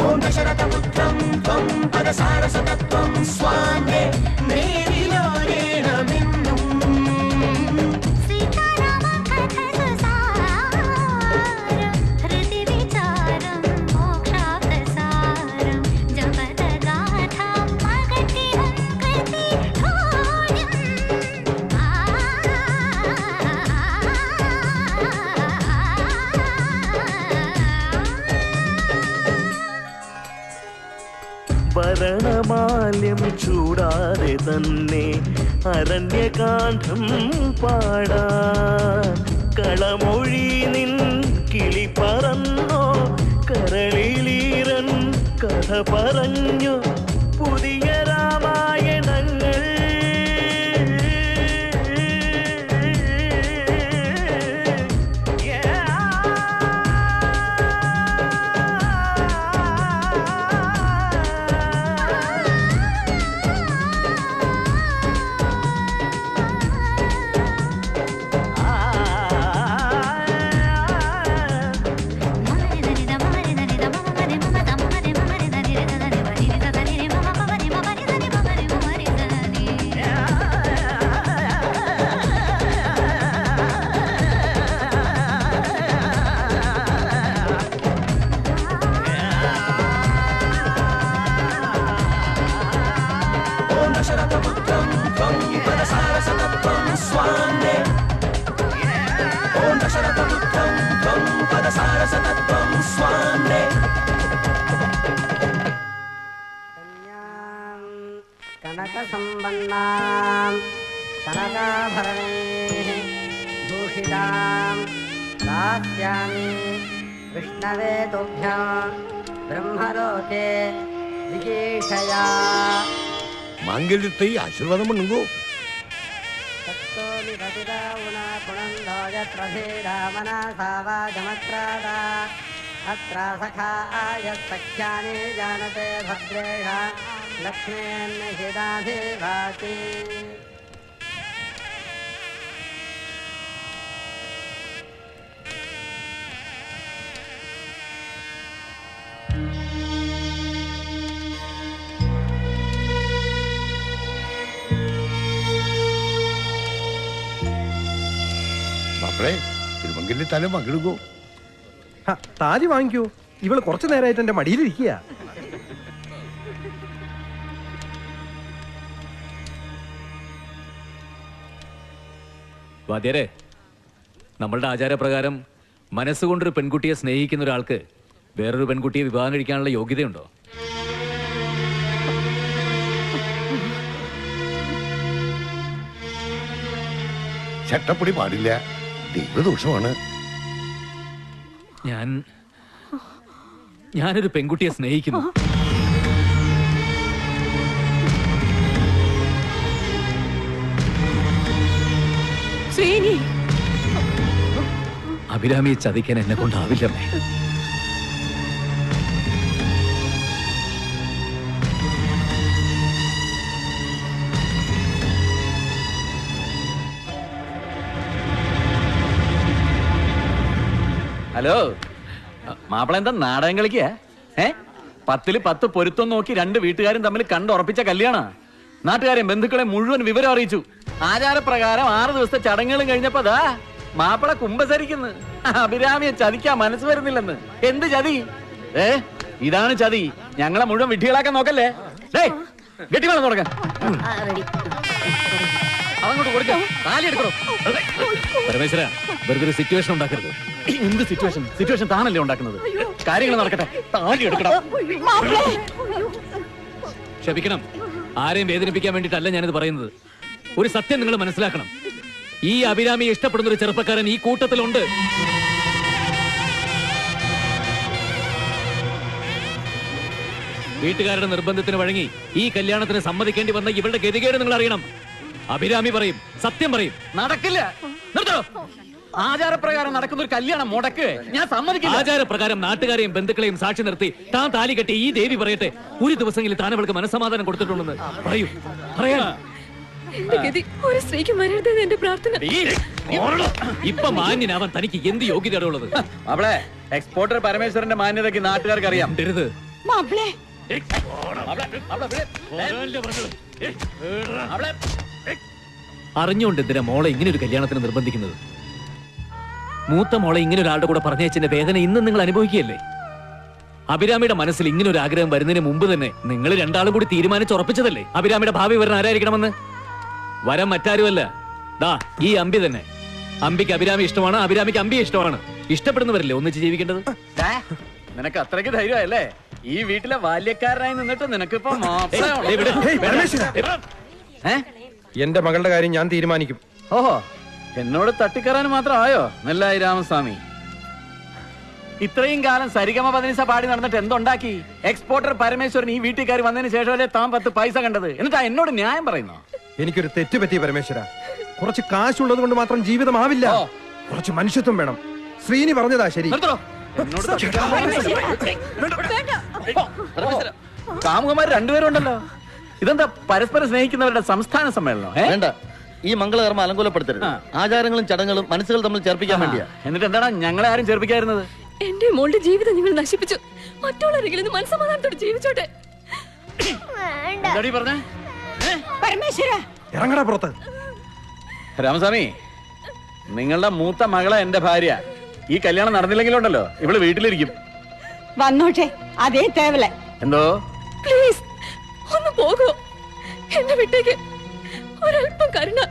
ഓം ദശരഥ പുത്രം ത്വം പദസാരസതത്വം സ്വാന്തേ നേരിലോരേണമെന്നും സീതാരാമം കഥ സുസാരം ഹൃദി വിചാരം മോക്ഷാപ്രസാരം ജപതഗാഥാം അഗതിഹും കൃതി ധൂളിം വരണമാല്യം ചൂടാതെ തന്നെ അരണ്യകാന്ഡം പാടാ കളമൊഴി നിൻ കിളി പറന്നോ കരളിലീരൻ കഥ പറഞ്ഞു പുതിയ രാമായണങ്ങൾ ദശരഥപുത്രം ത്വം പദസാരസതത്വം സ്വാന്തേ ഓം ദശരഥപുത്രം ത്വം പദസാരസതത്വം സ്വാന്തേ കനകസമ്പന്നാം കനകാഭരണൈഃ ഭൂഷിതാം ദാസ്യാമി വിഷ്ണവേ തുഭ്യം ബ്രഹ്മലോകേ വിജീഷയാ മാംഗല്യത്തെ ആശീർവാദം பண்ணுங்கோ അത്ര സഖായ സഖ്യാനി ജാനത്തെ ഭദ്രേഷ ലക്ഷ്മീർനിഹിതാധിവാസി മാപ്പിളെ തിരുമംഗല്യ തല മകിടുകോ താലി വാങ്ങിക്കൂ. ഇവള് കുറച്ചു നേരമായിട്ട് എന്റെ മടിയിലിരിക്കുക. വാദ്യരെ, നമ്മളുടെ ആചാരപ്രകാരം മനസ്സുകൊണ്ടൊരു പെൺകുട്ടിയെ സ്നേഹിക്കുന്ന ഒരാൾക്ക് വേറൊരു പെൺകുട്ടിയെ വിവാഹം കഴിക്കാനുള്ള യോഗ്യതയുണ്ടോ? ചട്ടപ്പടി പാടില്ല, ദൈവദോഷമാണ്. ഞാനൊരു പെൺകുട്ടിയെ സ്നേഹിക്കുന്നു. അഭിരാമിയെ ചതിക്കാൻ എന്നെ കൊണ്ടാവില്ലമ്മേ. ഹലോ, മാപ്പിള എന്താ നാടകം കളിക്കുക? 10 10 പൊരുത്തം നോക്കി 2 വീട്ടുകാരും തമ്മിൽ കണ്ടുറപ്പിച്ച കല്യാണ. നാട്ടുകാരെയും ബന്ധുക്കളെ മുഴുവൻ വിവരം അറിയിച്ചു. ആചാരപ്രകാരം 6 ദിവസത്തെ ചടങ്ങുകളും കഴിഞ്ഞപ്പോ ദാ മാപ്പിള കുമ്പസരിക്കുന്നു. അഭിരാമിയെ ചതിക്കാൻ മനസ്സ് വരുന്നില്ലെന്ന്. എന്ത് ചതി? ഇതാണ് ചതി. ഞങ്ങളെ മുഴുവൻ വിഡ്ഢികളാക്കാൻ നോക്കല്ലേ. ഗട്ടി വേണം തുടങ്ങാൻ. അതങ്ങോട്ട് കൊടുക്കാം. താലി എടുക്കണോ? പരമേശ്വര, വെറുതെ സിറ്റുവേഷൻ ഉണ്ടാക്കരുത്. എന്ത് സിറ്റുവേഷൻ? സിറ്റുവേഷൻ താനല്ലേ ഉണ്ടാക്കുന്നത്. കാര്യങ്ങൾ നടക്കട്ടെ. താലി എടുക്കണം. ക്ഷമിക്കണം, ആരെയും വേദനിപ്പിക്കാൻ വേണ്ടിയിട്ടല്ല ഞാനിത് പറയുന്നത്. ഒരു സത്യം നിങ്ങൾ മനസ്സിലാക്കണം. ഈ അഭിരാമിയെ ഇഷ്ടപ്പെടുന്ന ഒരു ചെറുപ്പക്കാരൻ ഈ കൂട്ടത്തിലുണ്ട്. വീട്ടുകാരുടെ നിർബന്ധത്തിന് വഴങ്ങി ഈ കല്യാണത്തിന് സമ്മതിക്കേണ്ടി വന്ന ഇവരുടെ ഗതികേട് നിങ്ങൾ അറിയണം. അഭിരാമി പറയും, സത്യം പറയും. നടക്കില്ല. നിർത്തോ. ആചാരപ്രകാരം നടക്കുന്ന ഒരു കല്യാണം മുടക്ക് ഞാൻ സമ്മതിക്കില്ല. ആചാരപ്രകാരം നാട്ടുകാരെയും ബന്ധുക്കളെയും സാക്ഷി നിർത്തി താൻ താലി കെട്ടി ഈ ദേവി പറയട്ടെ, ഒരു ദിവസമെങ്കിലും താൻ അവൾക്ക് മനസ്സമാധാനം കൊടുത്തിട്ടുണ്ടെന്ന് പറയൂ. പറയാ. ഒരു സ്ത്രീക്ക് മരരുതെന്ന് എന്റെ പ്രാർത്ഥന. ഇപ്പൊ മാന്യനാവാൻ തനിക്ക് എന്ത് യോഗ്യതയാണ് ഉള്ളത്? അവളെ എക്സ്പോർട്ടർ പരമേശ്വരന്റെ മാന്യതയ്ക്ക് നാട്ടുകാർക്ക് അറിയാം. അറിഞ്ഞുകൊണ്ട് എന്തിനാ മോളെ ഇങ്ങനെ ഒരു കല്യാണത്തിന് നിർബന്ധിക്കുന്നത്? മൂത്ത മോളെ ഇങ്ങനെ ഒരാളുടെ കൂടെ പറഞ്ഞയച്ചതിന്റെ വേദന ഇന്ന് നിങ്ങൾ അനുഭവിക്കുകയല്ലേ? അഭിരാമിയുടെ മനസ്സിൽ ഇങ്ങനെ ഒരു ആഗ്രഹം വരുന്നതിന് മുമ്പ് തന്നെ നിങ്ങൾ രണ്ടാളും കൂടി തീരുമാനിച്ചുറപ്പിച്ചതല്ലേ അഭിരാമിയുടെ ഭാവി വരൻ ആരായിരിക്കണമെന്ന്? വരം മറ്റാരുമല്ല, ദാ ഈ അമ്പി തന്നെ. അമ്പിക്ക് അഭിരാമി ഇഷ്ടമാണ്, അഭിരാമിക്ക് അമ്പിയെ ഇഷ്ടമാണ്. ഇഷ്ടപ്പെടുന്നവരല്ലേ ഒന്നിച്ച് ജീവിക്കേണ്ടത്? നിനക്ക് അത്രയ്ക്ക് ധൈര്യമല്ലേ? ഈ വീട്ടിലെ ബാല്യക്കാരനായി നിന്നിട്ട് നിനക്കിപ്പോ എന്റെ മകളുടെ കാര്യം ഞാൻ തീരുമാനിക്കും. ഓഹോ, എന്നോട് തട്ടിക്കറാൻ മാത്രം ആയോ നെല്ലായി രാമസ്വാമി? ഇത്രയും കാലം സരിഗമ പതിനിസ പാടി നടന്നിട്ട് എന്തുണ്ടാക്കി? എക്സ്പോർട്ടർ പരമേശ്വരൻ ഈ വീട്ടിൽ കയറി വന്നതിന് ശേഷമല്ലേ താൻ 10 പൈസ കണ്ടത്? എന്നിട്ടാ എന്നോട് ന്യായം പറയുന്നു? എനിക്കൊരു തെറ്റ് പറ്റി പരമേശ്വര. കുറച്ച് കാശുള്ളത് കൊണ്ട് മാത്രം ജീവിതമാവില്ല. കുറച്ച് മനുഷ്യത്വം വേണം. ശ്രീനി പറഞ്ഞതാ ശരി. കാമുകന്മാർ രണ്ടുപേരും ഉണ്ടല്ലോ. ഇതെന്താ പരസ്പരം സ്നേഹിക്കുന്നവരുടെ സംസ്ഥാന സമ്മേളനം? വേണ്ട, ഈ മംഗളകർമ്മ അലങ്കോലപ്പെടുത്തരുത്. ആചാരങ്ങളും ചടങ്ങുകളും മനസ്സുകൾ തമ്മിൽ ചേർപ്പിക്കാൻ വേണ്ടിയാ. എന്നിട്ട് എന്താണ് ഞങ്ങളെ ആരും ചേർപ്പിക്കായിരുന്നത്? എന്റെ മോളുടെ ജീവിതം നിങ്ങൾ നശിപ്പിച്ചു. മറ്റുള്ളവരെങ്കിലും മനസ്സമാധാനത്തോടെ ജീവിച്ചോട്ടെ. പറഞ്ഞേ ഇറങ്ങടാ പുറത്ത്. രാമസ്വാമി, നിങ്ങളുടെ മൂത്ത മകളെ എന്റെ ഭാര്യ. ഈ കല്യാണം നടന്നില്ലെങ്കിലുണ്ടല്ലോ ഇവള് വീട്ടിലിരിക്കും. വന്നോട്ടെ, അതേ തേവല. എന്തോ പ്ലീസ് ഒന്ന് പോകൂ. എന്റെ വീട്ടേക്ക് ഒരല്പം കരുണ.